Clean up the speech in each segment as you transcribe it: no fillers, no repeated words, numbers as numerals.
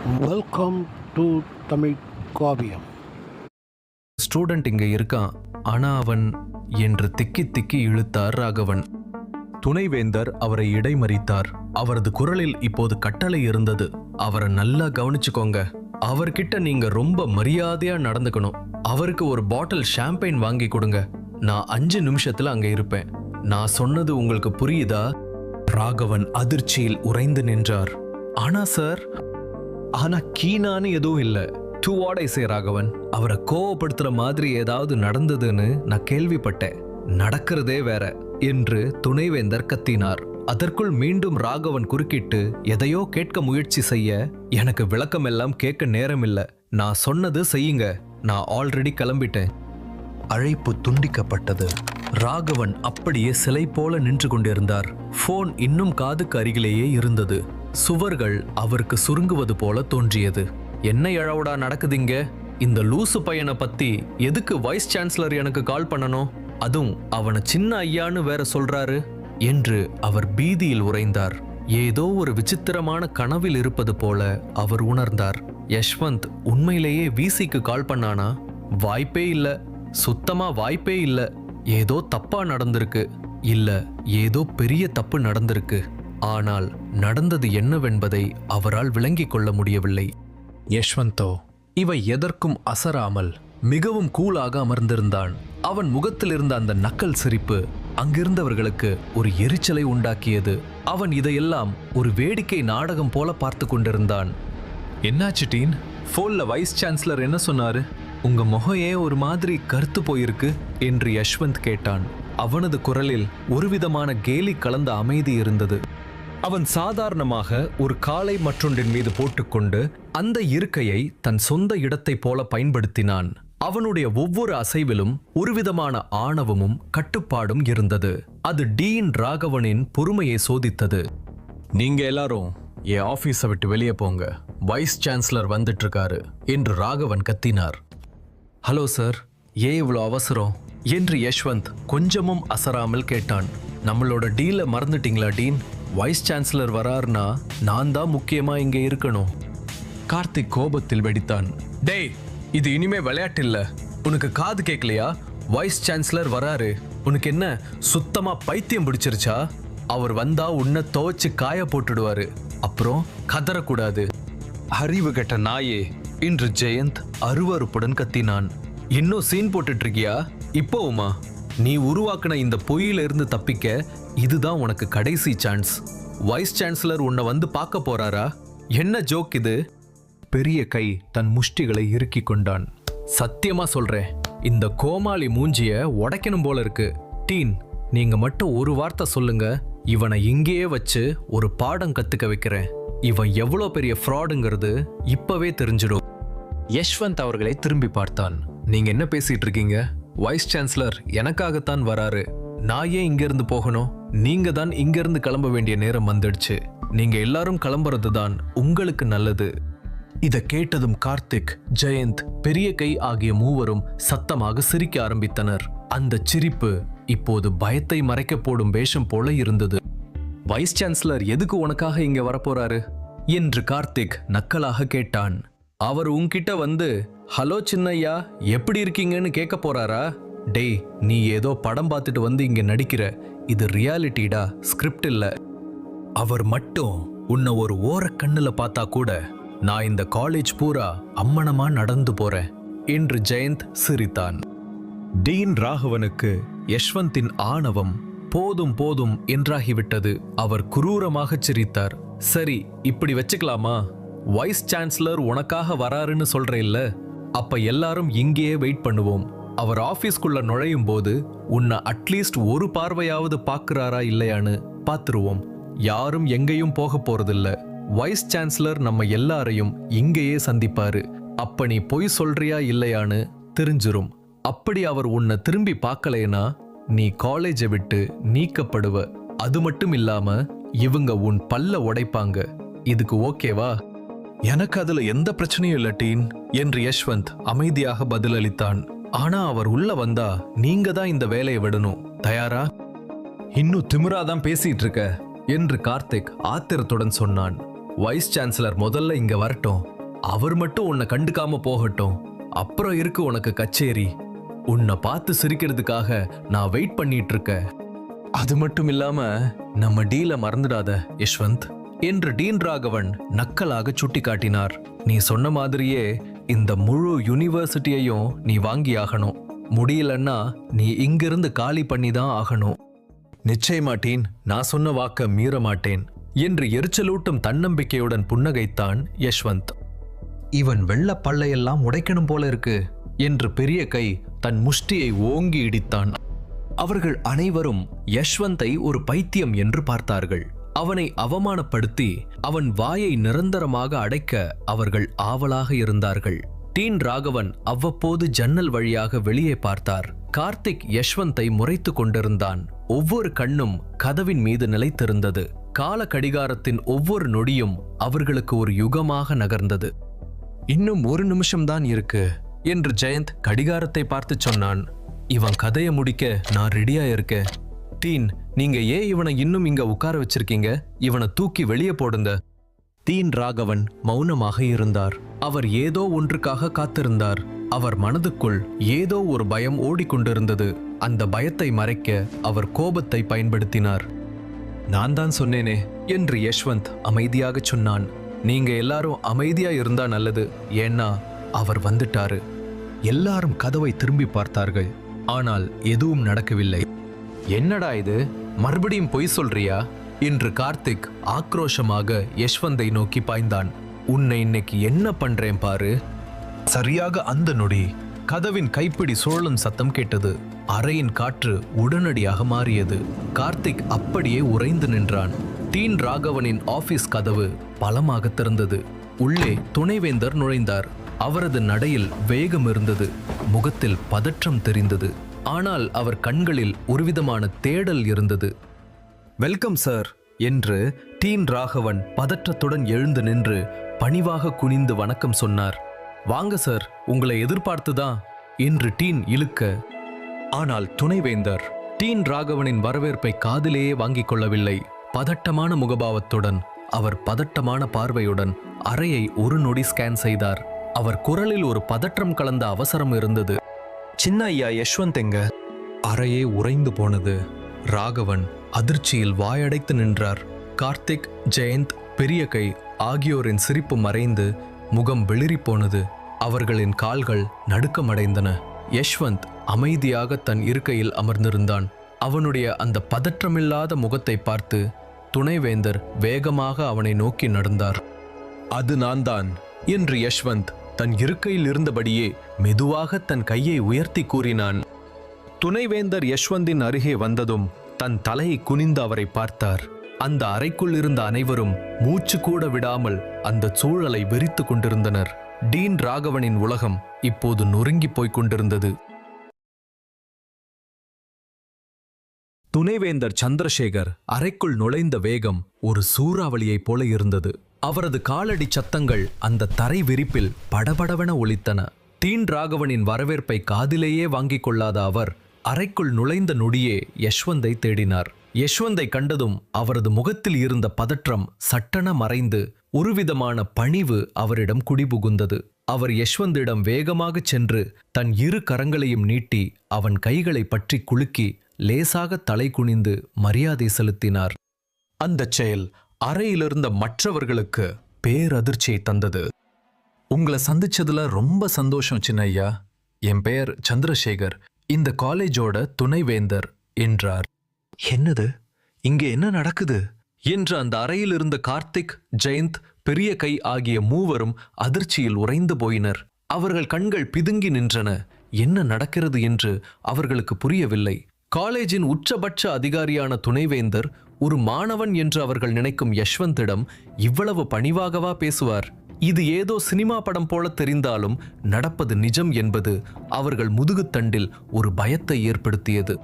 Welcome to Tamil Kaviyam. Student இங்க இருக்கான், ஆனா அவன் என்று திக்கி திக்கி இழுத்தார் ராகவன். துணைவேந்தர் அவரை இடைமறித்தார். அவரது குரலில் இப்போது கட்டளை இருந்தது. அவரை நல்லா கவனிச்சுக்கோங்க. அவர்கிட்ட நீங்க ரொம்ப மரியாதையா நடந்துக்கணும். அவருக்கு ஒரு பாட்டில் ஷாம்பெயின் வாங்கி கொடுங்க. நான் 5 நிமிஷத்துல அங்க இருப்பேன். நான் சொன்னது உங்களுக்கு புரியுதா? ராகவன் அதிர்ச்சியில் உறைந்து நின்றார். ஆனா சார், ஆனா கீனான்னு எதுவும் இல்ல. டு வாட் ஐ சே ராகவன், அவரை கோவப்படுத்துற மாதிரி ஏதாவது நடந்ததுன்னு நான் கேள்விப்பட்டேன். நடக்கிறதே வேற என்று துணைவேந்தர் கத்தினார். அதற்குள் மீண்டும் ராகவன் குறுக்கிட்டு எதையோ கேட்க முயற்சி செய்ய, எனக்கு விளக்கம் எல்லாம் கேட்க நேரம் இல்ல. நான் சொன்னது செய்யுங்க. நான் ஆல்ரெடி கிளம்பிட்டேன். அழைப்பு துண்டிக்கப்பட்டது. ராகவன் அப்படியே சிலை போல நின்று கொண்டிருந்தார். போன் இன்னும் காதுக்கு அருகிலேயே இருந்தது. சுவர்கள் அவருக்கு சுருங்குவது போல தோன்றியது. என்ன இழவுடா நடக்குதுங்க? இந்த லூசு பையனை பத்தி எதுக்கு வைஸ் சான்சலர் எனக்கு கால் பண்ணணும்? அதுவும் அவனை சின்ன ஐயான்னு வேற சொல்றாரு என்று அவர் பீதியில் உறைந்தார். ஏதோ ஒரு விசித்திரமான கனவில் இருப்பது போல அவர் உணர்ந்தார். யஷ்வந்த் உண்மையிலேயே விசிக்கு கால் பண்ணானா? வாய்ப்பே இல்ல, சுத்தமா வாய்ப்பே இல்ல. ஏதோ தப்பா நடந்திருக்கு, இல்ல ஏதோ பெரிய தப்பு நடந்திருக்கு. ஆனால் நடந்தது என்னவென்பதை அவரால் விளங்கிக் கொள்ள முடியவில்லை. யஷ்வந்தோ இவை எதற்கும் அசராமல் மிகவும் கூலாக அமர்ந்திருந்தான். அவன் முகத்தில் இருந்த அந்த நக்கல் சிரிப்பு அங்கிருந்தவர்களுக்கு ஒரு எரிச்சலை உண்டாக்கியது. அவன் இதையெல்லாம் ஒரு வேடிக்கை நாடகம் போல பார்த்து கொண்டிருந்தான். என்னாச்சு டீன்? போன்ல வைஸ் சான்சலர் என்ன சொன்னாரு? உங்க முகையே ஒரு மாதிரி கருத்து போயிருக்கு என்று யஷ்வந்த் கேட்டான். அவனது குரலில் ஒருவிதமான கேலி கலந்த அமைதி இருந்தது. அவன் சாதாரணமாக ஒரு காலை மற்றொன்றின் மீது போட்டுக்கொண்டு அந்த இருக்கையை தன் சொந்த இடத்தை போல பயன்படுத்தினான். அவனுடைய ஒவ்வொரு அசைவிலும் ஒருவிதமான ஆணவமும் கட்டுப்பாடும் இருந்தது. அது டீன் ராகவனின் பொறுமையை சோதித்தது. நீங்க எல்லாரும் என் ஆபீஸை விட்டு வெளியே போங்க. வைஸ் சான்சலர் வந்துட்டு இருக்காரு என்று ராகவன் கத்தினார். ஹலோ சார், ஏன் இவ்வளோ அவசரம் என்று யஷ்வந்த் கொஞ்சமும் அசராமல் கேட்டான். நம்மளோட டீலை மறந்துட்டீங்களா டீன்? வைஸ் சான்சலர் வராருன்னா நான் தான் முக்கியமா இங்க இருக்கணும். கார்த்திக் கோபத்தில் வெடித்தான். டேய், இது இனிமே விளையாட்டு இல்ல. உனக்கு காது கேட்கலையா? வைஸ் சான்சலர் வராரு. உனக்கு என்ன சுத்தமா பைத்தியம் பிடிச்சிருச்சா? அவர் வந்தா உன்னை துவைச்சு காய போட்டுடுவாரு. அப்புறம் கதறக்கூடாது. அறிவு கெட்ட நாயே என்று ஜெயந்த் அருவருப்புடன் கத்தினான். இன்னும் சீன் போட்டுட்டு இருக்கியா? இப்போவுமா? நீ உருவாக்குன இந்த பொய்யில இருந்து தப்பிக்க இதுதான் உனக்கு கடைசி சான்ஸ். வைஸ் சான்சலர் உன்னை வந்து பார்க்க போறாரா? என்ன ஜோக் இது? பெரிய கை தன் முஷ்டிகளை இறுக்கிக் கொண்டான். சத்தியமா சொல்றேன், இந்த கோமாளி மூஞ்சிய உடைக்கணும் போல இருக்கு. டீன், நீங்க மட்டும் ஒரு வார்த்தை சொல்லுங்க, இவனை இங்கேயே வச்சு ஒரு பாடம் கத்துக்க வைக்கிறேன். இவன் எவ்வளோ பெரிய ஃப்ராடுங்கிறது இப்பவே தெரிஞ்சிடும். யஷ்வந்த் அவர்களை திரும்பி பார்த்தான். நீங்க என்ன பேசிட்டு இருக்கீங்க? வைஸ் சான்சலர் எனக்காகத்தான் வராரு. நான் ஏன் இங்கிருந்து போகணும்? நீங்க தான் இங்கிருந்து கிளம்ப வேண்டிய நேரம் வந்துடுச்சு. நீங்க எல்லாரும் கிளம்புறது தான் உங்களுக்கு நல்லது. இதை கேட்டதும் கார்த்திக், ஜெயந்த், பெரிய கை ஆகிய மூவரும் சத்தமாக சிரிக்க ஆரம்பித்தனர். அந்த சிரிப்பு இப்போது பயத்தை மறைக்க போடும் வேஷம் போல இருந்தது. வைஸ் சான்சலர் எதுக்கு உனக்காக இங்க வரப்போறாரு என்று கார்த்திக் நக்கலாக கேட்டான். அவர் உன்கிட்ட வந்து ஹலோ சின்னையா எப்படி இருக்கீங்கன்னு கேட்க போறாரா? டேய், நீ ஏதோ படம் பார்த்துட்டு வந்து இங்க நடிக்கிற. இது ரியாலிட்டிடா, ஸ்கிரிப்ட் இல்ல. அவர் மட்டும் உன்னை ஒரு ஓரக்கண்ணுல பார்த்தா கூட நான் இந்த காலேஜ் பூரா அம்மனமா நடந்து போறேன் என்று ஜெயந்த் சிரித்தான். டீன் ராகவனுக்கு யஷ்வந்தின் ஆணவம் போதும் போதும் என்றாகிவிட்டது. அவர் குரூரமாக சிரித்தார். சரி, இப்படி வச்சுக்கலாமா? வைஸ் சான்சலர் உனக்காக வராருன்னு சொல்ற இல்ல, அப்ப எல்லாரும் இங்கேயே வெயிட் பண்ணுவோம். அவர் ஆபீஸ்க்குள்ள நுழையும் போது உன்னை அட்லீஸ்ட் ஒரு பார்வையாவது பாக்குறாரா இல்லையான்னு பாத்துருவோம். யாரும் எங்கேயும் போக போறதில்ல. வைஸ் சான்சலர் நம்ம எல்லாரையும் இங்கேயே சந்திப்பாரு. அப்ப நீ பொய் சொல்றியா இல்லையான்னு தெரிஞ்சிரும். அப்படி அவர் உன்னை திரும்பி பார்க்கலைன்னா நீ காலேஜை விட்டு நீக்கப்படுவ. அது மட்டும் இல்லாம இவங்க உன் பல்ல உடைப்பாங்க. இதுக்கு ஓகேவா? எனக்கு அதுல எந்த பிரச்சனையும் இல்ல டீன் என்று யஷ்வந்த் அமைதியாக பதிலளித்தான். ஆனா அவர் உள்ள வந்தா நீங்க தான் இந்த வேலையை விடணும். தயாரா? இன்னும் திமிராதான் பேசிட்டு இருக்க என்று கார்த்திக் ஆத்திரத்துடன் சொன்னான். வைஸ் சான்சலர் முதல்ல இங்க வரட்டும், அவர் மட்டும் உன்னை கண்டுக்காம போகட்டும், அப்புறம் இருக்கு உனக்கு கச்சேரி. உன்னை பார்த்து சிரிக்கிறதுக்காக நான் வெயிட் பண்ணிட்டு இருக்கேன். அது மட்டும் இல்லாம நம்ம டீல மறந்துடாத யஷ்வந்த் என்று டீன் ராகவன் நக்கலாக சுட்டி காட்டினார். நீ சொன்ன மாதிரியே இந்த முழு யூனிவர்சிட்டியையும் நீ வாங்கி ஆகணும். முடியலன்னா நீ இங்கிருந்து காலி பண்ணி தான் ஆகணும். நிச்சயமா டீன், நான் சொன்ன வாக்க மீற மாட்டேன் என்று எரிச்சலூட்டும் தன்னம்பிக்கையுடன் புன்னகைத்தான் யஷ்வந்த். இவன் வெள்ள பல்லையெல்லாம் உடைக்கணும் போல இருக்கு என்று பெரிய கை தன் முஷ்டியை ஓங்கி இடித்தான். அவர்கள் அனைவரும் யஷ்வந்தை ஒரு பைத்தியம் என்று பார்த்தார்கள். அவனை அவமானப்படுத்தி அவன் வாயை நிரந்தரமாக அடைக்க அவர்கள் ஆவலாக இருந்தார்கள். டீன் ராகவன் அவ்வப்போது ஜன்னல் வழியாக வெளியே பார்த்தார். கார்த்திக் யஷ்வந்தை முறைத்து கொண்டிருந்தான். ஒவ்வொரு கண்ணும் கதவின் மீது நிலைத்திருந்தது. கால கடிகாரத்தின் ஒவ்வொரு நொடியும் அவர்களுக்கு ஒரு யுகமாக நகர்ந்தது. இன்னும் ஒரு நிமிஷம்தான் இருக்கு என்று ஜெயந்த் கடிகாரத்தை பார்த்து சொன்னான். இவன் கதையை முடிக்க நான் ரெடியா இருக்கேன். டீன், நீங்க ஏன் இவனை இன்னும் இங்க உட்கார வச்சிருக்கீங்க? இவனை தூக்கி வெளியே போடுங்க. டீன் ராகவன் மௌனமாக இருந்தார். அவர் ஏதோ ஒன்றுக்காக காத்திருந்தார். அவர் மனதுக்குள் ஏதோ ஒரு பயம் ஓடிக்கொண்டிருந்தது. அந்த பயத்தை மறைக்க அவர் கோபத்தை பயன்படுத்தினார். நான் தான் சொன்னேனே என்று யஷ்வந்த் அமைதியாக சொன்னான். நீங்க எல்லாரும் அமைதியா இருந்தா நல்லது, ஏன்னா அவர் வந்துட்டாரு. எல்லாரும் கதவை திரும்பி பார்த்தார்கள். ஆனால் எதுவும் நடக்கவில்லை. என்னடா இது, மறுபடியும் பொய் சொல்றியா என்று கார்த்திக் ஆக்ரோஷமாக யஷ்வந்தை நோக்கி பாய்ந்தான். உன்னை இன்னைக்கு என்ன பண்றேன் பாரு. சரியாக அந்த நொடி கதவின் கைப்பிடி சுழலும் சத்தம் கேட்டது. அறையின் காற்று உடனடியாக மாறியது. கார்த்திக் அப்படியே உறைந்து நின்றான். டீன் ராகவனின் ஆபீஸ் கதவு பலமாக திறந்தது. உள்ளே துணைவேந்தர் நுழைந்தார். அவரது நடையில் வேகம் இருந்தது. முகத்தில் பதற்றம் தெரிந்தது. ஆனால் அவர் கண்களில் ஒருவிதமான தேடல் இருந்தது. வெல்கம் சார் என்று டீன் ராகவன் பதற்றத்துடன் எழுந்து நின்று பணிவாக குனிந்து வணக்கம் சொன்னார். வாங்க சார், உங்களை எதிர்பார்த்துதான் என்று டீன் இழுக்க. ஆனால் துணைவேந்தர் டீன் ராகவனின் வரவேற்பை காதிலேயே வாங்கிக் கொள்ளவில்லை. பதட்டமான முகபாவத்துடன் அவர் பதட்டமான பார்வையுடன் அறையை ஒரு நொடி ஸ்கேன் செய்தார். அவர் குரலில் ஒரு பதற்றம் கலந்த அவசரம் இருந்தது. சின்ன ஐயா யஷ்வந்த் எங்க? அறையே உறைந்து போனது. ராகவன் அதிர்ச்சியில் வாயடைத்து நின்றார். கார்த்திக், ஜெயந்த், பெரிய கை ஆகியோரின் சிரிப்பு மறைந்து முகம் வெளிரி போனது. அவர்களின் கால்கள் நடுக்கமடைந்தன. யஷ்வந்த் அமைதியாக தன் இருக்கையில் அமர்ந்திருந்தான். அவனுடைய அந்த பதற்றமில்லாத முகத்தை பார்த்து துணைவேந்தர் வேகமாக அவனை நோக்கி நடந்தார். அது நான் தான் என்று யஷ்வந்த் தன் இருக்கையில் இருந்தபடியே மெதுவாக தன் கையை உயர்த்தி கூறினான். துணைவேந்தர் யஷ்வந்தின் அருகே வந்ததும் தன் தலையை குனிந்து அவரை பார்த்தார். அந்த அறைக்குள் இருந்த அனைவரும் மூச்சு கூட விடாமல் அந்த சூழலை வெறித்து கொண்டிருந்தனர். டீன் ராகவனின் உலகம் இப்போது நொறுங்கி போய்க் கொண்டிருந்தது. துணைவேந்தர் சந்திரசேகர் அறைக்குள் நுழைந்த வேகம் ஒரு சூறாவளியைப் போல இருந்தது. அவரது காலடி சத்தங்கள் அந்த தரை விரிப்பில் படபடவென ஒலித்தன. டீன் ராகவனின் வரவேற்பை காதிலேயே வாங்கிக் கொள்ளாத அவர் அறைக்குள் நுழைந்த நொடியே யஷ்வந்தை தேடினார். யஷ்வந்தை கண்டதும் அவரது முகத்தில் இருந்த பதற்றம் சட்டென மறைந்து ஒருவிதமான பணிவு அவரிடம் குடிபுகுந்தது. அவர் யஷ்வந்திடம் வேகமாகச் சென்று தன் இரு கரங்களையும் நீட்டி அவன் கைகளை பற்றி குலுக்கி லேசாக தலை குனிந்து மரியாதை செலுத்தினார். அந்தச் செயல் அறையிலிருந்த மற்றவர்களுக்கு பேரதிர்ச்சியை தந்தது. உங்களை சந்திச்சதுல ரொம்ப சந்தோஷம் சின்னையா. என் பெயர் சந்திரசேகர், இந்த காலேஜோட துணைவேந்தர் என்றார். என்னது, இங்கே என்ன நடக்குது என்று அந்த அறையில் இருந்த கார்த்திக், ஜெயந்த், பெரிய கை ஆகிய மூவரும் அதிர்ச்சியில் உறைந்து போயினர். அவர்கள் கண்கள் பிதுங்கி நின்றன. என்ன நடக்கிறது என்று அவர்களுக்கு புரியவில்லை. காலேஜின் உச்சபட்ச அதிகாரியான துணைவேந்தர் ஒரு மாணவன் என்று அவர்கள் நினைக்கும் யஷ்வந்திடம் இவ்வளவு பணிவாகவா பேசுவார்? இது ஏதோ சினிமா படம் போல தெரிந்தாலும் நடப்பது நிஜம் என்பது அவர்கள் முதுகுத்தண்டில் ஒரு பயத்தை ஏற்படுத்தியது.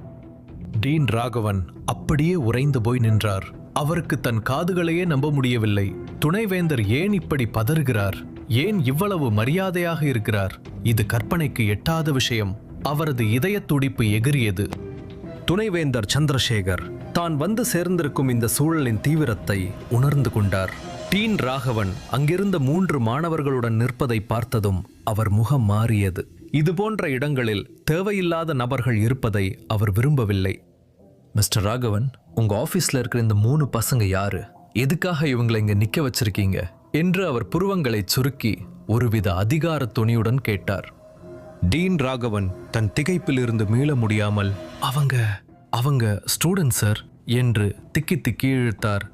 டீன் ராகவன் அப்படியே உறைந்து போய் நின்றார். அவருக்கு தன் காதுகளையே நம்ப முடியவில்லை. துணைவேந்தர் ஏன் இப்படி பதறுகிறார்? ஏன் இவ்வளவு மரியாதையாக இருக்கிறார்? இது கற்பனைக்கு எட்டாத விஷயம். அவரது இதய துடிப்பு எகிரியது. துணைவேந்தர் சந்திரசேகர் தான் வந்து சேர்ந்திருக்கும் இந்த சூழலின் தீவிரத்தை உணர்ந்து கொண்டார். டீன் ராகவன் அங்கிருந்த 3 மாணவர்களுடன் நிற்பதை பார்த்ததும் அவர் முகம் மாறியது. இதுபோன்ற இடங்களில் தேவையில்லாத நபர்கள் இருப்பதை அவர் விரும்பவில்லை. மிஸ்டர் ராகவன், உங்க ஆபீஸ்ல இருக்கிற இந்த 3 பசங்க யாரு? எதுக்காக இவங்களை இங்க நிக்க வச்சிருக்கீங்க என்று அவர் புருவங்களை சுருக்கி ஒருவித அதிகார துணியுடன் கேட்டார். டீன் ராகவன் தன் திகைப்பிலிருந்து மீள முடியாமல் அவங்க ஸ்டூடெண்ட் சார் என்று திக்கி திக்கி இழுத்தார்.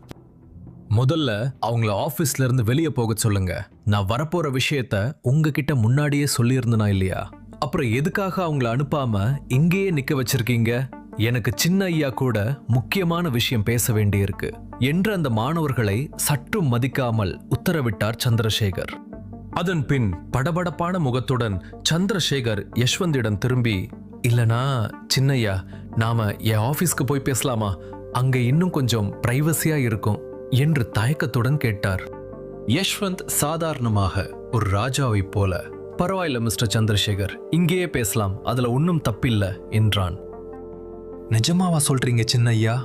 முதல்ல அவங்கள ஆபீஸ்ல இருந்து வெளியே போக சொல்லுங்க. நான் வரப்போற விஷயத்த உங்ககிட்ட முன்னாடியே சொல்லியிருந்தனா இல்லையா? அப்புறம் எதுக்காக அவங்கள அனுப்பாம இங்கேயே நிக்க வச்சிருக்கீங்க? எனக்கு சின்ன ஐயா கூட முக்கியமான விஷயம் பேச வேண்டியிருக்கு என்று அந்த மாணவர்களை சற்றும் மதிக்காமல் உத்தரவிட்டார் சந்திரசேகர். அதன் பின் படபடப்பான முகத்துடன் சந்திரசேகர் யஷ்வந்திடம் திரும்பி, இல்லனா சின்னையா, நாம என் ஆபீஸ்க்கு போய் பேசலாமா? அங்க இன்னும் கொஞ்சம் பிரைவசியா இருக்கும் என்று தயக்கத்துடன் கேட்டார். யஷ்வந்த் சாதாரணமாக ஒரு ராஜாவை போல, பரவாயில்ல மிஸ்டர் சந்திரசேகர், இங்கேயே பேசலாம், அதுல ஒன்னும் தப்பில்ல என்றான். நிஜமாவா சொல்றீங்க சின்னையா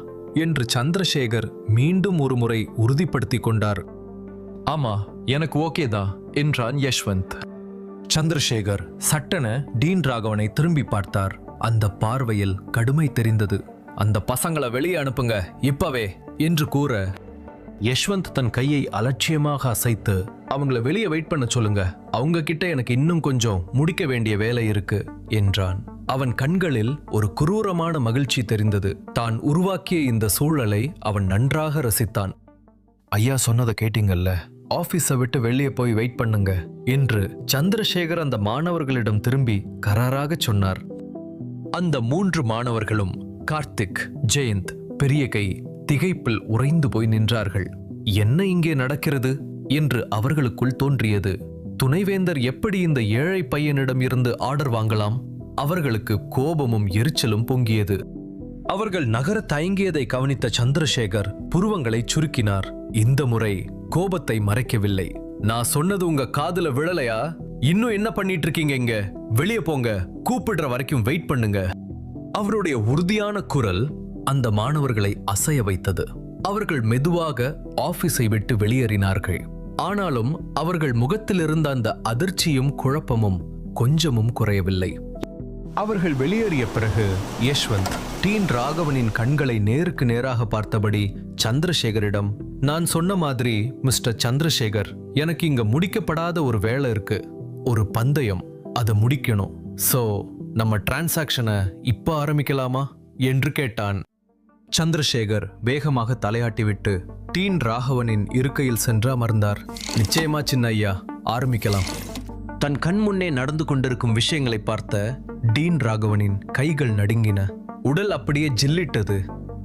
என்று சந்திரசேகர் மீண்டும் ஒரு முறை உறுதிப்படுத்தி கொண்டார். ஆமா, எனக்கு ஓகே தான் என்றான் யஷ்வந்த். சந்திரசேகர் சட்டென டீன் ராகவனை திரும்பி பார்த்தார். அந்த பார்வையில் கடுமை தெரிந்தது. அந்த பசங்களை வெளியே அனுப்புங்க இப்பவே என்று கூற, யஷ்வந்த் தன் கையை அலட்சியமாக அசைத்து, அவங்கள வெளியே வெயிட் பண்ண சொல்லுங்க, அவங்க கிட்ட எனக்கு இன்னும் கொஞ்சம் முடிக்க வேண்டிய வேலை இருக்கு என்றான். அவன் கண்களில் ஒரு குரூரமான மகிழ்ச்சி தெரிந்தது. தான் உருவாக்கிய இந்த சூழலை அவன் நன்றாக ரசித்தான். ஐயா சொன்னதை கேட்டீங்கல்ல, ஆபீஸை விட்டு வெளியே போய் வெயிட் பண்ணுங்க என்று சந்திரசேகர் அந்த மாணவர்களிடம் திரும்பி கராராக சொன்னார். அந்த 3 மாணவர்களும் கார்த்திக், ஜெயந்த், பெரிய கை திகைப்பில் உறைந்து போய் நின்றார்கள். என்ன இங்கே நடக்கிறது என்று அவர்களுக்குள் தோன்றியது. துணைவேந்தர் எப்படி இந்த ஏழை பையனிடம் இருந்து ஆர்டர் வாங்கலாம்? அவர்களுக்கு கோபமும் எரிச்சலும் பொங்கியது. அவர்கள் நகர தயங்கியதை கவனித்த சந்திரசேகர் புருவங்களை சுருக்கினார். இந்த முறை கோபத்தை மறைக்கவில்லை. நான் சொன்னது உங்க காதுல விழலையா? இன்னும் என்ன பண்ணிட்டு இருக்கீங்க இங்க? வெளியே போங்க, கூப்பிடுற வரைக்கும் வெயிட் பண்ணுங்க. அவருடைய உறுதியான குரல் அந்த மாணவர்களை அசைய வைத்தது. அவர்கள் மெதுவாக ஆபீஸை விட்டு வெளியேறினார்கள். ஆனாலும் அவர்கள் முகத்தில் இருந்த அந்த அதிர்ச்சியும் குழப்பமும் கொஞ்சமும் குறையவில்லை. அவர்கள் வெளியேறிய பிறகு யஷ்வந்த் டீன் ராகவனின் கண்களை நேருக்கு நேராக பார்த்தபடி சந்திரசேகரிடம், நான் சொன்ன மாதிரி மிஸ்டர் சந்திரசேகர், எனக்கு இங்க முடிக்கப்படாத ஒரு வேலை இருக்கு, ஒரு பந்தயம், அதை முடிக்கணும். சோ நம்ம டிரான்சாக்ஷனை இப்ப ஆரம்பிக்கலாமா என்று கேட்டான். சந்திரசேகர் வேகமாக தலையாட்டிவிட்டு டீன் ராகவனின் இருக்கையில் சென்று அமர்ந்தார். நிச்சயமா சின்ன ஐயா, ஆரம்பிக்கலாம். தன் கண் முன்னே நடந்து கொண்டிருக்கும் விஷயங்களை பார்த்த டீன் ராகவனின் கைகள் நடுங்கின. உடல் அப்படியே ஜில்லிட்டது.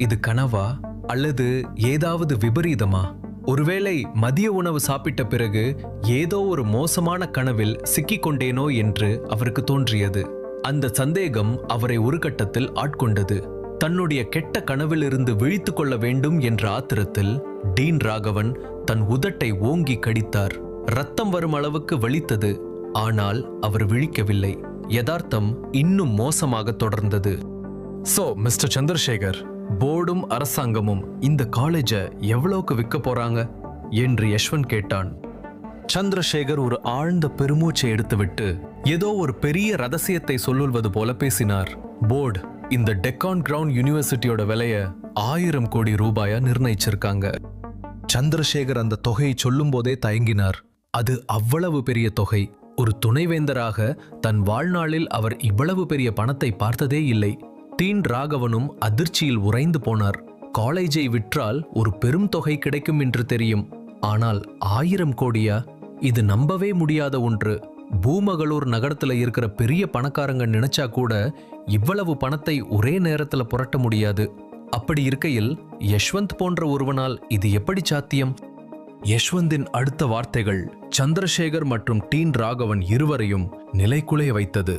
இது கனவா அல்லது ஏதாவது விபரீதமா? ஒருவேளை மதிய உணவு சாப்பிட்ட பிறகு ஏதோ ஒரு மோசமான கனவில் சிக்கிக் கொண்டேனோ என்று அவருக்கு தோன்றியது. அந்த சந்தேகம் அவரை ஒரு கட்டத்தில் ஆட்கொண்டது. தன்னுடைய கெட்ட கனவிலிருந்து விழித்து கொள்ள வேண்டும் என்ற ஆத்திரத்தில் டீன் ராகவன் தன் உதட்டை ஓங்கி கடித்தார். ரத்தம் வரும் அளவுக்கு வலித்தது. ஆனால் அவர் விழிக்கவில்லை. யதார்த்தம் இன்னும் மோசமாக தொடர்ந்தது. சோ மிஸ்டர் சந்திரசேகர், போர்டும் அரசாங்கமும் இந்த காலேஜை எவ்வளவுக்கு விற்க போறாங்க என்று யஷ்வந்த் கேட்டான். சந்திரசேகர் ஒரு ஆழ்ந்த பெருமூச்சை எடுத்துவிட்டு ஏதோ ஒரு பெரிய ரகசியத்தை சொல்லுவது போல பேசினார். போர்டு இந்த டெக்கான் கிரவுண்ட் யூனிவர்சிட்டியோட விலைய 1000 கோடி ரூபாயா நிர்ணயிச்சிருக்காங்க. சந்திரசேகர் அந்த தொகையை சொல்லும் போதே தயங்கினார். அது அவ்வளவு பெரிய தொகை. ஒரு துணைவேந்தராக தன் வாழ்நாளில் அவர் இவ்வளவு பெரிய பணத்தை பார்த்ததே இல்லை. டீன் ராகவனும் அதிர்ச்சியில் உறைந்து போனார். காலேஜை விற்றால் ஒரு பெரும் தொகை கிடைக்கும் என்று தெரியும். ஆனால் 1000 கோடியா? இது நம்பவே முடியாத ஒன்று. பூமகளூர் நகரத்துல இருக்கிற பெரிய பணக்காரங்க நினைச்சா கூட இவ்வளவு பணத்தை ஒரே நேரத்துல புரட்ட முடியாது. அப்படி இருக்கையில் யஷ்வந்த் போன்ற ஒருவனால் இது எப்படி சாத்தியம்? யஷ்வந்தின் அடுத்த வார்த்தைகள் சந்திரசேகர் மற்றும் டீன் ராகவன் இருவரையும் நிலைகுலைய வைத்தது.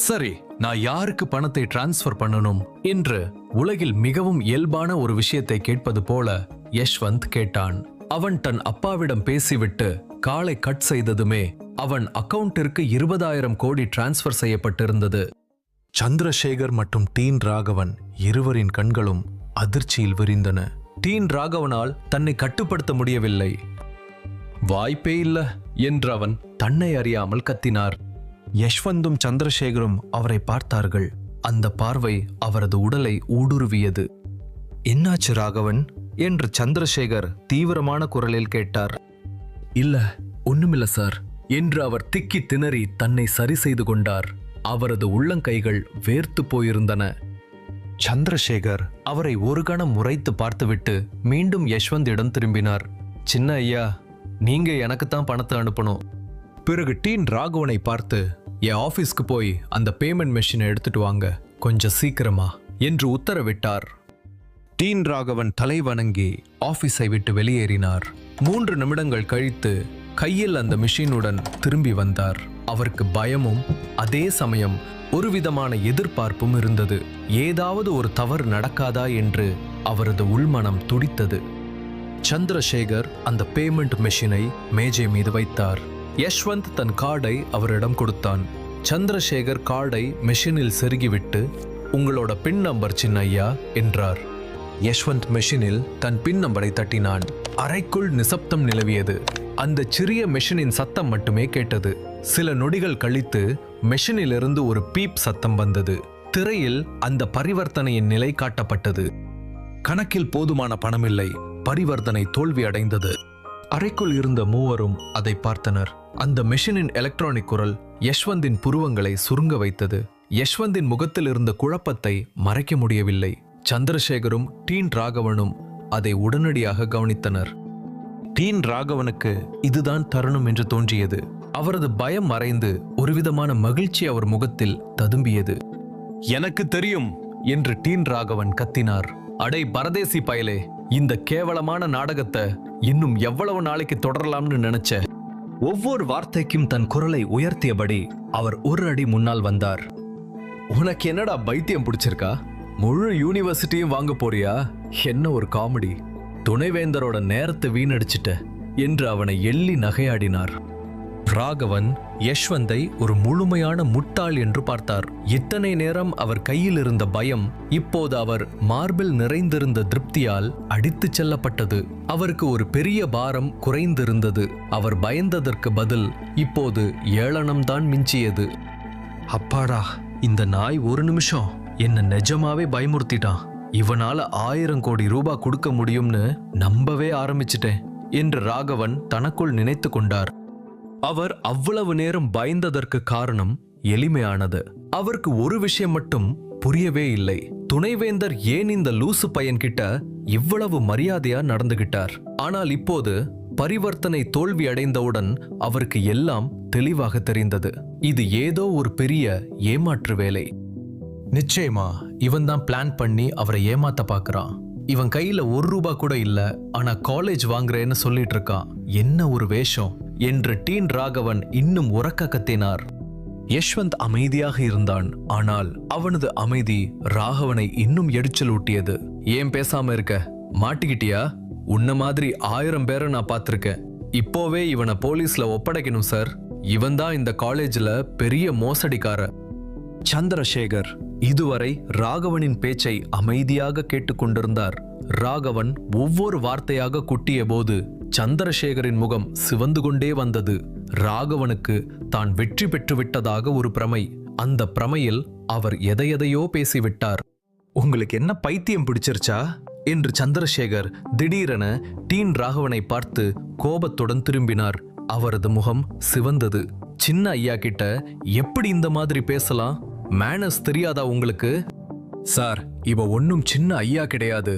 சரி, நான் யாருக்கு பணத்தை டிரான்ஸ்ஃபர் பண்ணணும் என்று உலகில் மிகவும் இயல்பான ஒரு விஷயத்தை கேட்பது போல யஷ்வந்த் கேட்டான். அவன் தன் அப்பாவிடம் பேசிவிட்டு காலை கட் செய்ததுமே அவன் அக்கவுண்டிற்கு 20,000 கோடி டிரான்ஸ்ஃபர் செய்யப்பட்டிருந்தது. சந்திரசேகர் மற்றும் டீன் ராகவன் இருவரின் கண்களும் அதிர்ச்சியில் விரிந்தன. டீன் ராகவனால் தன்னை கட்டுப்படுத்த முடியவில்லை. வாய்ப்பே இல்ல என்று அவன் தன்னை அறியாமல் கத்தினார். யஷ்வந்தும் சந்திரசேகரும் அவரை பார்த்தார்கள். அந்த பார்வை அவரது உடலை ஊடுருவியது. என்னாச்சு ராகவன் என்று சந்திரசேகர் தீவிரமான குரலில் கேட்டார். இல்ல, ஒண்ணுமில்ல சார் என்று அவர் திக்கி திணறி தன்னை சரி செய்து கொண்டார். அவரது உள்ளங்கைகள் வேர்த்து போயிருந்தன. சந்திரசேகர் அவரை ஒரு கணம் முறைத்து பார்த்துவிட்டு மீண்டும் யஷ்வந்திடம் திரும்பினார். சின்ன ஐயா, நீங்க எனக்குத்தான் பணத்தை அனுப்பணும். பிறகு டீன் ராகவனை பார்த்து, என் ஆபீஸ்க்கு போய் அந்த பேமெண்ட் மெஷினை எடுத்துட்டு வாங்க, கொஞ்சம் சீக்கிரமா என்று உத்தரவிட்டார். டீன் ராகவன் தலை வணங்கி ஆபீஸை விட்டு வெளியேறினார். 3 நிமிடங்கள் கழித்து கையில் அந்த மிஷினுடன் திரும்பி வந்தார். அவருக்கு பயமும் அதே சமயம் ஒரு விதமான எதிர்பார்ப்பும் இருந்தது. ஏதாவது ஒரு தவறு நடக்காதா என்று அவரது உள்மனம் துடித்தது. சந்திரசேகர் அந்த பேமெண்ட் மெஷினை மேஜை மீது வைத்தார். யஷ்வந்த் தன் கார்டை அவரிடம் கொடுத்தான். சந்திரசேகர் கார்டை மெஷினில் செருகிவிட்டு, உங்களோட பின் நம்பர் சின்ன ஐயா என்றார். யஷ்வந்த் மெஷினில் தன் பின் நம்பரை தட்டினான். அறைக்குள் நிசப்தம் நிலவியது. அந்த சிறிய மெஷினின் சத்தம் மட்டுமே கேட்டது. சில நொடிகள் கழித்து மெஷினிலிருந்து ஒரு பீப் சத்தம் வந்தது. திரையில் அந்த பரிவர்த்தனையின் நிலை காட்டப்பட்டது. கணக்கில் போதுமான பணமில்லை. பரிவர்த்தனை தோல்வி அடைந்தது. அறைக்குள் இருந்த மூவரும் அதை பார்த்தனர். அந்த மெஷினின் எலக்ட்ரானிக் குரல் யஷ்வந்தின் புருவங்களை சுருங்க வைத்தது. யஷ்வந்தின் முகத்தில் இருந்த குழப்பத்தை மறைக்க முடியவில்லை. சந்திரசேகரும் டீன் ராகவனும் அதை உடனடியாக கவனித்தனர். டீன் ராகவனுக்கு இதுதான் தருணம் என்று தோன்றியது. அவரது பயம் மறைந்து ஒருவிதமான மகிழ்ச்சி அவர் முகத்தில் ததும்பியது. எனக்கு தெரியும் என்று டீன் ராகவன் கத்தினார். அடே பரதேசி பயலே, இந்த கேவலமான நாடகத்தை இன்னும் எவ்வளவு நாளைக்கு தொடரலாம்னு நினைச்ச. ஒவ்வொரு வார்த்தைக்கும் தன் குரலை உயர்த்தியபடி அவர் ஒரு அடி முன்னால் வந்தார். உனக்கு என்னடா பைத்தியம் பிடிச்சிருக்கா? முழு யூனிவர்சிட்டியும் வாங்க போறியா? என்ன ஒரு காமெடி. துணைவேந்தரோட நேரத்தை வீணடிச்சிட்ட என்று அவனை எள்ளி நகையாடினார். ராகவன் யஷ்வந்தை ஒரு முழுமையான முட்டாள் என்று பார்த்தார். இத்தனை நேரம் அவர் கையில் இருந்த பயம் இப்போது அவர் மார்பில் நிறைந்திருந்த திருப்தியால் அடித்துச் செல்லப்பட்டது. அவருக்கு ஒரு பெரிய பாரம் குறைந்திருந்தது. அவர் பயந்ததற்கு பதில் இப்போது ஏளனம்தான் மிஞ்சியது. அப்பாடா, இந்த நாய் ஒரு நிமிஷம் என்ன நிஜமாவே பயமுறுத்திட்டான். இவனால 1000 கோடி ரூபாய் கொடுக்க முடியும்னு நம்பவே ஆரம்பிச்சிட்டேன் என்று ராகவன் தனக்குள் நினைத்து கொண்டார். அவர் அவ்வளவு நேரம் பயந்ததற்கு காரணம் எளிமையானது. அவருக்கு ஒரு விஷயம் மட்டும் புரியவே இல்லை. துணைவேந்தர் ஏன் இந்த லூசு பையன்கிட்ட இவ்வளவு மரியாதையா நடந்துகிட்டார்? ஆனால் இப்போது பரிவர்த்தனை தோல்வி அடைந்தவுடன் அவருக்கு எல்லாம் தெளிவாக தெரிந்தது. இது ஏதோ ஒரு பெரிய ஏமாற்று வேலை. நிச்சயமா இவன் தான் பிளான் பண்ணி அவரை ஏமாத்த பார்க்கறான். இவன் கையில 1 ரூபாய் கூட இல்ல, ஆனா காலேஜ் வாங்குறேன்னு சொல்லிட்டு இருக்கான். என்ன ஒரு வேஷம் என்று டீன் ராகவன் இன்னும் உரக்க கத்தினார். யஷ்வந்த் அமைதியாக இருந்தான். ஆனால் அவனது அமைதி ராகவனை இன்னும் எரிச்சல் ஊட்டியது. ஏன் பேசாம இருக்க? மாட்டிக்கிட்டியா? உன்ன மாதிரி 1000 பேரை நான் பார்த்திருக்கேன். இப்போவே இவனை போலீஸ்ல ஒப்படைக்கணும் சார். இவன் தான் இந்த காலேஜ்ல பெரிய மோசடிக்கார. சந்திரசேகர் இதுவரை ராகவனின் பேச்சை அமைதியாக கேட்டுக்கொண்டிருந்தார். ராகவன் ஒவ்வொரு வார்த்தையாக குட்டிய போது சந்திரசேகரின் முகம் சிவந்து கொண்டே வந்தது. ராகவனுக்கு தான் வெற்றி பெற்றுவிட்டதாக ஒரு பிரமை. அந்த பிரமையில் அவர் எதையெதையோ பேசிவிட்டார். உங்களுக்கு என்ன பைத்தியம் பிடிச்சிருச்சா என்று சந்திரசேகர் திடீரென டீன் ராகவனை பார்த்து கோபத்துடன் திரும்பினார். அவரது முகம் சிவந்தது. சின்ன ஐயா கிட்ட எப்படி இந்த மாதிரி பேசலாம்? மேனஸ் தெரியாதா உங்களுக்கு? சார், இவ ஒன்னும் சின்ன ஐயா கிடையாது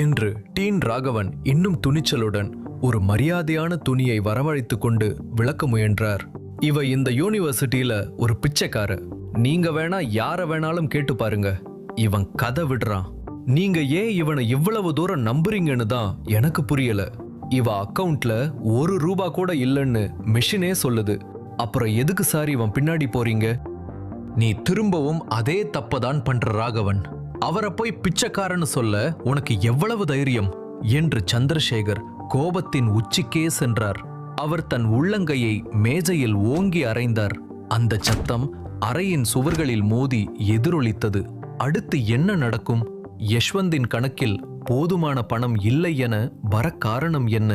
என்று டீன் ராகவன் இன்னும் துணிச்சலுடன் ஒரு மரியாதையான துணியை வரவழைத்து கொண்டு விளக்க முயன்றார். இவ இந்த யூனிவர்சிட்டியில ஒரு பிச்சைக்கார. நீங்க வேணா யார வேணாலும் கேட்டு பாருங்க. இவன் கதை விடுறான். நீங்க ஏன் இவனை இவ்வளவு தூரம் நம்புறீங்கன்னு தான் எனக்கு புரியல. இவ அக்கவுண்ட்ல 1 ரூபாய் கூட இல்லைன்னு மெஷினே சொல்லுது. அப்புறம் எதுக்கு சார் இவன் பின்னாடி போறீங்க? நீ திரும்பவும் அதே தப்பதான் பண்ற ராகவன். அவரை போய் பிச்சைக்காரன்னு சொல்ல உனக்கு எவ்வளவு தைரியம் என்று சந்திரசேகர் கோபத்தின் உச்சிக்கே சென்றார். அவர் தன் உள்ளங்கையை மேஜையில் ஓங்கி அறைந்தார். அந்த சத்தம் அறையின் சுவர்களில் மோதி எதிரொலித்தது. அடுத்து என்ன நடக்கும்? யஷ்வந்தின் கணக்கில் போதுமான பணம் இல்லை என வர காரணம் என்ன?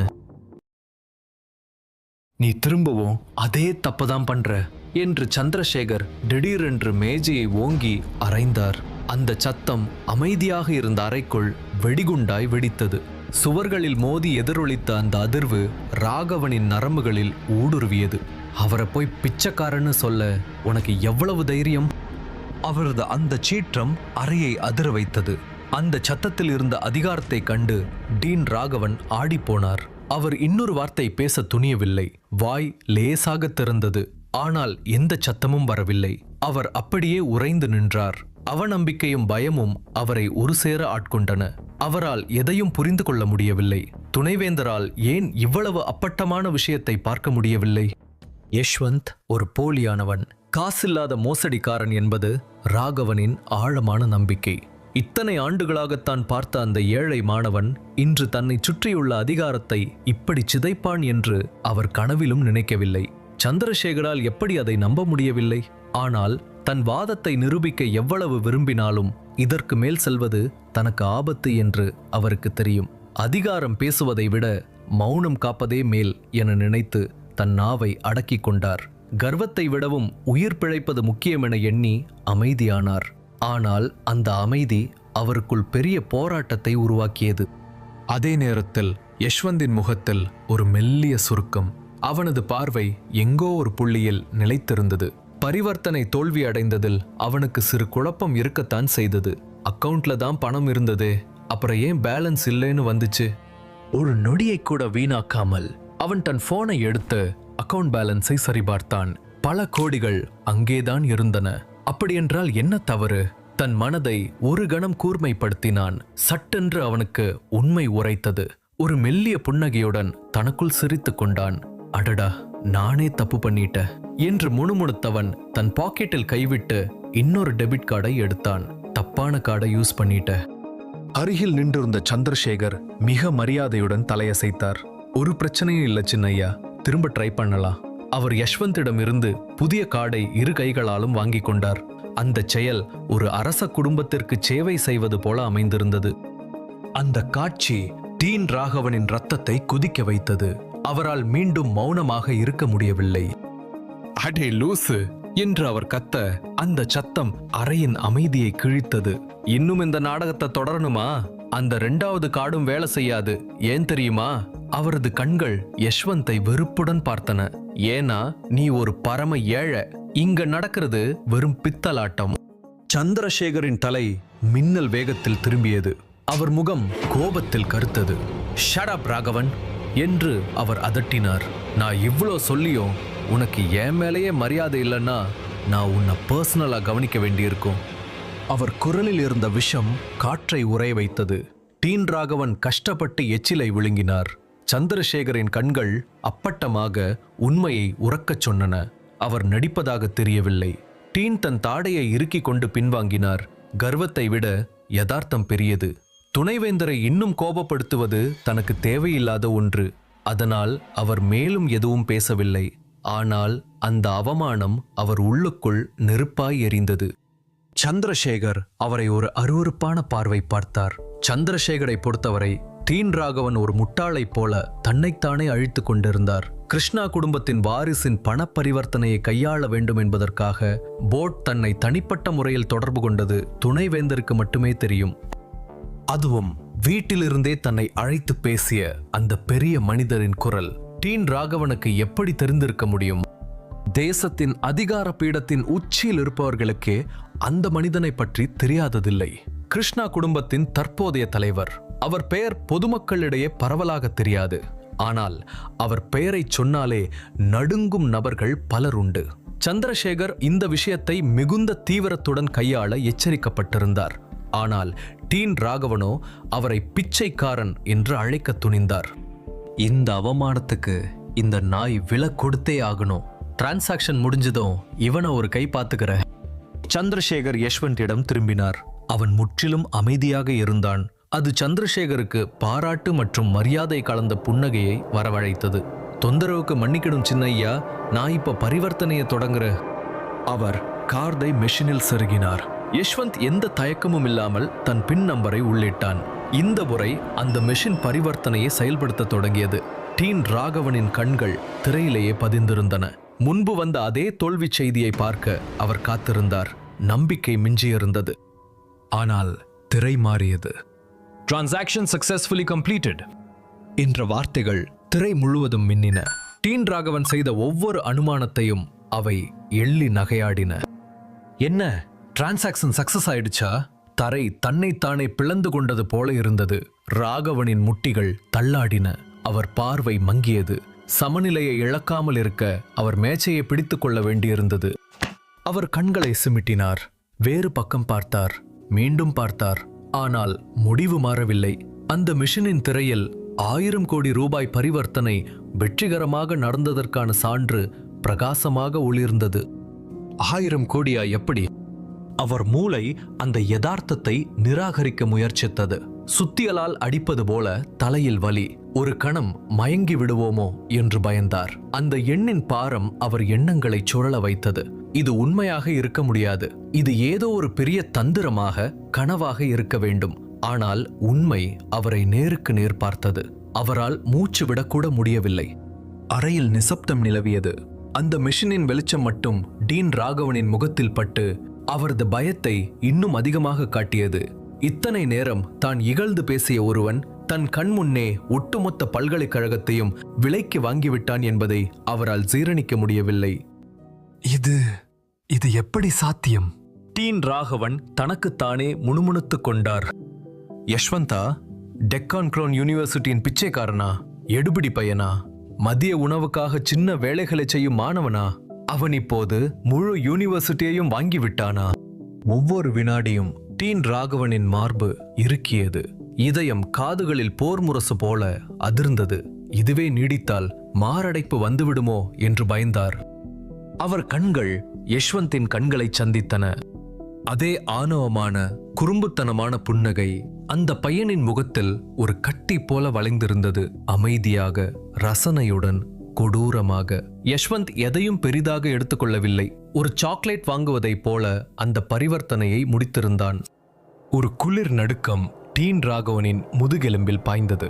நீ திரும்பவும் அதே தப்பதான் பண்ற என்று சந்திரசேகர் திடீரென்று மேஜையை ஓங்கி அறைந்தார். அந்த சத்தம் அமைதியாக இருந்த அறைக்குள் வெடிகுண்டாய் வெடித்தது. சுவர்களில் மோதி எதிரொலித்த அந்த அதிர்வு ராகவனின் நரம்புகளில் ஊடுருவியது. அவரை போய் பிச்சைக்காரன்னு சொல்ல உனக்கு எவ்வளவு தைரியம்? அவரது அந்த சீற்றம் அறையை அதிர வைத்தது. அந்த சத்தத்தில் இருந்த அதிகாரத்தை கண்டு டீன் ராகவன் ஆடிப்போனார். அவர் இன்னொரு வார்த்தை பேச துணியவில்லை. வாய் லேசாக திறந்தது. ஆனால் எந்த சத்தமும் வரவில்லை. அவர் அப்படியே உறைந்து நின்றார். அவநம்பிக்கையும் பயமும் அவரை ஒரு சேர ஆட்கொண்டன. அவரால் எதையும் புரிந்து கொள்ள முடியவில்லை. துணைவேந்தரால் ஏன் இவ்வளவு அப்பட்டமான விஷயத்தை பார்க்க முடியவில்லை? யஷ்வந்த் ஒரு போலியானவன், காசில்லாத மோசடிக்காரன் என்பது ராகவனின் ஆழமான நம்பிக்கை. இத்தனை ஆண்டுகளாகத்தான் பார்த்த அந்த ஏழை மாணவன் இன்று தன்னை சுற்றியுள்ள அதிகாரத்தை இப்படி சிதைப்பான் என்று அவர் கனவிலும் நினைக்கவில்லை. சந்திரசேகரால் எப்படி அதை நம்ப முடியவில்லை? ஆனால் தன் வாதத்தை நிரூபிக்க எவ்வளவு விரும்பினாலும் இதற்கு மேல் செல்வது தனக்கு ஆபத்து என்று அவருக்கு தெரியும். அதிகாரம் பேசுவதை விட மௌனம் காப்பதே மேல் என நினைத்து தன் நாவை அடக்கிக் கொண்டார். கர்வத்தை விடவும் உயிர் பிழைப்பது முக்கியம் என எண்ணி அமைதியானார். ஆனால் அந்த அமைதி அவருக்குள் பெரிய போராட்டத்தை உருவாக்கியது. அதே நேரத்தில் யஷ்வந்தின் முகத்தில் ஒரு மெல்லிய சுருக்கம். அவனது பார்வை எங்கோ ஒரு புள்ளியில் நிலைத்திருந்தது. பரிவர்த்தனை தோல்வி அடைந்ததில் அவனுக்கு சிறு குழப்பம் இருக்கத்தான் செய்தது. அக்கவுண்ட்ல தான் பணம் இருந்தது, அப்புறம் ஏன் பேலன்ஸ் இல்லைன்னு வந்துச்சு? ஒரு நொடியை கூட வீணாக்காமல் அவன் தன் போனை எடுத்து அக்கவுண்ட் பேலன்ஸை சரிபார்த்தான். பல கோடிகள் அங்கேதான் இருந்தன. அப்படியென்றால் என்ன தவறு? தன் மனதை ஒரு கணம் கூர்மைப்படுத்தினான். சட்டென்று அவனுக்கு உண்மை உரைத்தது. ஒரு மெல்லிய புன்னகையுடன் தனக்குள் சிரித்து கொண்டான். அடடா, நானே தப்பு பண்ணிட்ட என்று முணுமுணுத்தவன் தன் பாக்கெட்டில் கைவிட்டு இன்னொரு டெபிட் கார்டை எடுத்தான். தப்பான கார்டை யூஸ் பண்ணிட்ட. அருகில் நின்றிருந்த சந்திரசேகர் மிக மரியாதையுடன் தலையசைத்தார். ஒரு பிரச்சனையும் இல்லை சின்னையா, திரும்ப ட்ரை பண்ணலாம். அவர் யஷ்வந்திடம் இருந்து புதிய கார்டை இரு கைகளாலும் வாங்கி கொண்டார். அந்த செயல் ஒரு அரச குடும்பத்திற்கு சேவை செய்வது போல அமைந்திருந்தது. அந்த காட்சி டீன் ராகவனின் ரத்தத்தை குதிக்க வைத்தது. அவரால் மீண்டும் மௌனமாக இருக்க முடியவில்லை. அடே லூசு என்று அவர் கத்த, அந்த சத்தம் அறையின் அமைதியை கிழித்தது. இன்னும் இந்த நாடகத்தை தொடரணுமா? அந்த 2வது கார்டும் வேலை செய்யாது. ஏன் தெரியுமா? அவரது கண்கள் யஷ்வந்தை வெறுப்புடன் பார்த்தன. ஏனா நீ ஒரு பரம ஏழை. இங்க நடக்கிறது வெறும் பித்தலாட்டம். சந்திரசேகரின் தலை மின்னல் வேகத்தில் திரும்பியது. அவர் முகம் கோபத்தில் கருத்தது. ஷட் அப் ராகவன் என்று அவர் அதட்டினார். நான் இவ்வளோ சொல்லியும் உனக்கு என் மேலேயே மரியாதை இல்லைன்னா நான் உன்னை பர்சனலா கவனிக்க வேண்டியிருக்கும். அவர் குரலில் இருந்த விஷம் காற்றை உறைய வைத்தது. டீன் ராகவன் கஷ்டப்பட்டு எச்சிலை விழுங்கினார். சந்திரசேகரின் கண்கள் அப்பட்டமாக உண்மையை உறக்கச் சொன்னன. அவர் நடிப்பதாக தெரியவில்லை. டீன் தன் தாடையை இறுக்கிக் கொண்டு பின்வாங்கினார். கர்வத்தை விட யதார்த்தம் பெரியது. துணைவேந்தரை இன்னும் கோபப்படுத்துவது தனக்கு தேவையில்லாத ஒன்று. அதனால் அவர் மேலும் எதுவும் பேசவில்லை. ஆனால் அந்த அவமானம் அவர் உள்ளுக்குள் நெருப்பாய் எரிந்தது. சந்திரசேகர் அவரை ஒரு அருவருப்பான பார்வை பார்த்தார். சந்திரசேகரை பொறுத்தவரை டீன் ராகவன் ஒரு முட்டாளைப் போல தன்னைத்தானே அழித்து கொண்டிருந்தார். கிருஷ்ணா குடும்பத்தின் வாரிசின் பண பரிவர்த்தனையை கையாள வேண்டும் என்பதற்காக போட் தன்னை தனிப்பட்ட முறையில் தொடர்பு கொண்டது துணைவேந்தருக்கு மட்டுமே தெரியும். அதுவும் வீட்டிலிருந்தே தன்னை அழைத்து பேசிய அந்த பெரிய மனிதரின் குரல் டீன் ராகவனுக்கு எப்படி தெரிந்திருக்க முடியும்? தேசத்தின் அதிகார பீடத்தின் உச்சியில் இருப்பவர்களுக்கே அந்த மனிதனை பற்றி தெரியாததில்லை. கிருஷ்ணா குடும்பத்தின் தற்போதைய தலைவர். அவர் பெயர் பொதுமக்களிடையே பரவலாக தெரியாது. ஆனால் அவர் பெயரை சொன்னாலே நடுங்கும் நபர்கள் பலர் உண்டு. சந்திரசேகர் இந்த விஷயத்தை மிகுந்த தீவிரத்துடன் கையாள எச்சரிக்கப்பட்டிருந்தார். ஆனால் டீன் ராகவனோ அவரை பிச்சைக்காரன் என்று அழைக்க துணிந்தார். இந்த அவமானத்துக்கு இந்த நாய் விலை கொடுத்தே ஆகணும். டிரான்சாக்ஷன் முடிஞ்சதும் இவனை ஒரு கை பார்த்துக்கிற. சந்திரசேகர் யஷ்வந்திடம் திரும்பினார். அவன் முற்றிலும் அமைதியாக இருந்தான். அது சந்திரசேகருக்கு பாராட்டு மற்றும் மரியாதை கலந்த புன்னகையை வரவழைத்தது. தொந்தரவுக்கு மன்னிக்கிடும் சின்னையா, நான் இப்ப பரிவர்த்தனையை தொடங்குற. அவர் கார்டை மெஷினில் செருகினார். யஷ்வந்த் எந்த தயக்கமும் இல்லாமல் தன் பின் நம்பரை உள்ளிட்டான். இந்த முறை அந்த மெஷின் பரிவர்த்தனையை செயல்படுத்த தொடங்கியது. டீன் ராகவனின் கண்கள் திரையிலேயே பதிந்திருந்தன. முன்பு வந்த அதே தோல்வி செய்தியை பார்க்க அவர் காத்திருந்தார். நம்பிக்கை மிஞ்சியிருந்தது. ஆனால் திரை மாறியது. டிரான்சாக்ஷன் சக்சஸ்ஃபுல்லி கம்ப்ளீட்டட் என்ற வார்த்தைகள் திரை முழுவதும் மின்னின. டீன் ராகவன் செய்த ஒவ்வொரு அனுமானத்தையும் அவை எள்ளி நகையாடின. என்ன, டிரான்சாக்ஷன் சக்சஸ் ஆயிடுச்சா? தரை தன்னைத்தானே பிளந்து கொண்டது போல இருந்தது. ராகவனின் முட்டிகள் தள்ளாடின. அவர் பார்வை மங்கியது. சமநிலையை இழக்காமல் இருக்க அவர் மேச்சையை பிடித்துக் கொள்ள வேண்டியிருந்தது. அவர் கண்களை சிமிட்டினார். வேறு பக்கம் பார்த்தார். மீண்டும் பார்த்தார். ஆனால் முடிவு மாறவில்லை. அந்த மிஷினின் திரையில் 1000 கோடி ரூபாய் பரிவர்த்தனை வெற்றிகரமாக நடந்ததற்கான சான்று பிரகாசமாக ஒளிர்ந்தது. 1000 கோடியா? எப்படி? அவர் மூளை அந்த யதார்த்தத்தை நிராகரிக்க முயற்சித்தது. சுத்தியலால் அடிப்பது போல தலையில் வலி. ஒரு கணம் மயங்கி விடுவோமோ என்று பயந்தார். அந்த எண்ணின் பாரம் அவர் எண்ணங்களை சுழல வைத்தது. இது உண்மையாக இருக்க முடியாது. இது ஏதோ ஒரு பெரிய தந்திரமாக, கனவாக இருக்க வேண்டும். ஆனால் உண்மை அவரை நேருக்கு நேர் பார்த்தது. அவரால் மூச்சு விடக்கூட முடியவில்லை. அறையில் நிசப்தம் நிலவியது. அந்த மெஷினின் வெளிச்சம் மட்டும் டீன் ராகவனின் முகத்தில் பட்டு அவரது பயத்தை இன்னும் அதிகமாக காட்டியது. இத்தனை நேரம் தான் இகழ்ந்து பேசிய ஒருவன் தன் கண் முன்னே ஒட்டுமொத்த பல்கலைக்கழகத்தையும் விலைக்கு வாங்கிவிட்டான் என்பதை அவரால் ஜீரணிக்க முடியவில்லை. இது எப்படி சாத்தியம்? டீன் ராகவன் தனக்குத்தானே முணுமுணுத்துக் கொண்டார். யஷ்வந்தா, டெக்கான் கிரவுன் யூனிவர்சிட்டியின் பிச்சைக்காரனா? எடுபிடி பையனா? மதிய உணவுக்காக சின்ன வேலைகளை செய்யும் மாணவனா? அவன் இப்போது முழு யூனிவர்சிட்டியையும் வாங்கிவிட்டானா? ஒவ்வொரு வினாடியும் டீன் ராகவனின் மார்பு இறுக்கியது. இதயம் காதுகளில் போர் முரசு போல அதிர்ந்தது. இதுவே நீடித்தால் மாரடைப்பு வந்துவிடுமோ என்று பயந்தார். அவர் கண்கள் யஷ்வந்தின் கண்களை சந்தித்தன. அதே ஆணவமான, குறும்புத்தனமான புன்னகை அந்த பையனின் முகத்தில் ஒரு கட்டி போல வளைந்திருந்தது. அமைதியாக, ரசனையுடன், கொடூரமாக. யஷ்வந்த் எதையும் பெரிதாக எடுத்துக்கொள்ளவில்லை. ஒரு சாக்லேட் வாங்குவதைப் போல அந்த பரிவர்த்தனையை முடித்திருந்தான். ஒரு குளிர் நடுக்கம் டீன் ராகவனின் முதுகெலும்பில் பாய்ந்தது.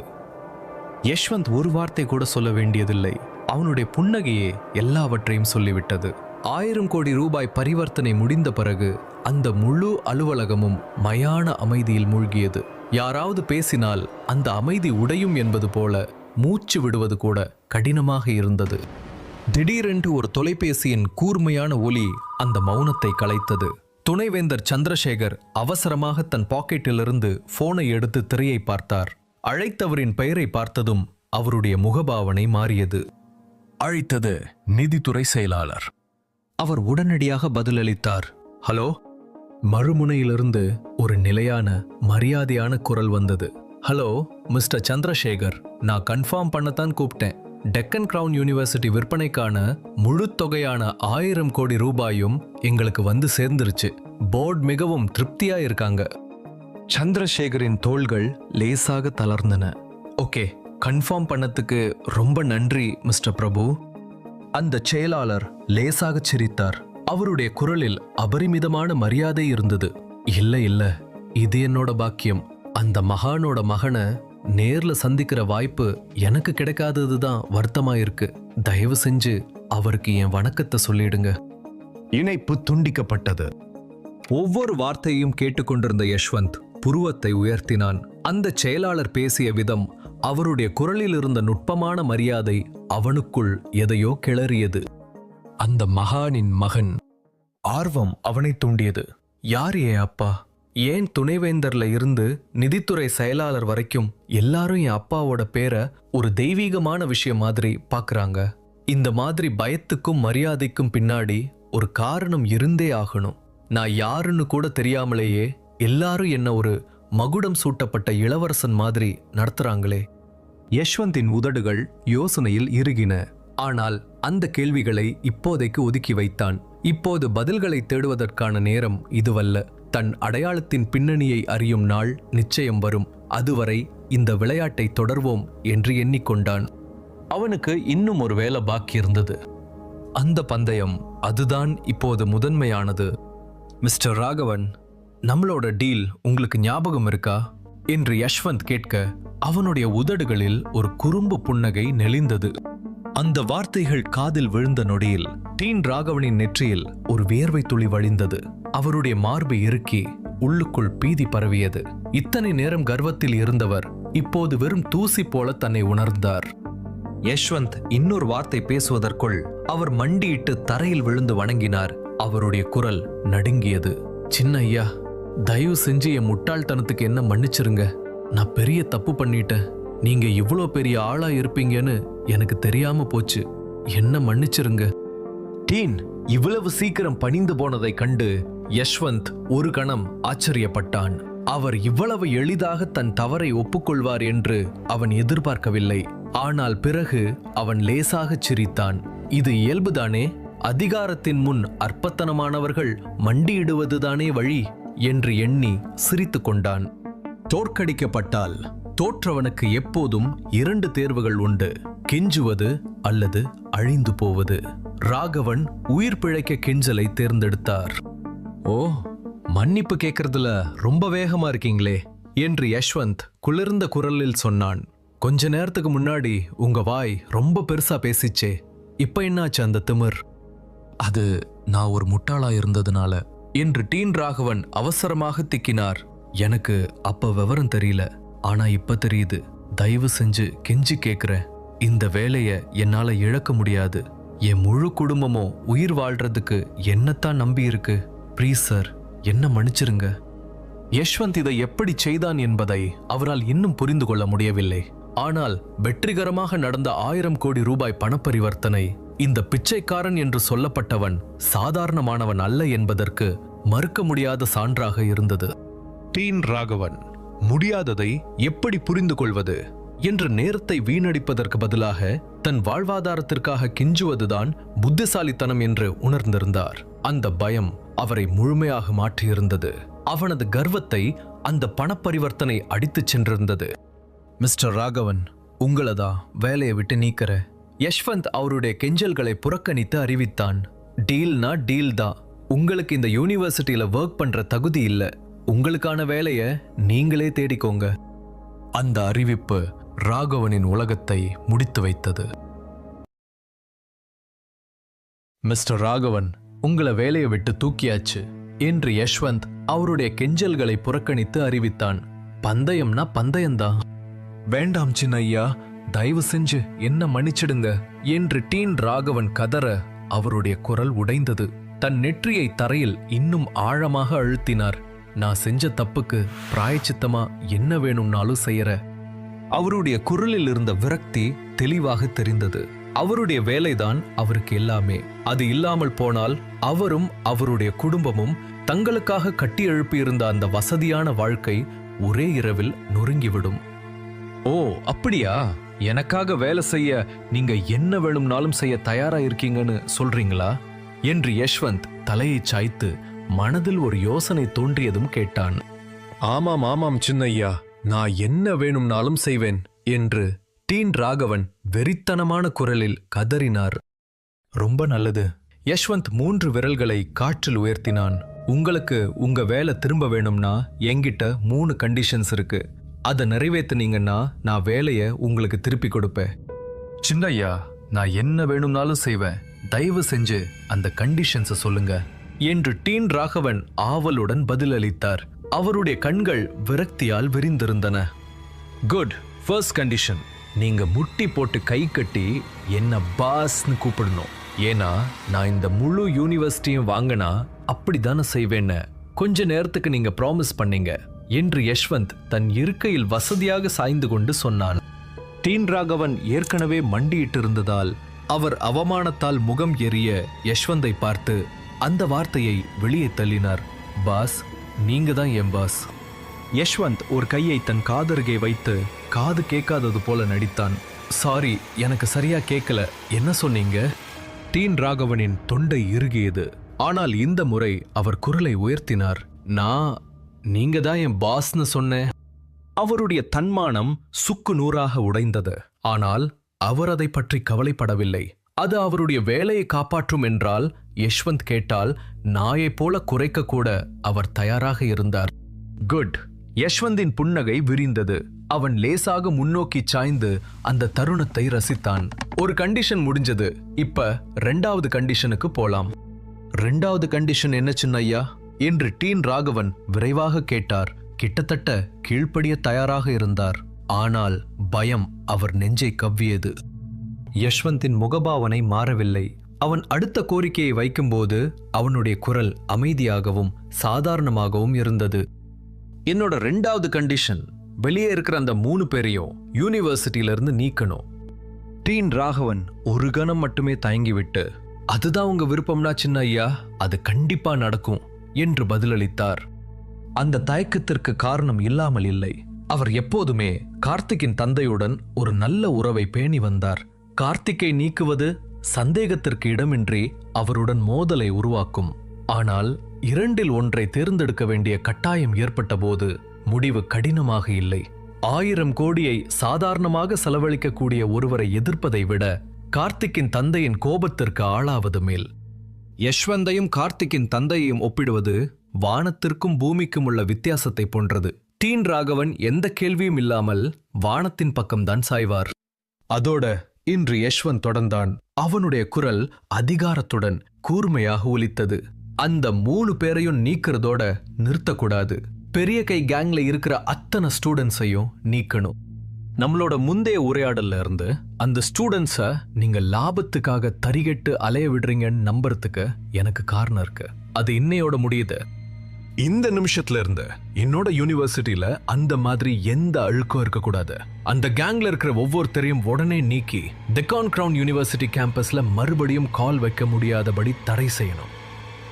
யஷ்வந்த் ஒரு வார்த்தை கூட சொல்ல வேண்டியதில்லை. அவனுடைய புன்னகையே எல்லாவற்றையும் சொல்லிவிட்டது. 1000 கோடி ரூபாய் பரிவர்த்தனை முடிந்த பிறகு அந்த முழு அலுவலகமும் மயான அமைதியில் மூழ்கியது. யாராவது பேசினால் அந்த அமைதி உடையும் என்பது போல மூச்சு விடுவது கூட கடினமாக இருந்தது. திடீரென்று ஒரு தொலைபேசியின் கூர்மையான ஒலி அந்த மௌனத்தை கலைத்தது. துணைவேந்தர் சந்திரசேகர் அவசரமாக தன் பாக்கெட்டிலிருந்து போனை எடுத்து திரையை பார்த்தார். அழைத்தவரின் பெயரை பார்த்ததும் அவருடைய முகபாவனை மாறியது. அழைத்தது நிதித்துறை செயலாளர். அவர் உடனடியாக பதிலளித்தார். ஹலோ. மறுமுனையிலிருந்து ஒரு நிலையான, மரியாதையான குரல் வந்தது. ஹலோ மிஸ்டர் சந்திரசேகர், நான் கன்ஃபார்ம் பண்ணத்தான் கூப்பிட்டேன். டெக்கன் கிரவுன் யூனிவர்சிட்டி விற்பனைக்கான முழு தொகையான 1000 கோடி ரூபாயும் எங்களுக்கு வந்து சேர்ந்துருச்சு. போர்டு மிகவும் திருப்தியா இருக்காங்க. சந்திரசேகரின் தோள்கள் லேசாக தளர்ந்தன. ஓகே, கன்ஃபார்ம் பண்ணதுக்கு ரொம்ப நன்றி மிஸ்டர் பிரபு. அந்த செயலாளர் லேசாக சிரித்தார். அவருடைய குரலில் அபரிமிதமான மரியாதை இருந்தது. இல்ல, இது என்னோட பாக்கியம். அந்த மகானோட மகனை நேர்ல சந்திக்கிற வாய்ப்பு எனக்கு கிடைக்காததுதான் வருத்தமா இருக்கு. தயவு செஞ்சு அவருக்கு என் வணக்கத்தை சொல்லிடுங்க. இணைப்பு துண்டிக்கப்பட்டது. ஒவ்வொரு வார்த்தையும் கேட்டுக்கொண்டிருந்த யஷ்வந்த் புருவத்தை உயர்த்தினான். அந்த செயலாளர் பேசிய விதம், அவருடைய குரலில் இருந்த நுட்பமான மரியாதை அவனுக்குள் எதையோ கிளறியது. அந்த மகானின் மகன். ஆர்வம் அவனை தூண்டியது. யார் என் அப்பா? ஏன் துணைவேந்தர்ல இருந்து நிதித்துறை செயலாளர் வரைக்கும் எல்லாரும் என் அப்பாவோட பேரை ஒரு தெய்வீகமான விஷயம் மாதிரி பாக்குறாங்க? இந்த மாதிரி பயத்துக்கும் மரியாதைக்கும் பின்னாடி ஒரு காரணம் இருந்தே ஆகணும். நான் யாருன்னு கூட தெரியாமலேயே எல்லாரும் என்ன ஒரு மகுடம் சூட்டப்பட்ட இளவரசன் மாதிரி நடத்துறாங்களே. யஷ்வந்தின் உதடுகள் யோசனையில் இறுகின. ஆனால் அந்த கேள்விகளை இப்போதைக்கு ஒதுக்கி வைத்தான். இப்போது பதில்களை தேடுவதற்கான நேரம் இதுவல்ல. தன் அடையாளத்தின் பின்னணியை அறியும் நாள் நிச்சயம் வரும். அதுவரை இந்த விளையாட்டை தொடர்வோம் என்று எண்ணிக்கொண்டான். அவனுக்கு இன்னும் ஒரு வேலை பாக்கி இருந்தது. அந்த பந்தயம், அதுதான் இப்போது முதன்மையானது. மிஸ்டர் ராகவன், நம்மளோட டீல் உங்களுக்கு ஞாபகம் இருக்கா? என்று யஷ்வந்த் கேட்க அவனுடைய உதடுகளில் ஒரு குறும்பு புன்னகை நெளிந்தது. அந்த வார்த்தைகள் காதில் விழுந்த நொடியில் டீன் ராகவனின் நெற்றியில் ஒரு வேர்வை துளி வழிந்தது. அவருடைய மார்பு இறுக்கி உள்ளுக்குள் பீதி பரவியது. இத்தனை நேரம் கர்வத்தில் இருந்தவர் இப்போது வெறும் தூசி போல தன்னை உணர்ந்தார். யஷ்வந்த் இன்னொரு வார்த்தை பேசுவதற்குள் அவர் மண்டியிட்டு தரையில் விழுந்து வணங்கினார். அவருடைய குரல் நடுங்கியது. சின்ன ஐயா, தயவு செஞ்சு என் முட்டாள்தனத்துக்கு என்ன மன்னிச்சிருங்க. நான் பெரிய தப்பு பண்ணிட்டேன். நீங்க இவ்வளோ பெரிய ஆளா இருப்பீங்கன்னு எனக்கு தெரியாம போச்சு. என்ன மன்னிச்சிருங்க. டீன் இவ்வளவு சீக்கிரம் பணிந்து போனதை கண்டு யஷ்வந்த் ஒரு கணம் ஆச்சரியப்பட்டான். அவர் இவ்வளவு எளிதாக தன் தவறை ஒப்புக்கொள்வார் என்று அவன் எதிர்பார்க்கவில்லை. ஆனால் பிறகு அவன் லேசாகச் சிரித்தான். இது இயல்புதானே. அதிகாரத்தின் முன் அற்பத்தனமானவர்கள் மண்டியிடுவதுதானே வழி என்று எண்ணி சிரித்து கொண்டான். தோற்கடிக்கப்பட்டால் தோற்றவனுக்கு எப்போதும் 2 தேர்வுகள் உண்டு: கெஞ்சுவது அல்லது அழிந்து போவது. ராகவன் உயிர் பிழைக்க கெஞ்சலை தேர்ந்தெடுத்தார். ஓ, மன்னிப்பு கேட்கறதுல ரொம்ப வேகமா இருக்கீங்களே என்று யஷ்வந்த் குளிர்ந்த குரலில் சொன்னான். கொஞ்ச நேரத்துக்கு முன்னாடி உங்க வாய் ரொம்ப பெருசா பேசிச்சே, இப்ப என்னாச்சு அந்த திமிர்? அது நான் ஒரு முட்டாளா இருந்ததுனால என்று டீன் ராகவன் அவசரமாக திக்கினார். எனக்கு அப்ப விவரம் தெரியல, ஆனா இப்ப தெரியுது. தயவு செஞ்சு கெஞ்சி கேக்குறேன், இந்த வேலைய என்னால இழக்க முடியாது. என் முழு குடும்பமும் உயிர் வாழ்றதுக்கு என்னத்தான் நம்பி இருக்கு. ப்ளீஸ் சார், என்ன மன்னிச்சிருங்க. யஷ்வந்த் இதை எப்படி செய்தான் என்பதை அவரால் இன்னும் புரிந்து கொள்ள முடியவில்லை. ஆனால் வெற்றிகரமாக நடந்த 1000 கோடி ரூபாய் பணப்பரிவர்த்தனை இந்த பிச்சைக்காரன் என்று சொல்லப்பட்டவன் சாதாரணமானவன் அல்ல என்பதற்கு மறுக்க முடியாத சான்றாக இருந்தது. டீன் ராகவன் முடியாததை எப்படி புரிந்து கொள்வது என்று நேரத்தை வீணடிப்பதற்கு பதிலாக தன் வாழ்வாதாரத்திற்காக கெஞ்சுவதுதான் புத்திசாலித்தனம் என்று உணர்ந்திருந்தார். அந்த பயம் அவரை முழுமையாக மாற்றியிருந்தது. அவனது கர்வத்தை அந்த பணப்பரிவர்த்தனை அடித்துச் சென்றிருந்தது. மிஸ்டர் ராகவன், உங்களதா வேலையை விட்டு நீக்கிற. யஷ்வந்த் அவருடைய கெஞ்சல்களை புறக்கணித்து அறிவித்தான். டீல்னா டீல் தான். உங்களுக்கு இந்த யூனிவர்சிட்டியில ஒர்க் பண்ற தகுதி இல்ல. உங்களுக்கான வேலையை நீங்களே தேடிக்கோங்க. அந்த அறிவிப்பு ராகவனின் உலகத்தை முடித்து வைத்தது. மிஸ்டர் ராகவன், உங்களை வேலையை விட்டு தூக்கியாச்சு என்று யஷ்வந்த் அவருடைய கெஞ்சல்களை புறக்கணித்து அறிவித்தான். பந்தயம்னா பந்தயம்தான். வேண்டாம் சின்ன ஐயா, தயவு செஞ்சு என்ன மன்னிச்சிடுங்க என்று டீன் ராகவன் கதற அவருடைய குரல் உடைந்தது. தன் நெற்றியை தரையில் இன்னும் ஆழமாக அழுத்தினார். நான் செஞ்ச தப்புக்கு பிராயச்சித்தமா என்ன வேணும்னாலும் செய்யற. அவருடைய குரலில் இருந்த விரக்தி தெளிவாக தெரிந்தது. அவருடைய வேலைதான் அவருக்கு எல்லாமே. அது இல்லாமல் போனால் அவரும் அவருடைய குடும்பமும் தங்களுக்காக கட்டி எழுப்பியிருந்த அந்த வசதியான வாழ்க்கை ஒரே இரவில் நொறுங்கிவிடும். ஓ அப்படியா? எனக்காக வேலை செய்ய நீங்க என்ன வேணும்னாலும் செய்ய தயாரா இருக்கீங்கன்னு சொல்றீங்களா என்று யஷ்வந்த் தலையை சாய்த்து மனதில் ஒரு யோசனை தோன்றியதும் கேட்டான். ஆமாம் ஆமாம் சின்னையா, நான் என்ன வேணும்னாலும் செய்வேன் என்று டீன் ராகவன் வெறித்தனமான குரலில் கதறினார். ரொம்ப நல்லது. யஷ்வந்த் 3 விரல்களை காற்றில் உயர்த்தினான். உங்களுக்கு உங்க வேலை திரும்ப வேணும்னா என்கிட்ட 3 கண்டிஷன்ஸ் இருக்கு. அதை நிறைவேற்றினீங்கன்னா நான் வேலையை உங்களுக்கு திருப்பி கொடுப்பேன். சின்னையா, நான் என்ன வேணும்னாலும் செய்வேன். தயவு செஞ்சு அந்த கண்டிஷன்ஸை சொல்லுங்க என்று டீன் ராகவன் ஆவலுடன் பதிலளித்தார். அவருடைய கண்கள் விரக்தியால் விரிந்திருந்தன. குட். ஃபர்ஸ்ட் கண்டிஷன், நீங்க முட்டி போட்டு கை கட்டி என்ன பாஸ்னு கூப்பிடணும். ஏன்னா நான் இந்த முழு யூனிவர்சிட்டியும் வாங்கினா அப்படித்தானே செய்வேன்னு கொஞ்ச நேரத்துக்கு நீங்க ப்ராமிஸ் பண்ணீங்க என்று யஷ்வந்த் தன் இருக்கையில் வசதியாக சாய்ந்து கொண்டு சொன்னான். டீன் ராகவன் ஏற்கனவே மண்டியிட்டு இருந்ததால் அவர் அவமானத்தால் முகம் எரிய யஷ்வந்தை பார்த்து அந்த வார்த்தையை வெளியே தள்ளினார். பாஸ், நீங்க தான் என் பாஸ். யஷ்வந்த் ஒரு கையை தன் காதருகே வைத்து காது கேட்காதது போல நடித்தான். சாரி, எனக்கு சரியா கேட்கல. என்ன சொன்னீங்க? டீன் ராகவனின் தொண்டை இறுகியது. ஆனால் இந்த முறை அவர் குரலை உயர்த்தினார். நீங்க தான் என் பாஸ்னு சொன்னேன். அவருடைய தன்மானம் சுக்கு நூறாக உடைந்தது. ஆனால் அவர் அதை பற்றி கவலைப்படவில்லை. அது அவருடைய வேலையை காப்பாற்றும் என்றால் யஷ்வந்த் கேட்டால் நாயை போல குறைக்க கூட அவர் தயாராக இருந்தார். குட். யஷ்வந்தின் புன்னகை விரிந்தது. அவன் லேசாக முன்னோக்கி சாய்ந்து அந்த தருணத்தை ரசித்தான். ஒரு கண்டிஷன் முடிஞ்சது. இப்ப 2வது கண்டிஷனுக்கு போலாம். 2வது கண்டிஷன் என்ன சின்னையா என்று டீன் ராகவன் விரைவாக கேட்டார். கிட்டத்தட்ட கீழ்ப்படிய தயாராக இருந்தார். ஆனால் பயம் அவர் நெஞ்சை கவ்வியது. யஷ்வந்தின் முகபாவனை மாறவில்லை. அவன் அடுத்த கோரிக்கையை வைக்கும்போது அவனுடைய குரல் அமைதியாகவும் சாதாரணமாகவும் இருந்தது. என்னோட 2வது கண்டிஷன், வெளியே இருக்கிற அந்த 3 பேரையும் யூனிவர்சிட்டியிலிருந்து நீக்கணும். டீன் ராகவன் ஒரு கணம் மட்டுமே தயங்கிவிட்டு, அதுதான் உங்க விருப்பம்னா சின்ன ஐயா, அது கண்டிப்பா நடக்கும் என்று பதிலளித்தார். அந்த தயக்கத்திற்கு காரணம் இல்லாமல் இல்லை. அவர் எப்போதுமே கார்த்திக்கின் தந்தையுடன் ஒரு நல்ல உறவை பேணி வந்தார். கார்த்திக்கை நீக்குவது சந்தேகத்திற்கு இடமின்றி அவருடன் மோதலை உருவாக்கும். ஆனால் 2இல் ஒன்றை தேர்ந்தெடுக்க வேண்டிய கட்டாயம் ஏற்பட்ட போது முடிவு கடினமாக இல்லை. 1000 கோடியை சாதாரணமாக செலவழிக்கக்கூடிய ஒருவரை எதிர்ப்பதை விட கார்த்திக்கின் தந்தையின் கோபத்திற்கு ஆளாவது மேல். யஷ்வந்தையும் கார்த்திக்கின் தந்தையையும் ஒப்பிடுவது வானத்திற்கும் பூமிக்கும் உள்ள வித்தியாசத்தை போன்றது. டீன் ராகவன் எந்த கேள்வியும் இல்லாமல் வானத்தின் பக்கம்தான் சாய்வார். அதோட இன்று யஷ்வந்த் தொடர்ந்தான். அவனுடைய குரல் அதிகாரத்துடன் கூர்மையாக ஒலித்தது. அந்த 3 பேரையும் நீக்கிறதோட நிறுத்தக்கூடாது. பெரிய கை கேங்ல இருக்கிற அத்தனை ஸ்டூடெண்ட்ஸையும் நீக்கணும். நம்மளோட முந்தைய உரையாடல்ல இருந்து அந்த ஸ்டூடெண்ட்ஸை நீங்க லாபத்துக்காக தரிகெட்டு அலைய விடுறீங்கன்னு நம்புறதுக்கு எனக்கு காரணம் இருக்கு. அது இன்னையோட முடியுது. இந்த நிமிஷத்துல இருந்து என்னோட யூனிவர்சிட்டியில அந்த மாதிரி எந்த அழுக்கம் இருக்கக்கூடாது. அந்த கேங்ல இருக்கிற ஒவ்வொருத்தரையும் உடனே நீக்கி டெக்கான் கிரவுன் யூனிவர்சிட்டி கேம்பஸ்ல மறுபடியும் கால் வைக்க முடியாதபடி தடை செய்யணும்.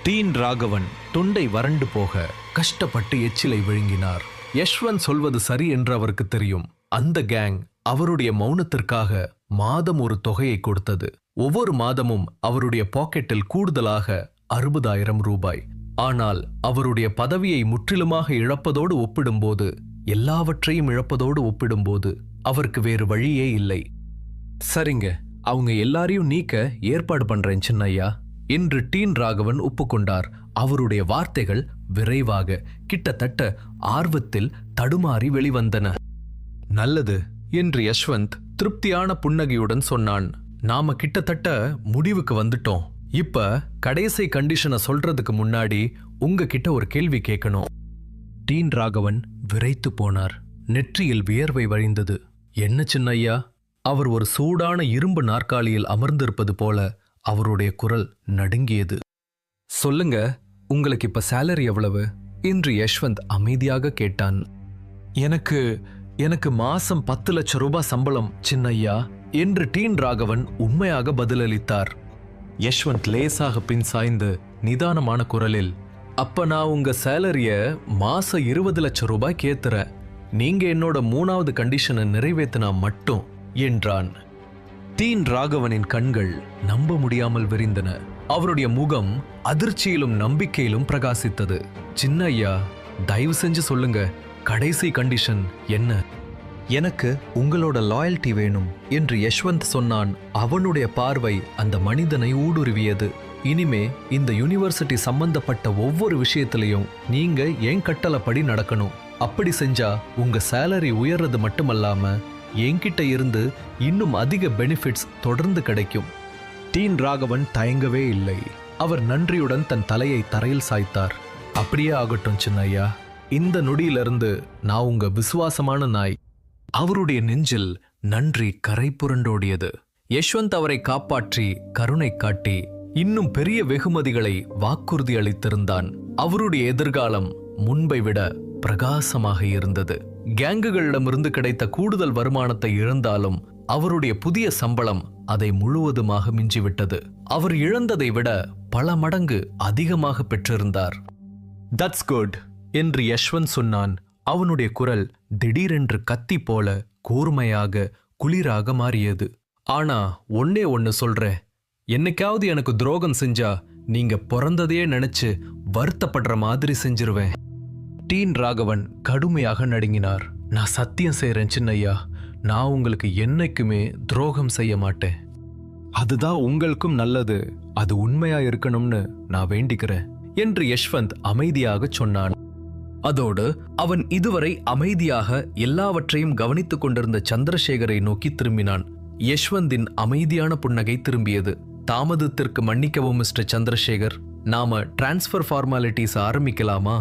டீன் ராகவன் தொண்டை வறண்டு போக கஷ்டப்பட்டு எச்சிலை விழுங்கினார். யஷ்வந்த் சொல்வது சரி என்று அவருக்கு தெரியும். அந்த கேங் அவருடைய மௌனத்திற்காக மாதம் ஒரு தொகையை கொடுத்தது. ஒவ்வொரு மாதமும் அவருடைய பாக்கெட்டில் கூடுதலாக 60,000 ரூபாய். ஆனால் அவருடைய பதவியை முற்றிலுமாக இழப்பதோடு ஒப்பிடும்போது, எல்லாவற்றையும் இழப்பதோடு ஒப்பிடும்போது அவருக்கு வேறு வழியே இல்லை. சரிங்க, அவங்க எல்லாரையும் நீக்க ஏற்பாடு பண்றேன் சின்னையா என்று டீன் ராகவன் ஒப்புக்கொண்டார். அவருடைய வார்த்தைகள் விரைவாக, கிட்டத்தட்ட ஆர்வத்தில் தடுமாறி வெளிவந்தன. நல்லது என்று யஷ்வந்த் திருப்தியான புன்னகையுடன் சொன்னான். நாம கிட்டத்தட்ட முடிவுக்கு வந்துட்டோம். இப்ப கடைசி கண்டிஷனை சொல்றதுக்கு முன்னாடி உங்ககிட்ட ஒரு கேள்வி கேட்கணும். டீன் ராகவன் விரைத்து போனார். நெற்றியில் வியர்வை வழிந்தது. என்ன சின்னையா? அவர் ஒரு சூடான இரும்பு நாற்காலியில் அமர்ந்திருப்பது போல அவருடைய குரல் நடுங்கியது. சொல்லுங்க, உங்களுக்கு இப்ப சேலரி எவ்வளவு என்று யஷ்வந்த் அமைதியாக கேட்டான். எனக்கு மாசம் 10 லட்சம் ரூபாய் சம்பளம் சின்னையா என்று டீன் ராகவன் உண்மையாக பதிலளித்தார். யஷ்வந்த் லேசாக பின் சாய்ந்து நிதானமான குரலில், அப்ப நான் உங்க சேலரிய மாசம் 20 லட்சம் ரூபாய் கேத்துறேன். நீங்க என்னோட 3வது கண்டிஷனை நிறைவேற்றினா மட்டும் என்றான். டீன் ராகவனின் கண்கள் நம்ப முடியாமல் விரிந்தன. அவருடைய முகம் அதிர்ச்சியிலும் நம்பிக்கையிலும் பிரகாசித்தது. சின்னையா, தயவு செஞ்சு சொல்லுங்க, கடைசி கண்டிஷன் என்ன? எனக்கு உங்களோட லாயல்டி வேணும் என்று யஷ்வந்த் சொன்னான். அவனுடைய பார்வை அந்த மனிதனை ஊடுருவியது. இனிமே இந்த யூனிவர்சிட்டி சம்பந்தப்பட்ட ஒவ்வொரு விஷயத்திலையும் நீங்க என் கட்டளைப்படி நடக்கணும். அப்படி செஞ்சா உங்க சேலரி உயர்றது மட்டுமல்லாம என்கிட்ட இருந்து இன்னும் அதிக பெனிஃபிட்ஸ் தொடர்ந்து கிடைக்கும். டீன் ராகவன் தயங்கவே இல்லை. அவர் நன்றியுடன் தன் தலையை தரையில் சாய்த்தார். அப்படியே ஆகட்டும் சின்னையா. இந்த நொடியிலிருந்து நான் உங்க விசுவாசமான நாய். அவருடைய நெஞ்சில் நன்றி கரை புரண்டோடியது. யஷ்வந்த் அவரை காப்பாற்றி கருணை காட்டி இன்னும் பெரிய வெகுமதிகளை வாக்குறுதி அளித்திருந்தான். அவருடைய எதிர்காலம் முன்பை விட பிரகாசமாக இருந்தது. கேங்குகளிடமிருந்து கிடைத்த கூடுதல் வருமானத்தை இழந்தாலும் அவருடைய புதிய சம்பளம் அதை முழுவதுமாக மிஞ்சிவிட்டது. அவர் இழந்ததை விட பல மடங்கு அதிகமாக பெற்றிருந்தார். தட்ஸ் குட் என்று யஷ்வந்த் சொன்னான். அவனுடைய குரல் திடீரென்று கத்தி போல கூர்மையாக குளிராக மாறியது. ஆனா ஒன்னே ஒன்னு சொல்றேன், என்னைக்காவது எனக்கு துரோகம் செஞ்சா நீங்க பிறந்ததையே நினைச்சு வருத்தப்படுற மாதிரி செஞ்சிருவேன். டீன் ராகவன் கடுமையாக நடுங்கினார். நான் சத்தியம் செய்றேன் சின்னையா, நான் உங்களுக்கு என்னைக்குமே துரோகம் செய்ய மாட்டேன். அதுதான் உங்களுக்கும் நல்லது. அது உண்மையா இருக்கணும்னு நான் வேண்டிக்கிறேன் என்று யஷ்வந்த் அமைதியாக சொன்னான். அதோடு அவன் இதுவரை அமைதியாக எல்லாவற்றையும் கவனித்துக் கொண்டிருந்த சந்திரசேகரை நோக்கி திரும்பினான். யஷ்வந்தின் அமைதியான புன்னகை திரும்பியது. தாமதத்திற்கு மன்னிக்கவும் மிஸ்டர் சந்திரசேகர், நாம டிரான்ஸ்ஃபர் ஃபார்மாலிட்டிஸ் ஆரம்பிக்கலாமா?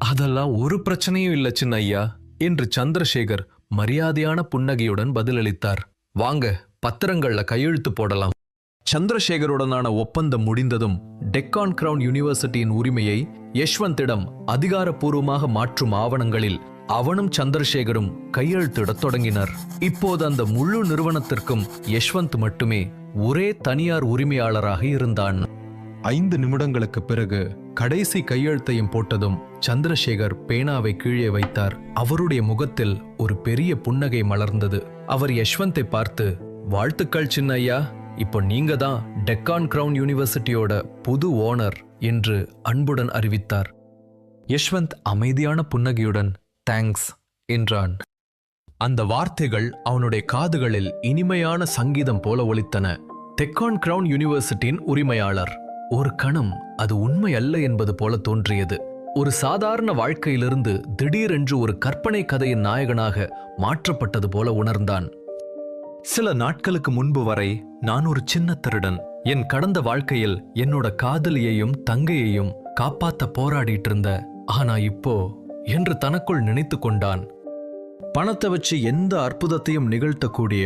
அதெல்லாம் ஒரு பிரச்சனையும் இல்ல சின்ன ஐயா என்று சந்திரசேகர் மரியாதையான புன்னகையுடன் பதிலளித்தார். வாங்க, பத்திரங்கள்ல கையெழுத்து போடலாம். சந்திரசேகருடனான ஒப்பந்தம் முடிந்ததும் டெக்கான் கிரவுன் யூனிவர்சிட்டியின் உரிமையை யஷ்வந்திடம் அதிகாரப்பூர்வமாக மாற்றும் ஆவணங்களில் அவனும் சந்திரசேகரும் கையெழுத்திடத் தொடங்கினர். இப்போது அந்த முழு நிறுவனத்திற்கும் யஷ்வந்த் மட்டுமே ஒரே தனியார் உரிமையாளராக இருந்தான். 5 நிமிடங்களுக்கு பிறகு கடைசி கையெழுத்தையும் போட்டதும் சந்திரசேகர் பேனாவை கீழே வைத்தார். அவருடைய முகத்தில் ஒரு பெரிய புன்னகை மலர்ந்தது. அவர் யஷ்வந்தை பார்த்து, வாழ்த்துக்கள் சின்ன ஐயா, இப்போ நீங்க தான் டெக்கான் கிரவுன் யூனிவர்சிட்டியோட புது ஓனர் என்று அன்புடன் அறிவித்தார். யஷ்வந்த் அமைதியான புன்னகையுடன் தேங்க்ஸ் என்றான். அந்த வார்த்தைகள் அவனுடைய காதுகளில் இனிமையான சங்கீதம் போல ஒலித்தன. டெக்கான் கிரவுன் யூனிவர்சிட்டியின் உரிமையாளர். ஒரு கணம் அது உண்மை அல்ல என்பது போல தோன்றியது. ஒரு சாதாரண வாழ்க்கையிலிருந்து திடீரென்று ஒரு கற்பனை கதையின் நாயகனாக மாற்றப்பட்டது போல உணர்ந்தான். சில நாட்களுக்கு முன்பு வரை நான் ஒரு சின்ன திருடன். என் கடந்த வாழ்க்கையில் என்னோட காதலியையும் தங்கையையும் காப்பாத்த போராடிட்டு இருந்த. ஆனா இப்போ என்று தனக்குள் நினைத்து கொண்டான். பணத்தை வச்சு எந்த அற்புதத்தையும் நிகழ்த்தக்கூடிய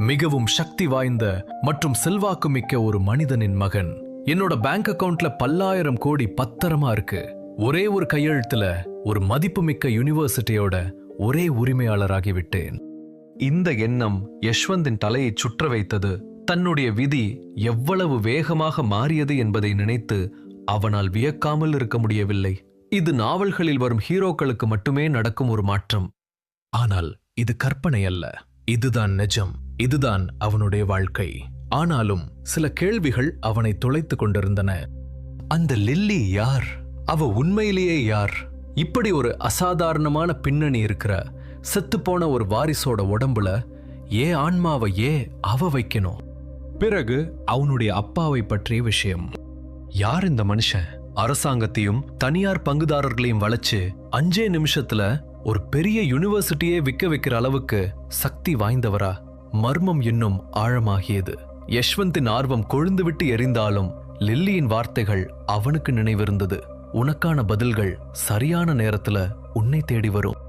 மிகவும் சக்தி வாய்ந்த மற்றும் செல்வாக்குமிக்க ஒரு மனிதனின் மகன். என்னோட பேங்க் அக்கவுண்ட்ல பல்லாயிரம் கோடி பத்திரமா இருக்கு. ஒரே ஒரு கையெழுத்துல ஒரு மதிப்புமிக்க யூனிவர்சிட்டியோட ஒரே உரிமையாளராகிவிட்டேன். இந்த எண்ணம் யஷ்வந்தின் தலையை சுற்ற வைத்தது. தன்னுடைய விதி எவ்வளவு வேகமாக மாறியது என்பதை நினைத்து அவனால் வியக்காமல் இருக்க முடியவில்லை. இது நாவல்களில் வரும் ஹீரோக்களுக்கு மட்டுமே நடக்கும் ஒரு மாற்றம். ஆனால் இது கற்பனை அல்ல, இதுதான் நிஜம். இதுதான் அவனுடைய வாழ்க்கை. ஆனாலும் சில கேள்விகள் அவனை துளைத்துக் கொண்டிருந்தன. அந்த லில்லி யார்? அவ உண்மையிலேயே யார்? இப்படி ஒரு அசாதாரணமான பின்னணி இருக்கிற செத்துப்போன ஒரு வாரிசோட உடம்புல ஆன்மாவை அவ வைக்கணும்? பிறகு அவனுடைய அப்பாவை பற்றிய விஷயம். யார் இந்த மனுஷன்? அரசாங்கத்தையும் தனியார் பங்குதாரர்களையும் வளைச்சு 5 நிமிஷத்துல ஒரு பெரிய யூனிவர்சிட்டியே விற்க வைக்கிற அளவுக்கு சக்தி வாய்ந்தவரா? மர்மம் இன்னும் ஆழமாகியது. யஷ்வந்தின் ஆர்வம் கொழுந்துவிட்டு எரிந்தாலும் லில்லியின் வார்த்தைகள் அவனுக்கு நினைவிருந்தது. உனக்கான பதில்கள் சரியான நேரத்துல உன்னை தேடி வரும்.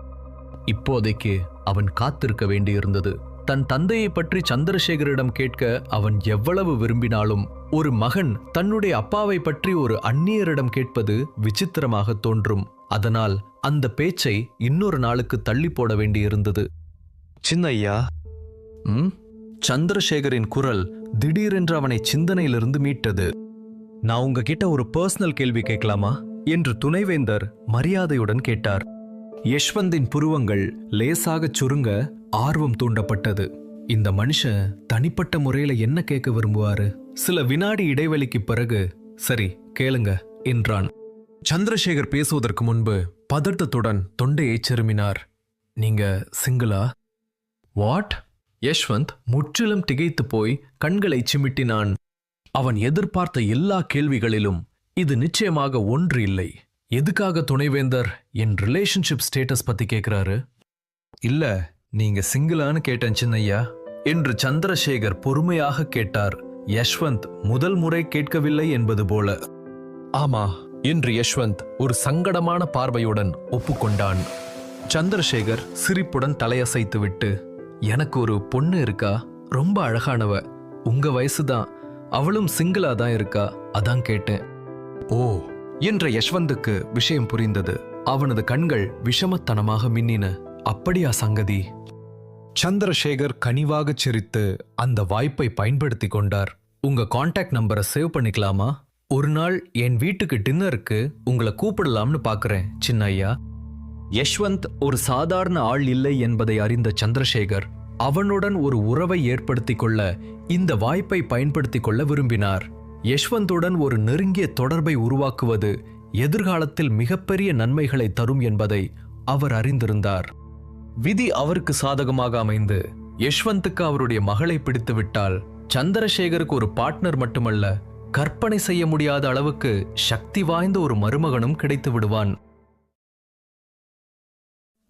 இப்போதைக்கு அவன் காத்திருக்க வேண்டியிருந்தது. தன் தந்தையை பற்றி சந்திரசேகரிடம் கேட்க அவன் எவ்வளவு விரும்பினாலும் ஒரு மகன் தன்னுடைய அப்பாவை பற்றி ஒரு அந்நியரிடம் கேட்பது விசித்திரமாக தோன்றும். அதனால் அந்த பேச்சை இன்னொரு நாளுக்கு தள்ளி போட வேண்டியிருந்தது. சின்னையா. சந்திரசேகரின் குரல் திடீரென்று அவனை சிந்தனையிலிருந்து மீட்டது. நான் உங்ககிட்ட ஒரு பர்சனல் கேள்வி கேட்கலாமா என்று துணைவேந்தர் மரியாதையுடன் கேட்டார். யஷ்வந்தின் புருவங்கள் லேசாகச் சுருங்க ஆர்வம் தூண்டப்பட்டது. இந்த மனுஷன் தனிப்பட்ட முறையில என்ன கேட்க விரும்புவாரு? சில வினாடி இடைவெளிக்கு பிறகு சரி கேளுங்க என்றான். சந்திரசேகர் பேசுவதற்கு முன்பு பதட்டத்துடன் தொண்டையை செருமினார். நீங்க சிங்கிளா? வாட்? யஷ்வந்த் முற்றிலும் திகைத்து போய் கண்களை சிமிட்டினான். அவன் எதிர்பார்த்த எல்லா கேள்விகளிலும் இது நிச்சயமாக ஒன்று இல்லை. எதுக்காக துணைவேந்தர் என் ரிலேஷன்ஷிப் ஸ்டேட்டஸ் பத்தி கேட்கிறாரு? இல்ல, நீங்க சிங்கிளான்னு கேட்டேன் சின்னையா என்று சந்திரசேகர் பொறுமையாக கேட்டார். யஷ்வந்த் முதல் முறை கேட்கவில்லை என்பது போல. ஆமா என்று யஷ்வந்த் ஒரு சங்கடமான பார்வையுடன் ஒப்புக்கொண்டான். சந்திரசேகர் சிரிப்புடன் தலையசைத்துவிட்டு, எனக்கு ஒரு பொண்ணு இருக்கா, ரொம்ப அழகானவ, உங்க வயசுதான், அவளும் சிங்கிளா தான் இருக்கா, அதான் கேட்டேன். ஓ என்ற யஷ்வந்துக்கு விஷயம் புரிந்தது. அவனது கண்கள் விஷமத்தனமாக மின்னின. அப்படியா சங்கதி? சந்திரசேகர் கனிவாகச் சிரித்து அந்த வாய்ப்பை பயன்படுத்தி கொண்டார். உங்க கான்டாக்ட் நம்பரை சேவ் பண்ணிக்கலாமா? ஒரு நாள் என் வீட்டுக்கு டின்னருக்கு உங்களை கூப்பிடலாம்னு பாக்குறேன் சின்ன ஐயா. யஷ்வந்த் ஒரு சாதாரண ஆள் இல்லை என்பதை அறிந்த சந்திரசேகர் அவனுடன் ஒரு உறவை ஏற்படுத்தி கொள்ள இந்த வாய்ப்பை பயன்படுத்தி கொள்ள விரும்பினார். யஷ்வந்துடன் ஒரு நெருங்கிய தொடர்பை உருவாக்குவது எதிர்காலத்தில் மிகப்பெரிய நன்மைகளை தரும் என்பதை அவர் அறிந்திருந்தார். விதி அவருக்கு சாதகமாக அமைந்து யஷ்வந்துக்கு அவருடைய மகளை பிடித்துவிட்டால் சந்திரசேகருக்கு ஒரு பார்ட்னர் மட்டுமல்ல, கற்பனை செய்ய முடியாத அளவுக்கு சக்தி வாய்ந்த ஒரு மருமகனும் கிடைத்து விடுவான்.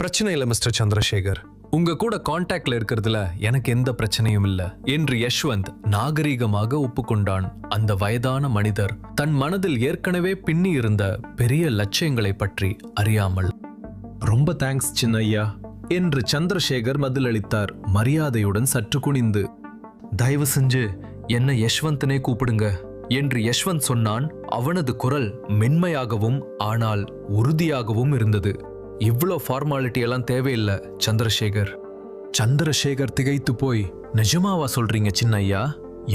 பிரச்சனை இல்லை மிஸ்டர் சந்திரசேகர், உங்க கூட கான்டாக்ட்ல இருக்கிறதுல எனக்கு எந்த பிரச்சனையும் இல்ல என்று யஷ்வந்த் நாகரீகமாக ஒப்புக்கொண்டான். அந்த வயதான மனிதர் தன் மனதில் ஏற்கனவே பின்னி இருந்த பெரிய லட்சியங்களை பற்றி அறியாமல். ரொம்ப தேங்க்ஸ் சின்னையா என்று சந்திரசேகர் பதிலளித்தார், மரியாதையுடன் சற்று குனிந்து. தயவு செஞ்சு என்ன யஷ்வந்தனே கூப்பிடுங்க என்று யஷ்வந்த் சொன்னான். அவனது குரல் மென்மையாகவும் ஆனால் உறுதியாகவும் இருந்தது. இவ்வளோ ஃபார்மாலிட்டி எல்லாம் தேவையில்லை சந்திரசேகர். சந்திரசேகர் திகைத்து போய், நிஜமாவா சொல்றீங்க சின்னையா?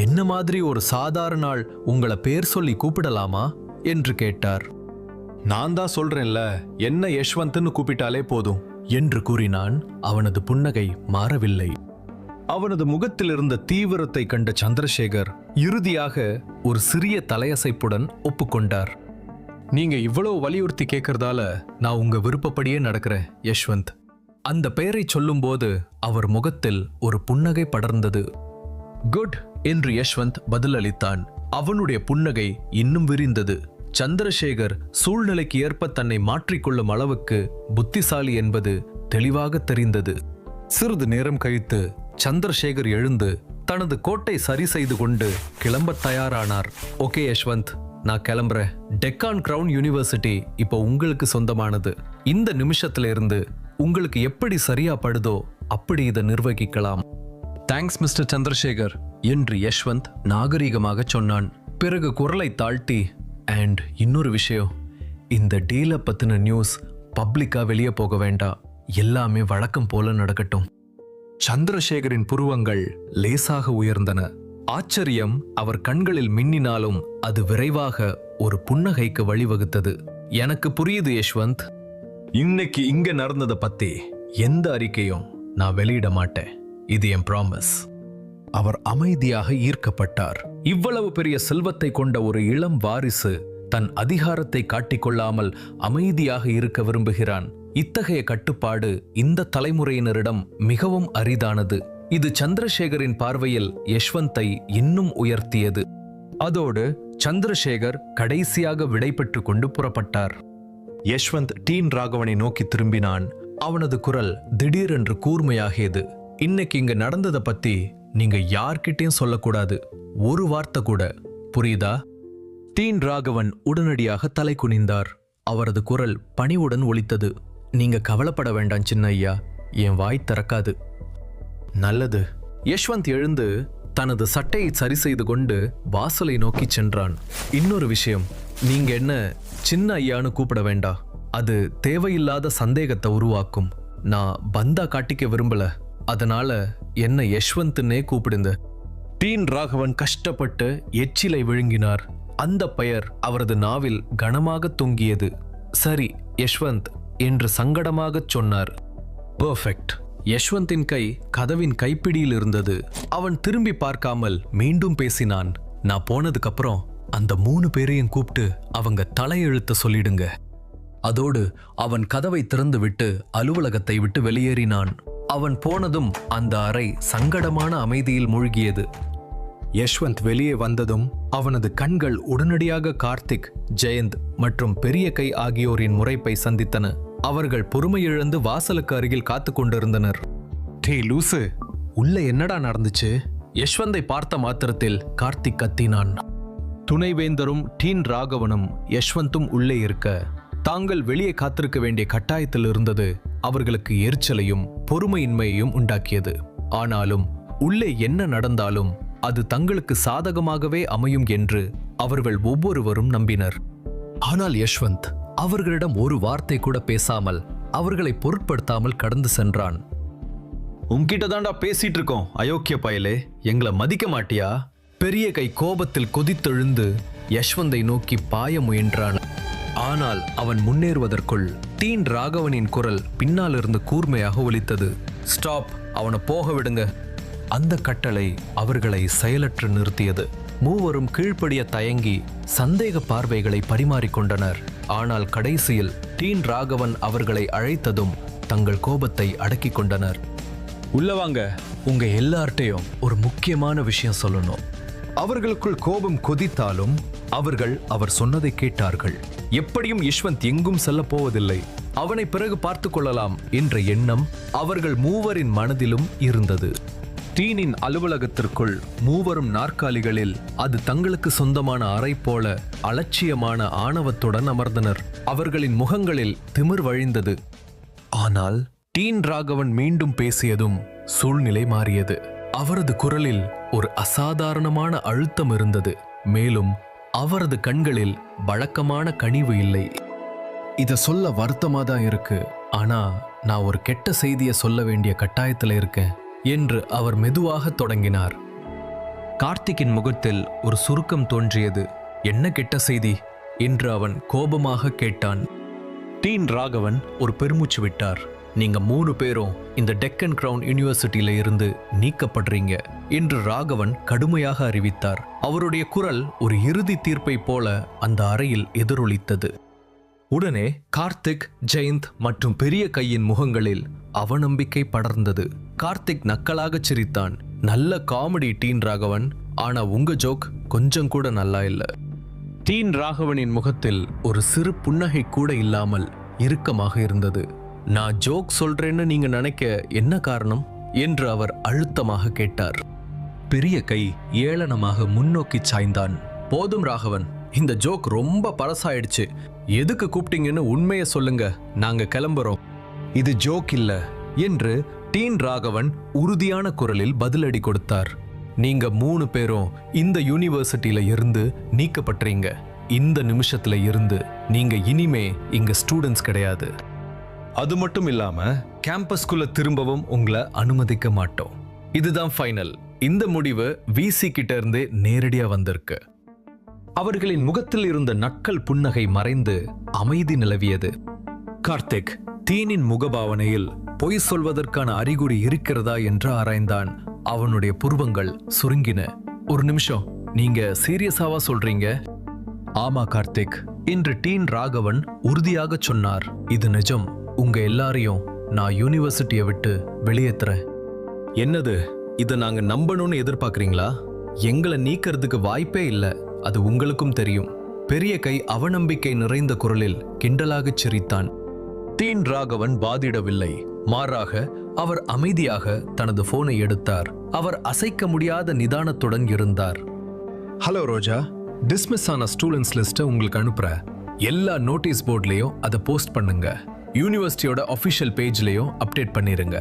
என்ன மாதிரி ஒரு சாதாரண ஆள் உங்களை பேர் சொல்லி கூப்பிடலாமா என்று கேட்டார். நான் தான் சொல்றேன்ல, என்ன யஷ்வந்த்னு கூப்பிட்டாலே போதும் என்று கூறினான். அவனது புன்னகை மாறவில்லை. அவனது முகத்தில் இருந்த தீவிரத்தை கண்ட சந்திரசேகர் இறுதியாக ஒரு சிறிய தலையசைப்புடன் ஒப்புக்கொண்டார். நீங்க இவ்வளவு வலியுறுத்தி கேட்கறதால நான் உங்க விருப்பப்படியே நடக்கிறேன் யஷ்வந்த். அந்த பெயரை சொல்லும்போது அவர் முகத்தில் ஒரு புன்னகை படர்ந்தது. குட் என்று யஷ்வந்த் பதிலளித்தான். அவனுடைய புன்னகை இன்னும் விரிந்தது. சந்திரசேகர் சூழ்நிலைக்கு ஏற்ப தன்னை மாற்றிக்கொள்ளும் அளவுக்கு புத்திசாலி என்பது தெளிவாக தெரிந்தது. சிறிது நேரம் கழித்து சந்திரசேகர் எழுந்து தனது கோட்டை சரி செய்து கொண்டு கிளம்ப தயாரானார். ஓகே யஷ்வந்த், நான் கிளம்புறேன். டெக்கான் கிரவுன் யூனிவர்சிட்டி இப்போ உங்களுக்கு சொந்தமானது. இந்த நிமிஷத்துல இருந்து உங்களுக்கு எப்படி சரியா படுதோ அப்படி இதை நிர்வகிக்கலாம். தேங்க்ஸ் மிஸ்டர் சந்திரசேகர் என்று யஷ்வந்த் நாகரீகமாக சொன்னான். பிறகு குரலை தாழ்த்தி, அண்ட் இன்னொரு விஷயம், இந்த டீலை பத்தின நியூஸ் பப்ளிக்கா வெளியே போக வேண்டாம். எல்லாமே வழக்கம் போல நடக்கட்டும். சந்திரசேகரின் புருவங்கள் லேசாக உயர்ந்தன. ஆச்சரியம் அவர் கண்களில் மின்னினாலும் அது விரைவாக ஒரு புன்னகைக்கு வழிவகுத்தது. எனக்கு புரியுது யஷ்வந்த், இன்னைக்கு இங்க நடந்ததை பத்தி எந்த அறிக்கையும் நான் வெளியிட மாட்டேன். இது என் ப்ராமிஸ். அவர் அமைதியாக ஈர்க்கப்பட்டார். இவ்வளவு பெரிய செல்வத்தை கொண்ட ஒரு இளம் வாரிசு தன் அதிகாரத்தை காட்டிக்கொள்ளாமல் அமைதியாக இருக்க விரும்புகிறான். இத்தகைய கட்டுப்பாடு இந்த தலைமுறையினரிடம் மிகவும் அரிதானது. இது சந்திரசேகரின் பார்வையில் யஷ்வந்தை இன்னும் உயர்த்தியது. அதோடு சந்திரசேகர் கடைசியாக விடை பெற்றுக் கொண்டு புறப்பட்டார். யஷ்வந்த் டீன் ராகவனை நோக்கி திரும்பினான். அவனது குரல் திடீரென்று கூர்மையாகியது. இன்னைக்கு இங்க நடந்ததை பத்தி நீங்க யார்கிட்டயும் சொல்லக்கூடாது, ஒரு வார்த்தை கூட, புரியுதா? டீன் ராகவன் உடனடியாக தலை குனிந்தார். அவரது குரல் பணிவுடன் ஒலித்தது. நீங்க கவலைப்பட வேண்டாம் சின்னையா, என் வாய் திறக்காது. நல்லது. யஷ்வந்த் எழுந்து தனது சட்டையை சரி செய்து கொண்டு வாசலை நோக்கி சென்றான். இன்னொரு விஷயம், நீங்க என்ன சின்ன ஐயான்னு கூப்பிட வேண்டாம். அது தேவையில்லாத சந்தேகத்தை உருவாக்கும். நான் பந்தா காட்டிக்க விரும்பல. அதனால என்ன யஷ்வந்த்னே கூப்பிடுங்க. டீன் ராகவன் கஷ்டப்பட்டு எச்சிலை விழுங்கினார். அந்த பெயர் அவரது நாவில் கனமாக தொங்கியது. சரி யஷ்வந்த் என்று சங்கடமாகச் சொன்னார். பெர்ஃபெக்ட். யஷ்வந்தின் கை கதவின் கைப்பிடியில் இருந்தது. அவன் திரும்பி பார்க்காமல் மீண்டும் பேசினான். நான் போனதுக்கு அப்புறம் அந்த 3 பேரையும் கூப்பிட்டு அவங்க தலையெழுத்த சொல்லிடுங்க. அதோடு அவன் கதவை திறந்து விட்டு அலுவலகத்தை விட்டு வெளியேறினான். அவன் போனதும் அந்த அறை சங்கடமான அமைதியில் மூழ்கியது. யஷ்வந்த் வெளியே வந்ததும் அவனது கண்கள் உடனடியாக கார்த்திக், ஜெயந்த் மற்றும் பெரிய கை ஆகியோரின் முறைப்பை சந்தித்தன. அவர்கள் பொறுமையிழந்து வாசலுக்கு அருகில் காத்து கொண்டிருந்தனர். டே லூசு, உள்ள என்னடா நடந்துச்சு? யஷ்வந்தை பார்த்த மாத்திரத்தில் கார்த்திக் கத்தினான். துணைவேந்தரும் டீன் ராகவனும் யஷ்வந்தும் உள்ளே இருக்க தாங்கள் வெளியே காத்திருக்க வேண்டிய கட்டாயத்தில் இருந்தது அவர்களுக்கு எரிச்சலையும் பொறுமையின்மையையும் உண்டாக்கியது. ஆனாலும் உள்ளே என்ன நடந்தாலும் அது தங்களுக்கு சாதகமாகவே அமையும் என்று அவர்கள் ஒவ்வொருவரும் நம்பினர். ஆனால் யஷ்வந்த் அவர்களிடம் ஒரு வார்த்தை கூட பேசாமல் அவர்களை பொருட்படுத்தாமல் கடந்து சென்றான். உன்கிட்ட தாண்டா பேசிட்டு இருக்கோம் அயோக்கிய பயலே, எங்களை மதிக்க மாட்டியா? பெரிய கை கோபத்தில் கொதித்தெழுந்து யஷ்வந்தை நோக்கி பாய முயன்றான். ஆனால் அவன் முன்னேறுவதற்குள் டீன் ராகவனின் குரல் பின்னாலிருந்து கூர்மையாக ஒலித்தது. ஸ்டாப், அவனை போக விடுங்க. அந்த கட்டளை அவர்களை செயலற்று நிறுத்தியது. மூவரும் கீழ்ப்படிய தயங்கி சந்தேக பார்வைகளை பரிமாறிக்கொண்டனர். ஆனால் கடைசியில் டீன் ராகவன் அவர்களை அழைத்ததும் தங்கள் கோபத்தை அடக்கிக் கொண்டனர். உள்ள வாங்க, உங்க எல்லார்ட்டையும் ஒரு முக்கியமான விஷயம் சொல்லணும். அவர்களுக்குள் கோபம் கொதித்தாலும் அவர்கள் அவர் சொன்னதை கேட்டார்கள். எப்படியும் யஷ்வந்த் எங்கும் செல்ல போவதில்லை, அவனை பிறகு பார்த்து கொள்ளலாம் என்ற எண்ணம் அவர்கள் மூவரின் மனதிலும் இருந்தது. டீனின் அலுவலகத்திற்குள் மூவரும் நாற்காலிகளில் அது தங்களுக்கு சொந்தமான அறை போல அலட்சியமான ஆணவத்துடன் அமர்ந்தனர். அவர்களின் முகங்களில் திமிர் வழிந்தது. ஆனால் டீன் ராகவன் மீண்டும் பேசியதும் சூழ்நிலை மாறியது. அவரது குரலில் ஒரு அசாதாரணமான அழுத்தம் இருந்தது. மேலும் அவரது கண்களில் வழக்கமான கனிவு இல்லை. இத சொல்ல வருத்தமா தான் இருக்கு, ஆனா நான் ஒரு கெட்ட செய்தியை சொல்ல வேண்டிய கட்டாயத்துல இருக்கேன் என்று அவர் மெதுவாக தொடங்கினார். கார்த்திக்கின் முகத்தில் ஒரு சுருக்கம் தோன்றியது. என்ன கெட்ட செய்தி என்று அவன் கோபமாக கேட்டான். டீன் ராகவன் ஒரு பெருமூச்சு விட்டார். நீங்க 3 பேரும் இந்த டெக்கன் கிரவுன் யூனிவர்சிட்டியில இருந்து நீக்கப்படுறீங்க என்று ராகவன் கடுமையாக அறிவித்தார். அவருடைய குரல் ஒரு இறுதி தீர்ப்பை போல அந்த அறையில் எதிரொலித்தது. உடனே கார்த்திக், ஜெயந்த் மற்றும் பெரிய கையின் முகங்களில் அவநம்பிக்கை படர்ந்தது. கார்த்திக் நக்கலாக சிரித்தான். நல்ல காமெடி டீன் ராகவன், ஆனா உங்க ஜோக் கொஞ்சம் கூட நல்லா இல்ல. டீன் ராகவனின் முகத்தில் ஒரு சிறு புன்னகை கூட இல்லாமல் இறுக்கமாக இருந்தது. நான் ஜோக் சொல்றேன்னு நீங்க நினைக்க என்ன காரணம் என்று அவர் அழுத்தமாக கேட்டார். பெரிய கை ஏளனமாக முன்னோக்கி சாய்ந்தான். போதும் ராகவன், இந்த ஜோக் ரொம்ப பழசாயிடுச்சு. எதுக்கு கூப்பிட்டீங்கன்னு உண்மையை சொல்லுங்க, நாங்க கிளம்புறோம். இது ஜோக் இல்ல என்று டீன் ராகவன் உறுதியான குரலில் பதிலடி கொடுத்தார். நீங்க 3 பேரும் இந்த யூனிவர்சிட்டியில இருந்து நீக்கப்பட்டீங்க. இந்த நிமிஷத்துல இருந்து நீங்க இனிமே இங்க ஸ்டூடெண்ட்ஸ் கிடையாது. அது மட்டும் இல்லாம கேம்பஸ்குள்ள திரும்பவும் உங்களை அனுமதிக்க மாட்டோம். இதுதான் ஃபைனல். இந்த முடிவு விசி கிட்ட இருந்து நேரடியா வந்திருக்கு. அவர்களின் முகத்தில் இருந்த நக்கல் புன்னகை மறைந்து அமைதி நிலவியது. கார்த்திக் டீனின் முகபாவனையில் பொய் சொல்வதற்கான அறிகுறி இருக்கிறதா என்று ஆராய்ந்தான். அவனுடைய புருவங்கள் சுருங்கின. ஒரு நிமிஷம், நீங்க சீரியஸாவா சொல்றீங்க? ஆமா கார்த்திக் என்று டீன் ராகவன் உறுதியாக சொன்னார். இது நிஜம். உங்க எல்லாரையும் நான் யூனிவர்சிட்டியை விட்டு வெளியேத்துறேன். என்னது, இதை நாங்க நம்பணும்னு எதிர்பார்க்கறீங்களா? எங்களை நீக்கிறதுக்கு வாய்ப்பே இல்லை, அது உங்களுக்கும் தெரியும். பெரிய கை அவநம்பிக்கை நிறைந்த குரலில் கிண்டலாக சிரித்தான். டீன் ராகவன் வாதிடவில்லை. மாறாக அவர் அமைதியாக தனது போனை எடுத்தார். அவர் அசைக்க முடியாத நிதானத்துடன் இருந்தார். ஹலோ ரோஜா, டிஸ்மிஸ் ஆன ஸ்டூடெண்ட்ஸ் லிஸ்ட்டை உங்களுக்கு அனுப்புற. எல்லா நோட்டீஸ் போர்ட்லயும் அதை போஸ்ட் பண்ணுங்க. யூனிவர்சிட்டியோட அபிஷியல் பேஜ்லயும் அப்டேட் பண்ணிருங்க.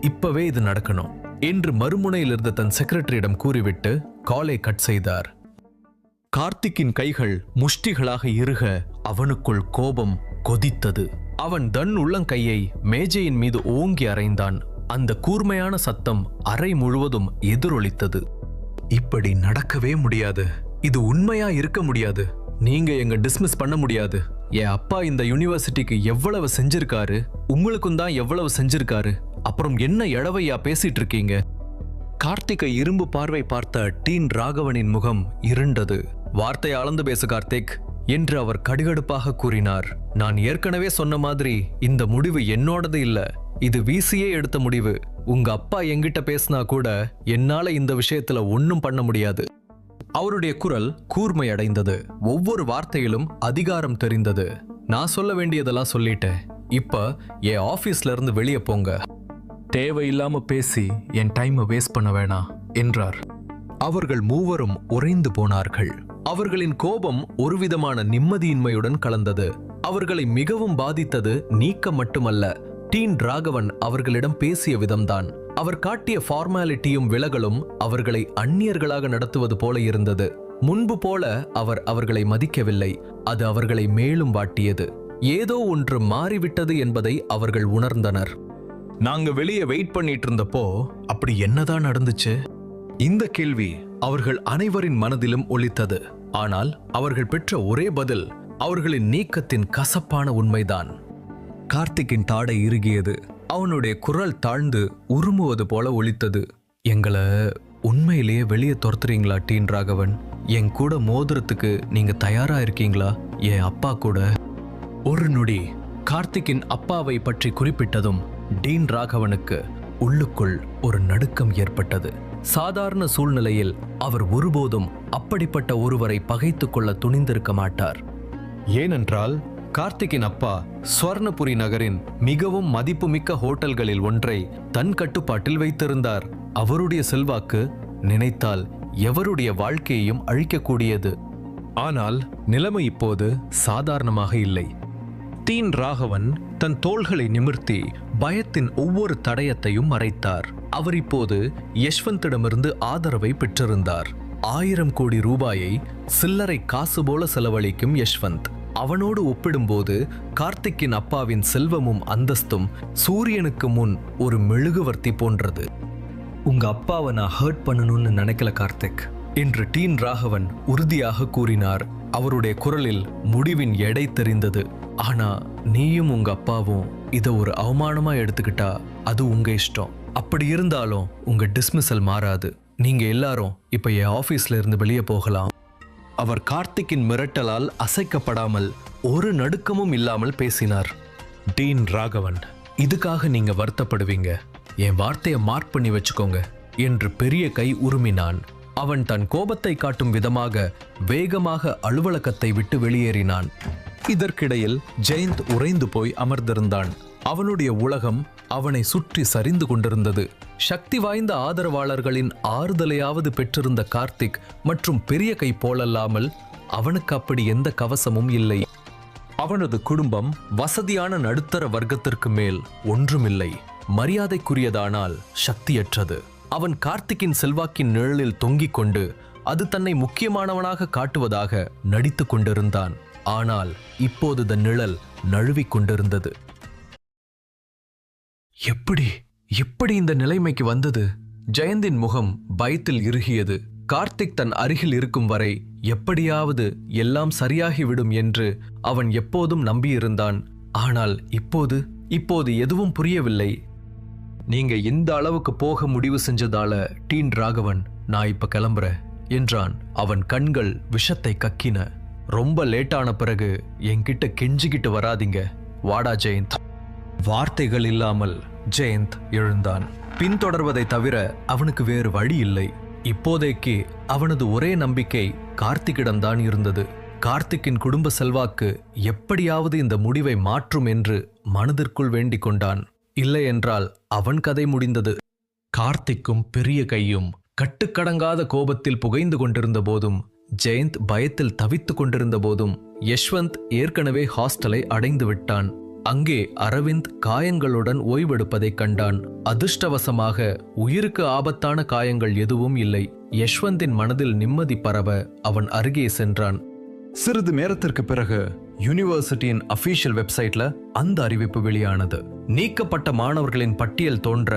இப்பவே இது நடக்கணும் என்று மறுமுனையில் இருந்த தன் செக்ரட்டரியிடம் கூறிவிட்டு காலை கட் செய்தார். கார்த்திக்கின் கைகள் முஷ்டிகளாக இறுக அவனுக்குள் கோபம் கொதித்தது. அவன் தன் உள்ளங்கையை மேஜையின் மீது ஓங்கி அறைந்தான். அந்த கூர்மையான சத்தம் அறை முழுவதும் எதிரொலித்தது. இப்படி நடக்கவே முடியாது. இது உண்மையா இருக்க முடியாது. நீங்க எங்க டிஸ்மிஸ் பண்ண முடியாது. என் அப்பா இந்த யூனிவர்சிட்டிக்கு எவ்வளவு செஞ்சிருக்காரு, உங்களுக்கும் தான் எவ்வளவு செஞ்சிருக்காரு. அப்புறம் என்ன எழவையா பேசிட்டு இருக்கீங்க? கார்த்திகை இரும்பு பார்வை பார்த்த டீன் ராகவனின் முகம் இருண்டது. வார்த்தை அளந்து பேசு கார்த்திக் என்று அவர் கடுகடுப்பாக கூறினார். நான் ஏற்கனவே சொன்ன மாதிரி இந்த முடிவு என்னோடது இல்ல, இது விசியே எடுத்த முடிவு. உங்க அப்பா என்கிட்ட பேசினா கூட என்னால இந்த விஷயத்துல ஒன்னும் பண்ண முடியாது. அவருடைய குரல் கூர்மை அடைந்தது. ஒவ்வொரு வார்த்தையிலும் அதிகாரம் தெரிந்தது. நான் சொல்ல வேண்டியதெல்லாம் சொல்லிட்டேன். இப்ப என் ஆபீஸ்ல இருந்து வெளியே போங்க. தேவையில்லாம பேசி என் டைமை வேஸ்ட் பண்ண வேணாம் என்றார். அவர்கள் மூவரும் உறைந்து போனார்கள். அவர்களின் கோபம் ஒருவிதமான நிம்மதியின்மையுடன் கலந்தது. அவர்களை மிகவும் பாதித்தது நீக்கம் மட்டுமல்ல, டீன் ராகவன் அவர்களிடம் பேசிய விதம்தான். அவர் காட்டிய ஃபார்மாலிட்டியும் விலகலும் அவர்களை அந்நியர்களாக நடத்துவது போல இருந்தது. முன்பு போல அவர் அவர்களை மதிக்கவில்லை. அது அவர்களை மேலும் வாட்டியது. ஏதோ ஒன்று மாறிவிட்டது என்பதை அவர்கள் உணர்ந்தனர். நாங்க வெளியே வெயிட் பண்ணிட்டு இருந்தப்போ அப்படி என்னதான் நடந்துச்சு? இந்த கேள்வி அவர்கள் அனைவரின் மனதிலும் ஒலித்தது. ஆனால் அவர்கள் பெற்ற ஒரே பதில் அவர்களின் நீக்கத்தின் கசப்பான உண்மைதான். கார்த்திக்கின் தாடை இறுகியது. அவனுடைய குரல் தாழ்ந்து உருமுவது போல ஒலித்தது. எங்களை உண்மையிலேயே வெளியே துரத்துறீங்களா டீன் ராகவன்? என் கூட மோதிரத்துக்கு நீங்க தயாரா இருக்கீங்களா? என் அப்பா கூட. ஒரு நொடி கார்த்திக்கின் அப்பாவை பற்றி குறிப்பிட்டதும் டீன் ராகவனுக்கு உள்ளுக்குள் ஒரு நடுக்கம் ஏற்பட்டது. சாதாரண சூழ்நிலையில் அவர் ஒருபோதும் அப்படிப்பட்ட ஒருவரை பகைத்துக் கொள்ள துணிந்திருக்க மாட்டார். ஏனென்றால் கார்த்திக்கின் அப்பா ஸ்வர்ணபுரி நகரின் மிகவும் மதிப்புமிக்க ஹோட்டல்களில் ஒன்றை தன் கட்டுப்பாட்டில் வைத்திருந்தார். அவருடைய செல்வாக்கு நினைத்தால் எவருடைய வாழ்க்கையையும் அழிக்கக்கூடியது. ஆனால் நிலைமை இப்போது சாதாரணமாக இல்லை. டீன் ராகவன் தன் தோள்களை நிமிர்த்தி பயத்தின் ஒவ்வொரு தடயத்தையும் மறைத்தார். அவர் இப்போது யஷ்வந்திடமிருந்து ஆதரவை பெற்றிருந்தார். 1000 கோடி ரூபாயை சில்லறை காசு போல செலவழிக்கும் யஷ்வந்த். அவனோடு ஒப்பிடும்போது கார்த்திக்கின் அப்பாவின் செல்வமும் அந்தஸ்தும் சூரியனுக்கு முன் ஒரு மெழுகுவர்த்தி போன்றது. உங்க அப்பாவை நான் ஹர்ட் பண்ணணும்னு நினைக்கல கார்த்திக் என்று டீன் ராகவன் உறுதியாக கூறினார். அவருடைய குரலில் முடிவின் எடை தெரிந்தது. ஆனா நீயும் உங்க அப்பாவும் இதை ஒரு அவமானமா எடுத்துக்கிட்டா அது உங்க இஷ்டம். அப்படி இருந்தாலும் உங்க டிஸ்மிசல் மாறாது. நீங்க எல்லாரும் இப்ப என் ஆபீஸ்ல இருந்து வெளியே போகலாம். அவர் கார்த்திக்கின் மிரட்டலால் அசைக்கப்படாமல் ஒரு நடுக்கமும் இல்லாமல் பேசினார். டீன் ராகவன், இதுக்காக நீங்க வருத்தப்படுவீங்க. என் வார்த்தையை மார்க் பண்ணி வச்சுக்கோங்க என்று பெரிய கை உருமினான். அவன் தன் கோபத்தை காட்டும் விதமாக வேகமாக அலுவலகத்தை விட்டு வெளியேறினான். இதற்கிடையில் ஜெயந்த் உறைந்து போய் அமர்ந்திருந்தான். அவனுடைய உலகம் அவனை சுற்றி சரிந்து கொண்டிருந்தது. சக்தி வாய்ந்த ஆதரவாளர்களின் ஆறுதலையாவது பெற்றிருந்த கார்த்திக் மற்றும் பெரிய கை போலல்லாமல் அவனுக்கு அப்படி எந்த கவசமும் இல்லை. அவனது குடும்பம் வசதியான நடுத்தர வர்க்கத்திற்கு மேல் ஒன்றுமில்லை. மரியாதைக்குரியதானால் சக்தியற்றது. அவன் கார்த்திக்கின் செல்வாக்கின் நிழலில் தொங்கிக் கொண்டு அது தன்னை முக்கியமானவனாக காட்டுவதாக நடித்துக் கொண்டிருந்தான். ஆனால் இப்போது தன் நிழல் நழுவிக் கொண்டிருந்தது. எப்படி இந்த நிலைமைக்கு வந்தது? ஜெயந்தின் முகம் பயத்தில் இறுகியது. கார்த்திக் தன் அருகில் இருக்கும் வரை எப்படியாவது எல்லாம் சரியாகிவிடும் என்று அவன் எப்போதும் நம்பியிருந்தான். ஆனால் இப்போது எதுவும் புரியவில்லை. நீங்க இந்த அளவுக்கு போக முடிவு செஞ்சதால டீன் ராகவன், நான் இப்ப கிளம்புறேன் என்றான். அவன் கண்கள் விஷத்தை கக்கின. ரொம்ப லேட்டான பிறகு என்கிட்ட கெஞ்சிக்கிட்டு வராதீங்க. வாடா ஜெயந்த். வார்த்தைகள் இல்லாமல் ஜெயந்த் எழுந்தான். பின்தொடர்வதை தவிர அவனுக்கு வேறு வழி இல்லை. இப்போதைக்கு அவனது ஒரே நம்பிக்கை கார்த்திக்கிடம்தான் இருந்தது. கார்த்திக்கின் குடும்ப செல்வாக்கு எப்படியாவது இந்த முடிவை மாற்றும் என்று மனதிற்குள் வேண்டிக் கொண்டான். இல்லை என்றால் அவன் கதை முடிந்தது. கார்த்திக்கும் பெரிய கையும் கட்டுக்கடங்காத கோபத்தில் புகைந்து கொண்டிருந்த போதும், ஜெயந்த் பயத்தில் தவித்துக் கொண்டிருந்த போதும், யஷ்வந்த் ஏற்கனவே ஹாஸ்டலை அடைந்து விட்டான். அங்கே அரவிந்த் காயங்களுடன் ஓய்வெடுப்பதைக் கண்டான். அதிர்ஷ்டவசமாக உயிருக்கு ஆபத்தான காயங்கள் எதுவும் இல்லை. யஷ்வந்தின் மனதில் நிம்மதி பரவ அவன் அருகே சென்றான். சிறிது நேரத்திற்கு பிறகு யூனிவர்சிட்டியின் அபிஷியல் வெப்சைட்ல அந்த அறிவிப்பு வெளியானது. நீக்கப்பட்ட மாணவர்களின் பட்டியல் தோன்ற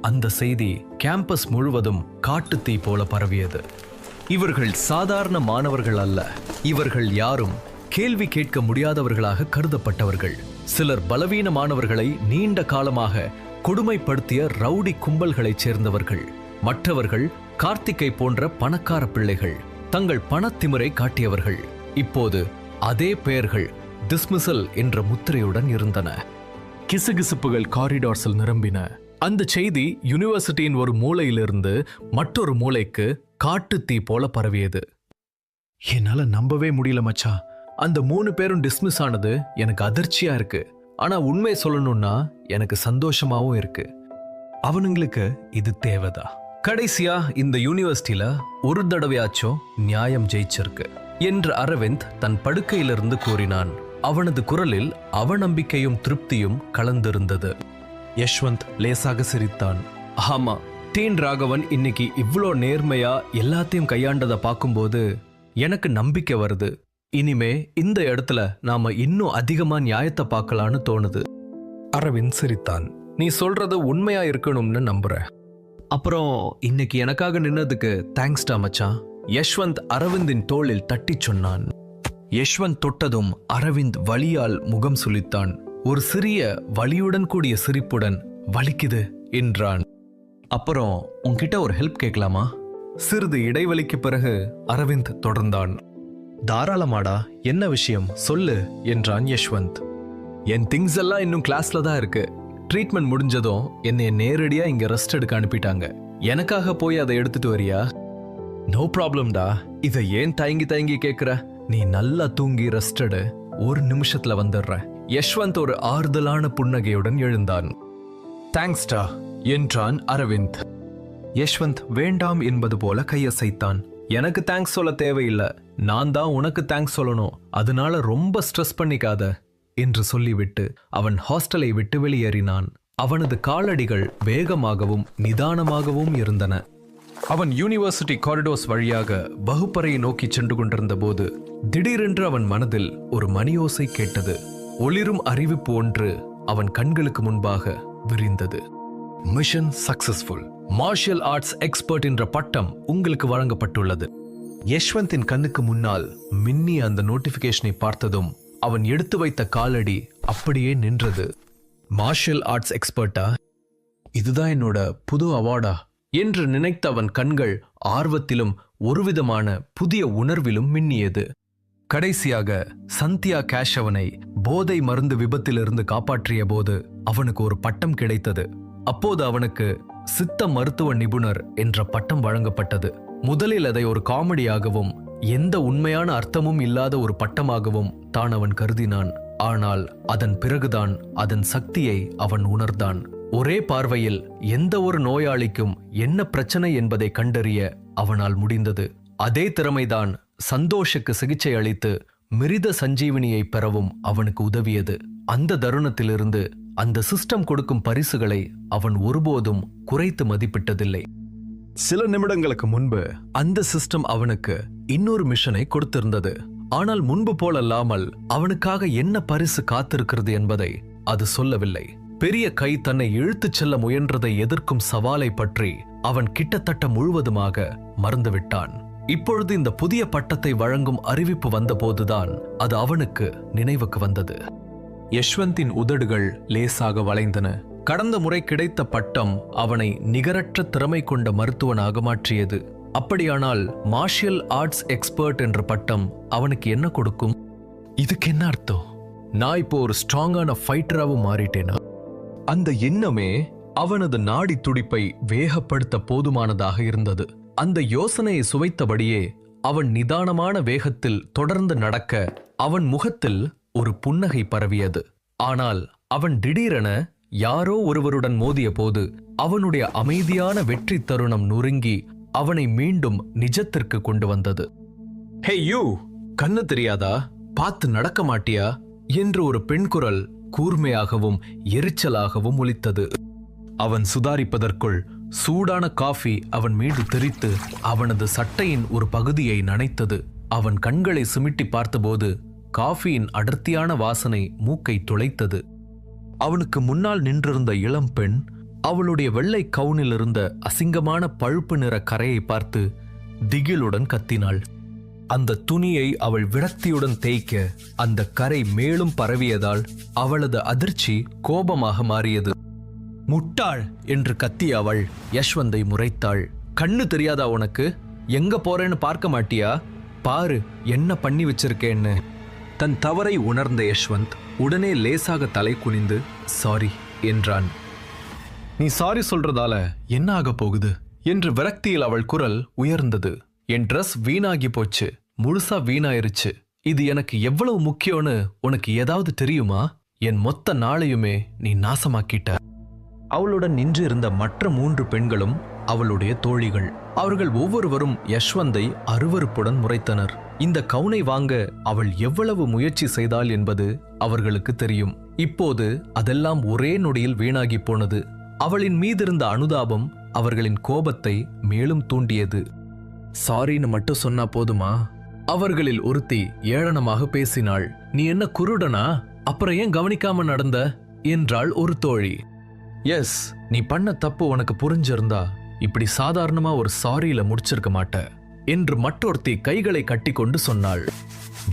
அந்த செய்தி கேம்பஸ் முழுவதும் காட்டுத்தீ போல பரவியது. இவர்கள் சாதாரண மாணவர்கள் அல்ல. இவர்கள் யாரும் கேள்வி கேட்க முடியாதவர்களாக கருதப்பட்டவர்கள். சிலர் பலவீன மாணவர்களை நீண்ட காலமாக கொடுமைப்படுத்திய ரவுடி கும்பல்களைச் சேர்ந்தவர்கள். மற்றவர்கள் கார்த்திகை போன்ற பணக்கார பிள்ளைகள், தங்கள் பணத்திமிரை காட்டியவர்கள். இப்போது அதே பெயர்கள் டிஸ்மிசல் என்ற முத்திரையுடன் இருந்தன. கிசுகிசுப்புகள் காரிடார்ஸில் நிரம்பின. அந்த செய்தி யூனிவர்சிட்டியின் ஒரு மூலையிலிருந்து மற்றொரு மூலைக்கு காட்டுத்தீ போல பரவியது. என்னால நம்பவே முடியல மச்சா. அந்த 3 பேரும் டிஸ்மிஸ் ஆனது எனக்கு அதிர்ச்சியா இருக்கு. ஆனா உண்மை சொல்லணும்னா எனக்கு சந்தோஷமாவும் இருக்கு. அவனுங்களுக்கு இது தேவைதா? கடைசியா இந்த யூனிவர்சிட்டியில ஒரு தடவையாச்சும் நியாயம் ஜெயிச்சிருக்கு என்று அரவிந்த் தன் படுக்கையிலிருந்து கூறினான். அவனது குரலில் அவநம்பிக்கையும் திருப்தியும் கலந்திருந்தது. யஷ்வந்த் லேசாக சிரித்தான். ஆமா, டீன் ராகவன் இன்னைக்கு இவ்ளோ நேர்மையா எல்லாத்தையும் கையாண்டதை பார்க்கும்போது எனக்கு நம்பிக்கை வருது. இனிமே இந்த இடத்துல நாம இன்னும் அதிகமா நியாயத்தை பார்க்கலான்னு தோணுது. அரவிந்த் சிரித்தான். நீ சொல்றது உண்மையா இருக்கணும்னு நம்புறேன். அப்புறம் இன்னைக்கு எனக்காக நின்னதுக்கு தேங்க்ஸ்டா மச்சான். யஷ்வந்த் அரவிந்தின் தோளில் தட்டி சொன்னான். யஷ்வந்த் தொட்டதும் அரவிந்த் வலியால் முகம் சுளித்தான். ஒரு சிறிய வலியுடன் கூடிய சிரிப்புடன், வலிக்குது என்றான். அப்புறம் உன்கிட்ட ஒரு ஹெல்ப் கேட்கலாமா? சிறிது இடைவெளிக்கு பிறகு அரவிந்த் தொடர்ந்தான். தாராளமாடா, என்ன விஷயம் சொல்லு என்றான் யஷ்வந்த். என் திங்ஸ் எல்லாம் இன்னும் கிளாஸ்ல தான் இருக்கு. ட்ரீட்மெண்ட் முடிஞ்சதும் என்னை நேரடியா இங்க ரெஸ்ட் எடுக்க அனுப்பிட்டாங்க. எனக்காக போய் அதை எடுத்துட்டு வரியா? நோ ப்ராப்ளம்டா. இதை ஏன் தயங்கி தயங்கி கேக்குற? நீ நல்லா தூங்கி ரெஸ்டடு. ஒரு நிமிஷத்துல வந்துடுற. யஷ்வந்த் ஒரு ஆறுதலான புன்னகையுடன் எழுந்தான். தேங்க்ஸ்டா என்றான் அரவிந்த். யஷ்வந்த் வேண்டாம் என்பது போல கையசைத்தான். எனக்கு தேங்க்ஸ் சொல்ல தேவையில்லை, நான் தான் உனக்கு தேங்க்ஸ் சொல்லணும், அதனால ரொம்ப ஸ்ட்ரெஸ் பண்ணிக்காத என்று சொல்லிவிட்டு அவன் ஹாஸ்டலை விட்டு வெளியேறினான். அவனது காலடிகள் வேகமாகவும் நிதானமாகவும் இருந்தன. அவன் யூனிவர்சிட்டி காரிடோர்ஸ் வழியாக வகுப்பறையை நோக்கி சென்று கொண்டிருந்த போது திடீரென்று அவன் மனதில் ஒரு மணியோசை கேட்டது. ஒளிரும் அறிவிப்பு ஒன்று அவன் கண்களுக்கு முன்பாக விரிந்தது. Mission successful, martial arts expert என்ற பட்டம் உங்களுக்கு வழங்கப்பட்டுள்ளது. யஷ்வந்தின் கண்ணுக்கு முன்னால் மின்னிய அந்த நோட்டிபிகேஷனை பார்த்ததும் அவன் எடுத்து வைத்த காலடி அப்படியே நின்றது. மார்ஷியல் ஆர்ட்ஸ் எக்ஸ்பர்ட்டா? இதுதான் என்னோட புது அவார்டா என்று நினைத்த அவன் கண்கள் ஆர்வத்திலும் ஒருவிதமான புதிய உணர்விலும் மின்னியது. கடைசியாக சந்தியா கேஷ் அவனை போதை மருந்து விபத்திலிருந்து காப்பாற்றிய போது அவனுக்கு ஒரு பட்டம் கிடைத்தது. அப்போது அவனுக்கு சித்த மருத்துவ நிபுணர் என்ற பட்டம் வழங்கப்பட்டது. முதலில் அதை ஒரு காமெடியாகவும் எந்த உண்மையான அர்த்தமும் இல்லாத ஒரு பட்டமாகவும் தான் அவன் கருதினான். ஆனால் அதன் பிறகுதான் அதன் சக்தியை அவன் உணர்ந்தான். ஒரே பார்வையில் எந்த ஒரு நோயாளிக்கும் என்ன பிரச்சனை என்பதை கண்டறிய அவனால் முடிந்தது. அதே திறமைதான் சந்தோஷுக்கு சிகிச்சை அளித்து மிருத சஞ்சீவினியை பெறவும் அவனுக்கு உதவியது. அந்த தருணத்திலிருந்து அந்த சிஸ்டம் கொடுக்கும் பரிசுகளை அவன் ஒருபோதும் குறைத்து மதிப்பிட்டதில்லை. சில நிமிடங்களுக்கு முன்பு அந்த சிஸ்டம் அவனுக்கு இன்னொரு மிஷனை கொடுத்திருந்தது. ஆனால் முன்பு போலல்லாமல் அவனுக்காக என்ன பரிசு காத்திருக்கிறது என்பதை அது சொல்லவில்லை. பெரிய கை தன்னை இழுத்துச் செல்ல முயன்றதை எதிர்க்கும் சவாலை பற்றி அவன் கிட்டத்தட்ட முழுவதுமாக மறந்துவிட்டான். இப்பொழுது இந்த புதிய பட்டத்தை வழங்கும் அறிவிப்பு வந்தபோதுதான் அது அவனுக்கு நினைவுக்கு வந்தது. யஷ்வந்தின் உதடுகள் லேசாக வளைந்தன. கடந்த முறை கிடைத்த பட்டம் அவனை நிகரற்ற திறமை கொண்ட மருத்துவனாக மாற்றியது. அப்படியானால் மார்ஷியல் ஆர்ட்ஸ் எக்ஸ்பர்ட் என்ற பட்டம் அவனுக்கு என்ன கொடுக்கும்? இதுக்கு என்ன அர்த்தம்? நான் இப்போ ஒரு ஸ்ட்ராங்கான ஃபைட்டராகவும் மாறிட்டேனா? அந்த எண்ணமே அவனது நாடி துடிப்பை வேகப்படுத்த போதுமானதாக இருந்தது. அந்த யோசனையை சுவைத்தபடியே அவன் நிதானமான வேகத்தில் தொடர்ந்து நடக்க அவன் முகத்தில் ஒரு புன்னகை பரவியது. ஆனால் அவன் திடீரென யாரோ ஒருவருடன் மோதிய போது அவனுடைய அமைதியான வெற்றி தருணம் நொறுங்கி அவனை மீண்டும் நிஜத்திற்கு கொண்டு வந்தது. ஹே யூ, கண்ணு தெரியாதா? பார்த்து நடக்க மாட்டியா என்று ஒரு பெண் குரல் கூர்மையாகவும் எரிச்சலாகவும் ஒலித்தது. அவன் சுதாரிப்பதற்குள் சூடான காஃபி அவன் மீது தெரித்து அவனது சட்டையின் ஒரு பகுதியை நனைத்தது. அவன் கண்களை சிமிட்டி பார்த்தபோது காஃபியின் அடர்த்தியான வாசனை மூக்கை துளைத்தது. அவனுக்கு முன்னால் நின்றிருந்த இளம் பெண் அவளுடைய வெள்ளை கவுனில் இருந்த அசிங்கமான பழுப்பு நிற கரையை பார்த்து திகிலுடன் கத்தினாள். அந்த துணியை அவள் விரக்தியுடன் தேய்க்க அந்த கரை மேலும் பரவியதால் அவளது அதிர்ச்சி கோபமாக மாறியது. முட்டாள் என்று கத்திய அவள் யஷ்வந்தை முறைத்தாள். கண்ணு தெரியாதா உனக்கு? எங்க போறேன்னு பார்க்க மாட்டியா? பாரு என்ன பண்ணி வச்சிருக்கேன்னு. தன் தவறை உணர்ந்த யஷ்வந்த் உடனே லேசாக தலை குனிந்து சாரி என்றான். நீ சாரி சொல்றதால என்ன ஆக போகுது என்று விரக்தியில் அவள் குரல் உயர்ந்தது. என் ட்ரெஸ் வீணாகி போச்சு, முழுசா வீணாயிருச்சு. இது எனக்கு எவ்வளவு முக்கியம்னு உனக்கு ஏதாவது தெரியுமா? என் மொத்த நாளையுமே நீ நாசமாக்கிட்ட. அவளுடன் நின்று இருந்த மற்ற 3 பெண்களும் அவளுடைய தோழிகள். அவர்கள் ஒவ்வொருவரும் யஷ்வந்தை அருவருப்புடன் முறைத்தனர். இந்த கவுனை வாங்க அவள் எவ்வளவு முயற்சி செய்தாள் என்பது அவர்களுக்கு தெரியும். இப்போது அதெல்லாம் ஒரே நொடியில் வீணாகி போனது. அவளின் மீதிருந்த அனுதாபம் அவர்களின் கோபத்தை மேலும் தூண்டியது. சாரின்னு மட்டும் சொன்னா போதுமா? அவர்களில் ஒருத்தி ஏளனமாக பேசினாள். நீ என்ன குருடனா? அப்புறம் ஏன் கவனிக்காம நடந்த என்றாள் ஒரு தோழி. எஸ், நீ பண்ண தப்பு உனக்கு புரிஞ்சிருந்தா இப்படி சாதாரணமா ஒரு சாரியில முடிச்சிருக்க மாட்ட என்று மற்றொருத்தி கைகளை கட்டி கொண்டு சொன்னாள்.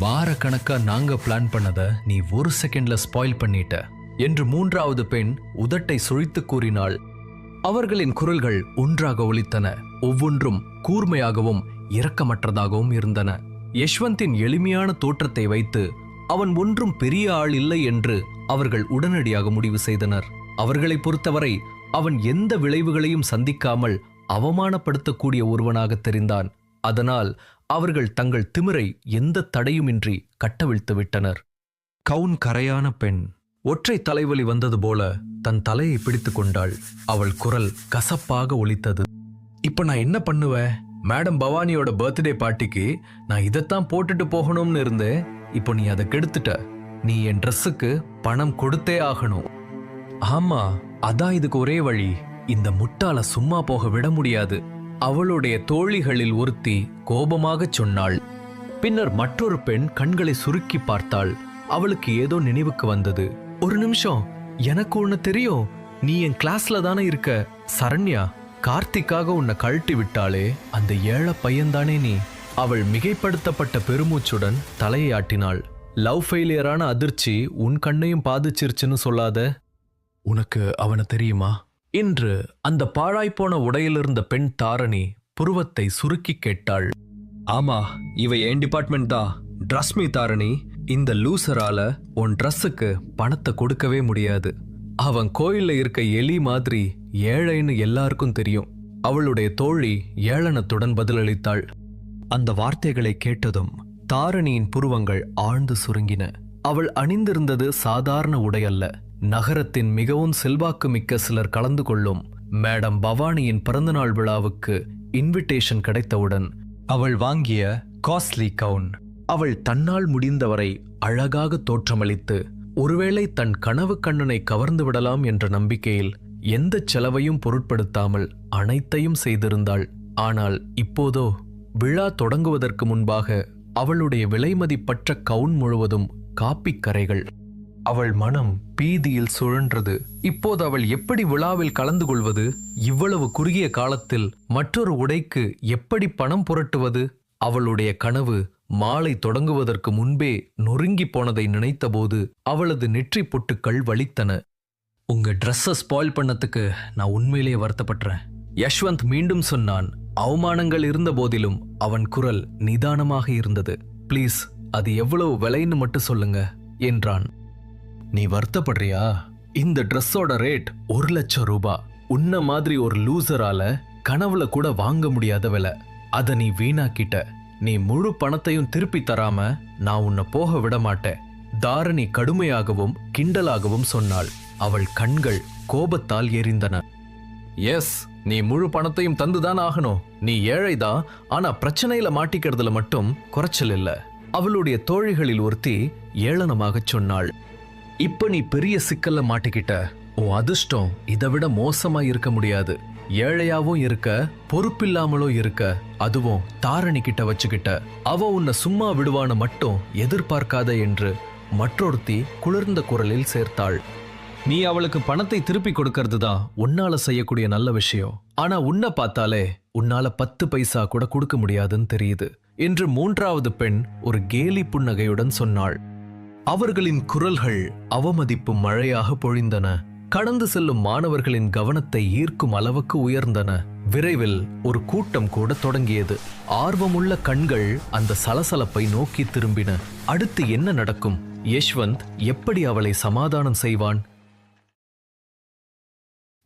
வார கணக்கா நாங்க பிளான் பண்ணத நீ ஒரு செகண்ட்ல ஸ்பாயில் பண்ணிட்ட என்று 3வது பெண் உதட்டை சுழித்து கூறினாள். அவர்களின் குரல்கள் ஒன்றாக ஒலித்தன. ஒவ்வொன்றும் கூர்மையாகவும் இரக்கமற்றதாகவும் இருந்தன. யஷ்வந்தின் எளிமையான தோற்றத்தை வைத்து அவன் ஒன்றும் பெரிய ஆள் இல்லை என்று அவர்கள் உடனடியாக முடிவு செய்தனர். அவர்களை பொறுத்தவரை அவன் எந்த விளைவுகளையும் சந்திக்காமல் அவமானப்படுத்தக்கூடிய ஒருவனாக தெரிந்தான். அதனால் அவர்கள் தங்கள் திமிரை எந்த தடையுமின்றி கட்டவிழ்த்து விட்டனர். கவுன் கரையான பெண் ஒற்றை தலைவலி வந்தது போல தன் தலையை பிடித்து கொண்டாள். அவள் குரல் கசப்பாக ஒலித்தது. இப்ப நான் என்ன பண்ணுவேன்? மேடம் பவானியோட பர்த்டே பார்ட்டிக்கு நான் இதைத்தான் போட்டுட்டு போகணும்னு இருந்தேன். இப்போ நீ அதை கெடுத்துட்ட. நீ என் ட்ரெஸ்ஸுக்கு பணம் கொடுத்தே ஆகணும். ஆமா, அதான் இதுக்கு ஒரே வழி. இந்த முட்டாள சும்மா போக விட முடியாது. அவளுடைய தோழிகளில் ஒருத்தி கோபமாகச் சொன்னாள். பின்னர் மற்றொரு பெண் கண்களை சுருக்கி பார்த்தாள். அவளுக்கு ஏதோ நினைவுக்கு வந்தது. ஒரு நிமிஷம், எனக்கு ஒண்ணு தெரியும். நீ என் கிளாஸ்ல தானே இருக்க. சரண்யா கார்த்திக்காக உன்னை கழட்டி விட்டாளே, அந்த ஏழை பையன்தானே நீ? அவள் மிகைப்படுத்தப்பட்ட பெருமூச்சுடன் தலையை ஆட்டினாள். லவ் ஃபெயிலியரான அதிர்ச்சி உன் கண்ணையும் பாதிச்சிருச்சுன்னு சொல்லாத. உனக்கு அவனை தெரியுமா? இன்று அந்த பாழாய்ப்போன உடையிலிருந்த பெண் தாரணி புருவத்தை சுருக்கி கேட்டாள். ஆமா, இவ என் டிபார்ட்மெண்ட் தான். ட்ரஸ் மீ தாரணி, இந்த லூசரால உன் ட்ரெஸ்ஸுக்கு பணத்தை கொடுக்கவே முடியாது. அவன் கோயில்ல இருக்க எலி மாதிரி ஏழைன்னு எல்லாருக்கும் தெரியும். அவளுடைய தோழி ஏளனத்துடன் பதிலளித்தாள். அந்த வார்த்தைகளை கேட்டதும் தாரணியின் புருவங்கள் ஆழ்ந்து சுருங்கின. அவள் அணிந்திருந்தது சாதாரண உடையல்ல. நகரத்தின் மிகவும் செல்வாக்கு மிக்க சிலர் கலந்து கொள்ளும் மேடம் பவானியின் பிறந்தநாள் விழாவுக்கு இன்விடேஷன் கிடைத்தவுடன் அவள் வாங்கிய காஸ்ட்லி கவுன். அவள் தன்னால் முடிந்தவரை அழகாக தோற்றமளித்து ஒருவேளை தன் கனவு கண்ணனை கவர்ந்து விடலாம் என்ற நம்பிக்கையில் எந்த செலவையும் பொருட்படுத்தாமல் அனைத்தையும் செய்திருந்தாள். ஆனால் இப்போதோ விழா தொடங்குவதற்கு முன்பாக அவளுடைய விலைமதிப்பற்ற கவுன் முழுவதும் காப்பிக் கரைகள். அவள் மனம் பீதியில் சுழன்றது. இப்போது அவள் எப்படி விழாவில் கலந்து கொள்வது? இவ்வளவு குறுகிய காலத்தில் மற்றொரு உடைக்கு எப்படி பணம் புரட்டுவது? அவளுடைய கனவு மாலை தொடங்குவதற்கு முன்பே நொறுங்கி போனதை நினைத்தபோது அவளது நெற்றி பொட்டுக்கள் வலித்தன. உங்க ட்ரெஸ்ஸை ஸ்பாயில் பண்ணதுக்கு நான் உண்மையிலேயே வருத்தப்படுறேன், யஷ்வந்த் மீண்டும் சொன்னான். அவமானங்கள் இருந்த போதிலும் அவன் குரல் நிதானமாக இருந்தது. ப்ளீஸ், அது எவ்வளவு விலைன்னு மட்டும் சொல்லுங்க என்றான். நீ வருத்தப்படுறியா? இந்த ட்ரெஸ்ஸோட ரேட் 1,00,000 ரூபாய். உன்ன மாதிரி ஒரு லூசரால கனவுல கூட வாங்க முடியாத விலை. அதை நீ வீணாக்கிட்ட. நீ முழு பணத்தையும் திருப்பி தராம நான் உன்னை போக விட மாட்டேன். தாரணி கடுமையாகவும் கிண்டலாகவும் சொன்னாள். அவள் கண்கள் கோபத்தால் எரிந்தன. எஸ், நீ முழு பணத்தையும் தந்துதான் ஆகணும். நீ ஏழைதான், ஆனா பிரச்சனையில மாட்டிக்கிறதுல மட்டும் குறைச்சல் இல்ல. அவளுடைய தோழிகளில் ஒருத்தி ஏளனமாகச் சொன்னாள். இப்ப நீ பெரிய சிக்கல்ல மாட்டிக்கிட்ட. உன் அதிர்ஷ்டம் இதை விட மோசமா இருக்க முடியாது. ஏழையாவும் இருக்க, பொறுப்பில்லாமலோ இருக்க, அதுவும் தாரணி கிட்ட வச்சுக்கிட்ட. அவ உன்னை சும்மா விடுவான மட்டும் எதிர்பார்க்காத என்று மற்றொருத்தி குளிர்ந்த குரலில் சேர்த்தாள். நீ அவளுக்கு பணத்தை திருப்பி கொடுக்கறது தான் உன்னால செய்யக்கூடிய நல்ல விஷயம். ஆனா உன்னை பார்த்தாலே உன்னால 10 பைசா கூட கொடுக்க முடியாதுன்னு தெரியுது என்று மூன்றாவது பெண் ஒரு கேலி புன்னகையுடன் சொன்னாள். அவர்களின் குரல்கள் அவமதிப்பு மழையாக பொழிந்தன. கடந்து செல்லும் மாணவர்களின் கவனத்தை ஈர்க்கும் அளவுக்கு உயர்ந்தன. விரைவில் ஒரு கூட்டம் கூட தொடங்கியது. ஆர்வமுள்ள கண்கள் அந்த சலசலப்பை நோக்கி திரும்பின. அடுத்து என்ன நடக்கும்? யஷ்வந்த் எப்படி அவளை சமாதானம் செய்வான்?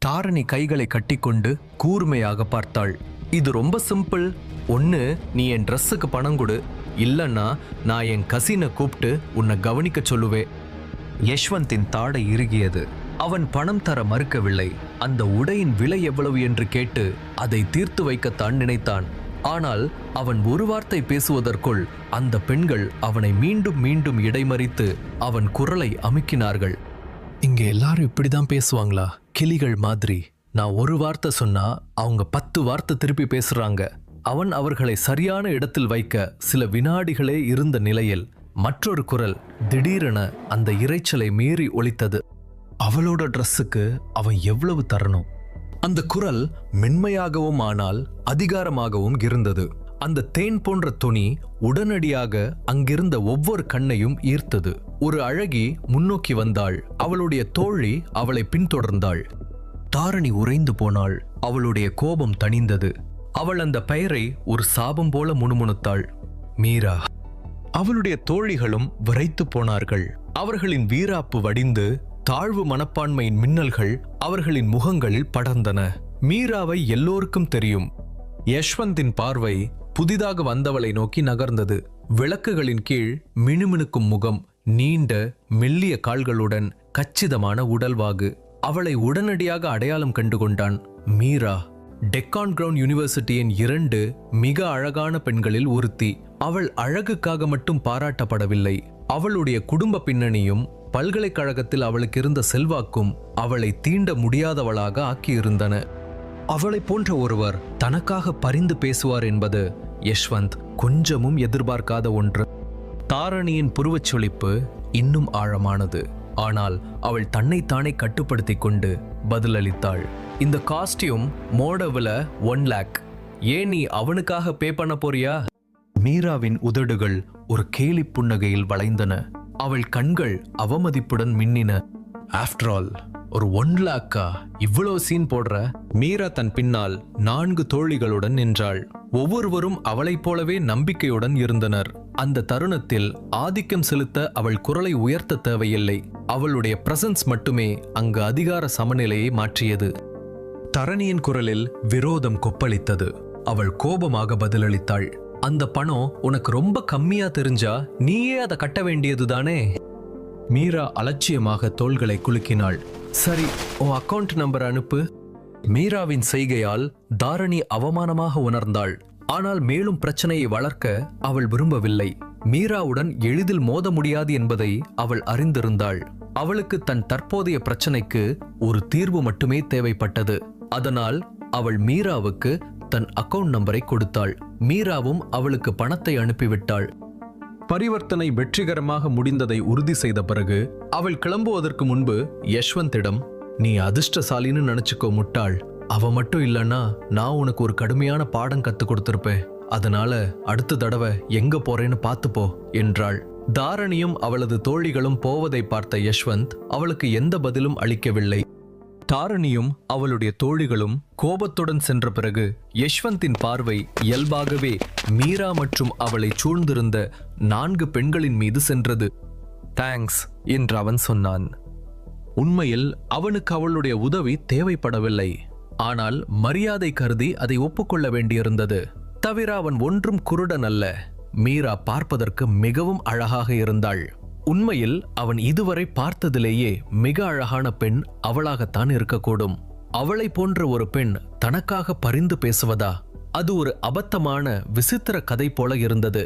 தாரணி கைகளை கட்டிக்கொண்டு கூர்மையாக பார்த்தாள். இது ரொம்ப சிம்பிள். ஒன்னு, நீ என் ட்ரெஸ்ஸுக்கு பணம் கொடு, இல்லன்னா நான் என் கசினை கூப்பிட்டு உன்னை கவனிக்க சொல்லுவேன். யஷ்வந்தின் தாடை இறுகியது. அவன் பணம் தர மறுக்கவில்லை. அந்த உடையின் விலை எவ்வளவு என்று கேட்டு அதை தீர்த்து வைக்கத்தான் நினைத்தான். ஆனால் அவன் ஒரு வார்த்தை பேசுவதற்குள் அந்த பெண்கள் அவனை மீண்டும் மீண்டும் இடைமறித்து அவன் குரலை அமுக்கினார்கள். இங்க எல்லாரும் இப்படிதான் பேசுவாங்களா? கிளிகள் மாதிரி. நான் ஒரு வார்த்தை சொன்னா அவங்க 10 வார்த்தை திருப்பி பேசுறாங்க. அவன் அவர்களை சரியான இடத்தில் வைக்க சில வினாடிகளே இருந்த நிலையில் மற்றொரு குரல் திடீரென அந்த இரைச்சலை மீறி ஒலித்தது. அவளோட ட்ரெஸ்ஸுக்கு அவன் எவ்வளவு தரணும்? அந்த குரல் மென்மையாகவும் ஆனால் அதிகாரமாகவும் இருந்தது. அந்த தேன் போன்ற துணி உடனடியாக அங்கிருந்த ஒவ்வொரு கண்ணையும் ஈர்த்தது. ஒரு அழகி முன்னோக்கி வந்தாள். அவளுடைய தோழி அவளை பின்தொடர்ந்தாள். தாரணி உறைந்து போனாள். அவளுடைய கோபம் தணிந்தது. அவள் அந்த பெயரை ஒரு சாபம் போல முணுமுணுத்தாள். மீரா. அவளுடைய தோழிகளும் விரைத்து போனார்கள். அவர்களின் வீராப்பு வடிந்து தாழ்வு மனப்பான்மையின் மின்னல்கள் அவர்களின் முகங்களில் படர்ந்தன. மீராவை எல்லோருக்கும் தெரியும். யஷ்வந்தின் பார்வை புதிதாக வந்தவளை நோக்கி நகர்ந்தது. விளக்குகளின் கீழ் மினுமினுக்கும் முகம், நீண்ட மெல்லிய கால்களுடன் கச்சிதமான உடல்வாகு. அவளை உடனடியாக அடையாளம் கண்டுகொண்டான். மீரா, டெக்கான் கிரவுண்ட் யூனிவர்சிட்டியின் 2 மிக அழகான பெண்களில் ஒருத்தி. அவள் அழகுக்காக மட்டும் பாராட்டப்படவில்லை. அவளுடைய குடும்ப பின்னணியும் பல்கலைக்கழகத்தில் அவளுக்கு இருந்த செல்வாக்கும் அவளை தீண்ட முடியாதவளாக ஆக்கியிருந்தன. அவளை போன்ற ஒருவர் தனக்காக பரிந்து பேசுவார் என்பது யஷ்வந்த் கொஞ்சமும் எதிர்பார்க்காத ஒன்று. தாரணியின் புருவச்சொலிப்பு இன்னும் ஆழமானது. ஆனால் அவள் தன்னைத்தானே கட்டுப்படுத்தி கொண்டு பதிலளித்தாள். இந்த காஸ்டியூம் மோடவுல 1 lakh. ஏன் நீ அவனுக்காக பே பண்ண போறியா? மீராவின் உதடுகள் ஒரு கேலி புன்னகையில் வளைந்தன. அவள் கண்கள் அவமதிப்புடன் மின்னின. ஆஃப்டர் ஆல், ஒரு 1 lakhா? இவ்வளோ சீன் போடுற? மீரா தன் பின்னால் 4 தோழிகளுடன் நின்றாள். ஒவ்வொருவரும் அவளைப் போலவே நம்பிக்கையுடன் இருந்தனர். அந்த தருணத்தில் ஆதிக்கம் செலுத்த அவள் குரலை உயர்த்த தேவையில்லை. அவளுடைய பிரசன்ஸ் மட்டுமே அங்கு அதிகார சமநிலையை மாற்றியது. தரணியின் குரலில் விரோதம் கொப்பளித்தது. அவள் கோபமாக பதிலளித்தாள். அந்த பணம் உனக்கு ரொம்ப கம்மியா தெரிஞ்சா நீயே அதை கட்ட வேண்டியதுதானே? மீரா அலட்சியமாக தோள்களை குலுக்கினாள். சரி, உன் அக்கவுண்ட் நம்பர் அனுப்பு. மீராவின் செய்கையால் தாரணி அவமானமாக உணர்ந்தாள். ஆனால் மேலும் பிரச்சனையை வளர்க்க அவள் விரும்பவில்லை. மீராவுடன் எளிதில் மோத முடியாது என்பதை அவள் அறிந்திருந்தாள். அவளுக்கு தன் தற்போதைய பிரச்சனைக்கு ஒரு தீர்வு மட்டுமே தேவைப்பட்டது. அதனால் அவள் மீராவுக்கு தன் அக்கவுண்ட் நம்பரை கொடுத்தாள். மீராவும் அவளுக்கு பணத்தை அனுப்பிவிட்டாள். பரிவர்த்தனை வெற்றிகரமாக முடிந்ததை உறுதி செய்த பிறகு அவள் கிளம்புவதற்கு முன்பு யஷ்வந்திடம், நீ அதிர்ஷ்டசாலின்னு நினைச்சுக்கோ முட்டாள். அவ மட்டும் இல்லைன்னா நான் உனக்கு ஒரு கடுமையான பாடம் கத்து கொடுத்திருப்பேன். அதனால அடுத்த தடவை எங்க போறேன்னு பார்த்துப்போ என்றாள். தாரணியும் அவளது தோழிகளும் போவதை பார்த்த யஷ்வந்த் அவளுக்கு எந்த பதிலும் அளிக்கவில்லை. தாரணியும் அவளுடைய தோழிகளும் கோபத்துடன் சென்ற பிறகு யஷ்வந்தின் பார்வை இயல்பாகவே மீரா மற்றும் அவளை சூழ்ந்திருந்த 4 பெண்களின் மீது சென்றது. தேங்க்ஸ் என்று அவன் சொன்னான். உண்மையில் அவனுக்கு அவளுடைய உதவி தேவைப்படவில்லை. ஆனால் மரியாதை கருதி அதை ஒப்புக்கொள்ள வேண்டியிருந்தது. தவிர அவன் ஒன்றும் குருடன் அல்ல. மீரா பார்ப்பதற்கு மிகவும் அழகாக இருந்தாள். உண்மையில் அவன் இதுவரை பார்த்ததிலேயே மிக அழகான பெண் அவளாகத்தான் இருக்கக்கூடும். அவளை போன்ற ஒரு பெண் தனக்காக பரிந்து பேசுவதா? அது ஒரு அபத்தமான விசித்திர கதை போல இருந்தது.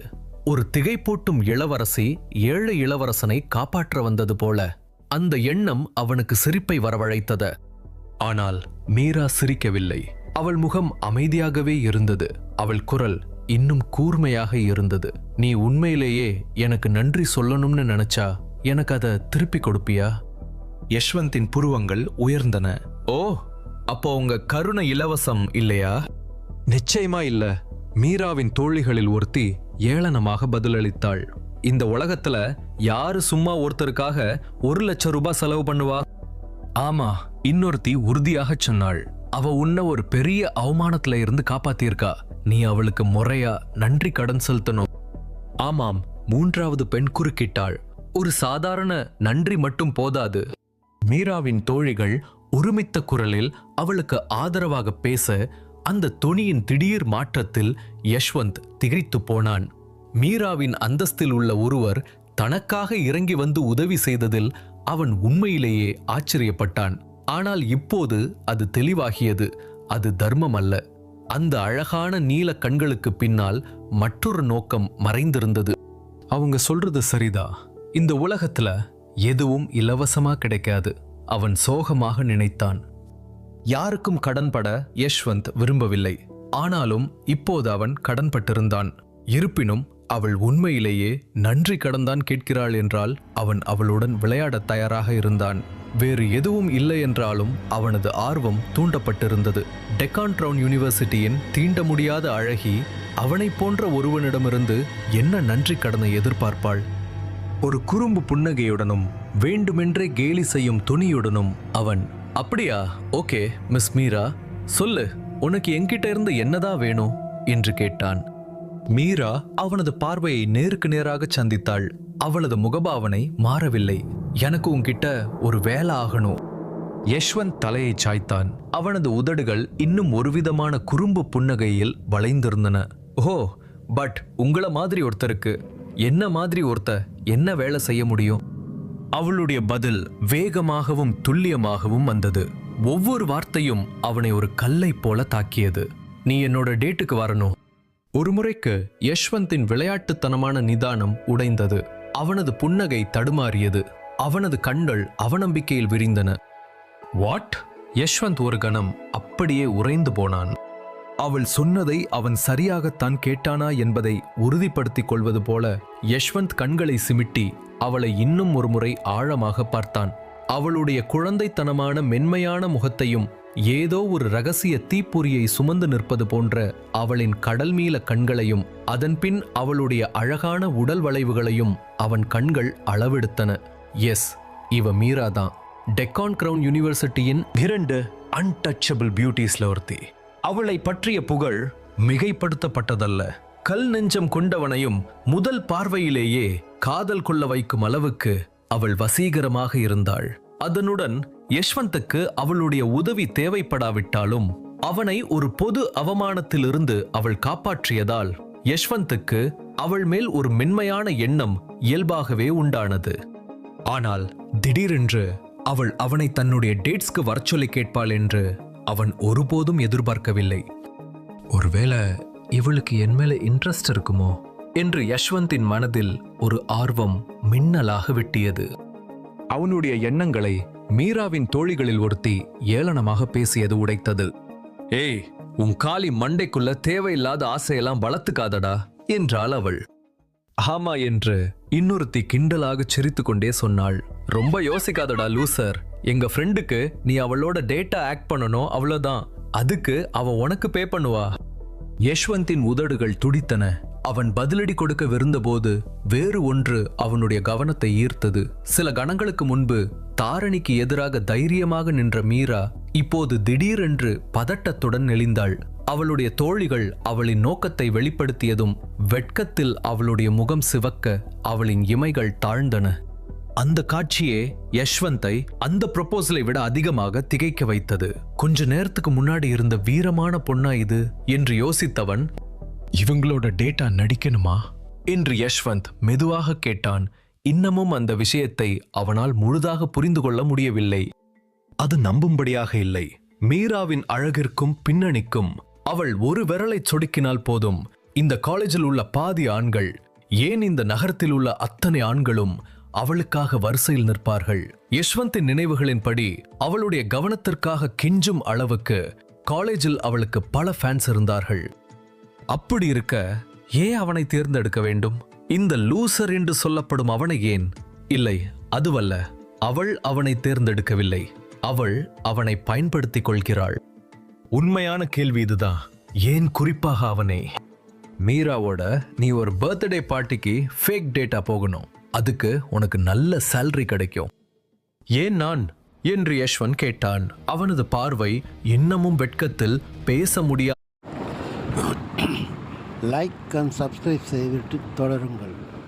ஒரு திகைப்பூட்டும் இளவரசி ஏழை இளவரசனை காப்பாற்ற வந்தது போல. அந்த எண்ணம் அவனுக்கு சிரிப்பை வரவழைத்தது. ஆனால் மீரா சிரிக்கவில்லை. அவள் முகம் அமைதியாகவே இருந்தது. அவள் குரல் இன்னும் கூர்மையாக இருந்தது. நீ உண்மையிலேயே எனக்கு நன்றி சொல்லணும்னு நினைச்சா எனக்கு அதை திருப்பி கொடுப்பியா? யஷ்வந்தின் புருவங்கள் உயர்ந்தன. ஓ, அப்போ உங்க கருணை இலவசம் இல்லையா? நிச்சயமா இல்ல. மீராவின் தோழிகளில் ஒருத்தி ஏளனமாக பதிலளித்தாள். இந்த உலகத்துல யாரு சும்மா ஒருத்தருக்காக 1 லட்சம் ரூபாய் செலவு பண்ணுவா? ஆமா, இன்னொருத்தி உறுதியாக சொன்னாள். அவ உன்ன ஒரு பெரிய அவமானத்துல இருந்து காப்பாத்தியிருக்கா. நீ அவளுக்கு முறையா நன்றி கடன் செலுத்தணும். ஆமாம், 3வது பெண் குறுக்கிட்டாள். ஒரு சாதாரண நன்றி மட்டும் போதாது. மீராவின் தோழிகள் ஒருமித்த குரலில் அவளுக்கு ஆதரவாக பேச, அந்த தொனியின் திடீர் மாற்றத்தில் யஷ்வந்த் திகைத்து போனான். மீராவின் அந்தஸ்தில் உள்ள ஒருவர் தனக்காக இறங்கி வந்து உதவி செய்ததில் அவன் உண்மையிலேயே ஆச்சரியப்பட்டான். ஆனால் இப்போது அது தெளிவாகியது. அது தர்மம் அல்ல. அந்த அழகான நீல கண்களுக்கு பின்னால் மற்றொரு நோக்கம் மறைந்திருந்தது. அவங்க சொல்றது சரிதா. இந்த உலகத்துல எதுவும் இலவசமா கிடைக்காது. அவன் சோகமாக நினைத்தான். யாருக்கும் கடன்பட யஷ்வந்த் விரும்பவில்லை. ஆனாலும் இப்போது அவன் கடன்பட்டிருந்தான். இருப்பினும் அவள் உண்மையிலேயே நன்றி கடன்தான் கேட்கிறாள் என்றால் அவன் அவளுடன் விளையாட தயாராக இருந்தான். வேறு எதுவும் இல்லை என்றாலும் அவனது ஆர்வம் தூண்டப்பட்டிருந்தது. டெக்கான் கிரவுண்ட் யூனிவர்சிட்டியின் தீண்ட முடியாத அழகி அவனை போன்ற ஒருவனிடமிருந்து என்ன நன்றி கடனை எதிர்பார்ப்பாள்? ஒரு குறும்பு புன்னகையுடனும் வேண்டுமென்றே கேலி செய்யும் துணியுடனும் அவன், அப்படியா, ஓகே மிஸ் மீரா, சொல்லு, உனக்கு என்கிட்ட இருந்து என்னதான் வேணும் என்று கேட்டான். மீரா அவனது பார்வையை நேருக்கு நேராக சந்தித்தாள். அவளது முகபாவனை மாறவில்லை. எனக்கு உன்கிட்ட ஒரு வேலை ஆகணும். யஷ்வந்த் தலையை சாய்த்தான். அவனது உதடுகள் இன்னும் ஒருவிதமான குறும்பு புன்னகையில் வளைந்திருந்தன. ஓ, பட் உங்கள மாதிரி ஒருத்தருக்கு என்ன மாதிரி என்ன வேலை செய்ய முடியும்? அவளுடைய பதில் வேகமாகவும் துல்லியமாகவும் வந்தது. ஒவ்வொரு வார்த்தையும் அவனை ஒரு கல்லை போல தாக்கியது. நீ என்னோட டேட்டுக்கு வரணும். ஒரு முறைக்கு யஷ்வந்தின் விளையாட்டுத்தனமான நிதானம் உடைந்தது. அவனது புன்னகை தடுமாறியது. அவனது கண்கள் அவநம்பிக்கையில் விரிந்தன. வாட்? யஷ்வந்த் ஒரு கணம் அப்படியே உறைந்து போனான். அவள் சொன்னதை அவன் சரியாகத்தான் கேட்டானா என்பதை உறுதிப்படுத்திக் கொள்வது போல யஷ்வந்த் கண்களை சிமிட்டி அவளை இன்னும் ஒரு முறை ஆழமாக பார்த்தான். அவளுடைய குழந்தைத்தனமான மென்மையான முகத்தையும் ஏதோ ஒரு ரகசிய தீப்பொறியை சுமந்து நிற்பது போன்ற அவளின் கடல்மீல கண்களையும் அதன்பின் அவளுடைய அழகான உடல் வளைவுகளையும் அவன் கண்கள் அளவெடுத்தன. எஸ், இவ மீரா தான். டெக்கான் கிரவுன் யூனிவர்சிட்டியின் 2 அன்டச்சபிள் பியூட்டிஸ்ல ஒருத்தி. அவளை பற்றிய புகழ் மிகைப்படுத்தப்பட்டதல்ல. கல் நெஞ்சம் கொண்டவனையும் முதல் பார்வையிலேயே காதல் கொள்ள வைக்கும் அளவுக்கு அவள் வசீகரமாக இருந்தாள். அதனுடன் யஷ்வந்துக்கு அவளுடைய உதவி தேவைப்படாவிட்டாலும் அவனை ஒரு பொது அவமானத்திலிருந்து அவள் காப்பாற்றியதால் யஷ்வந்துக்கு அவள் மேல் ஒரு மென்மையான எண்ணம் இயல்பாகவே உண்டானது. ஆனால் திடீரென்று அவள் அவனை தன்னுடைய டேட்ஸ்க்கு வரச்சொல்லி கேட்பாள் என்று அவன் ஒருபோதும் எதிர்பார்க்கவில்லை. ஒருவேளை இவளுக்கு என் மேல இன்ட்ரெஸ்ட் இருக்குமோ என்று யஷ்வந்தின் மனதில் ஒரு ஆர்வம் மின்னலாக விட்டியது. அவனுடைய எண்ணங்களை மீராவின் தோழிகளில் ஒருத்தி ஏளனமாக பேசியது உடைத்தது. ஏய், உன் காலி மண்டைக்குள்ள தேவையில்லாத ஆசையெல்லாம் வளர்த்துக்காதடா என்றாள் அவள். ஆமா என்று இன்னொருத்தி கிண்டலாக சிரித்து கொண்டே சொன்னாள். ரொம்ப யோசிக்காதடா லூசர். எங்க ஃப்ரெண்டுக்கு நீ அவளோட டேட்டா ஆக்ட் பண்ணணும், அவ்வளவுதான். அதுக்கு அவ உனக்கு பே பண்ணுவா. யஷ்வந்தின் உதடுகள் துடித்தன. அவன் பதிலடி கொடுக்க போது வேறு ஒன்று அவனுடைய கவனத்தை ஈர்த்தது. சில கணங்களுக்கு முன்பு தாரணிக்கு எதிராக தைரியமாக நின்ற மீரா இப்போது திடீரென்று பதட்டத்துடன் நெளிந்தாள். அவளுடைய தோழிகள் அவளின் நோக்கத்தை வெளிப்படுத்தியதும் வெட்கத்தில் அவளுடைய முகம் சிவக்க அவளின் இமைகள் தாழ்ந்தன. அந்த காட்சியே யஷ்வந்தை அந்த ப்ரொபோசலை விட அதிகமாக திகைக்க வைத்தது. கொஞ்ச நேரத்துக்கு முன்னாடி இருந்த வீரமான பொண்ணா இது என்று யோசித்தவன், இவங்களோட டேட்டா நடிக்கணுமா என்று யஷ்வந்த் மெதுவாக கேட்டான். இன்னமும் அந்த விஷயத்தை அவனால் முழுதாக புரிந்து கொள்ள முடியவில்லை. அது நம்பும்படியாக இல்லை. மீராவின் அழகிற்கும் பின்னணிக்கும் அவள் ஒரு விரலை சொடுக்கினால் போதும் இந்த காலேஜில் உள்ள பாதி ஆண்கள், ஏன் இந்த நகரத்தில் உள்ள அத்தனை ஆண்களும் அவளுக்காக வரிசையில் நிற்பார்கள். யஷ்வந்தின் நினைவுகளின்படி அவளுடைய கவனத்திற்காக கெஞ்சும் அளவுக்கு காலேஜில் அவளுக்கு பல ஃபேன்ஸ் இருந்தார்கள். அப்படி இருக்க ஏன் அவனை தேர்ந்தெடுக்க வேண்டும்? இந்த லூசர் என்று சொல்லப்படும் அவனை ஏன்? இல்லை, அதுவல்ல. அவள் அவனை தேர்ந்தெடுக்கவில்லை. அவள் அவனை பயன்படுத்திக் கொள்கிறாள். உண்மையான கேள்வி இதுதான். ஏன் குறிப்பாக அவனே? மீராவோட நீ ஒரு பர்த்டே பார்ட்டிக்கு ஃபேக் டேட்டா போகணும். அதுக்கு உனக்கு நல்ல சேலரி கிடைக்கும். ஏன் நான் என்று யஷ்வந்த் கேட்டான். அவனது பார்வை இன்னமும் வெட்கத்தில் பேச முடியாது. லைக் அண்ட் சப்ஸ்கிரைப் செய்துவிட்டு தொடருங்கள்.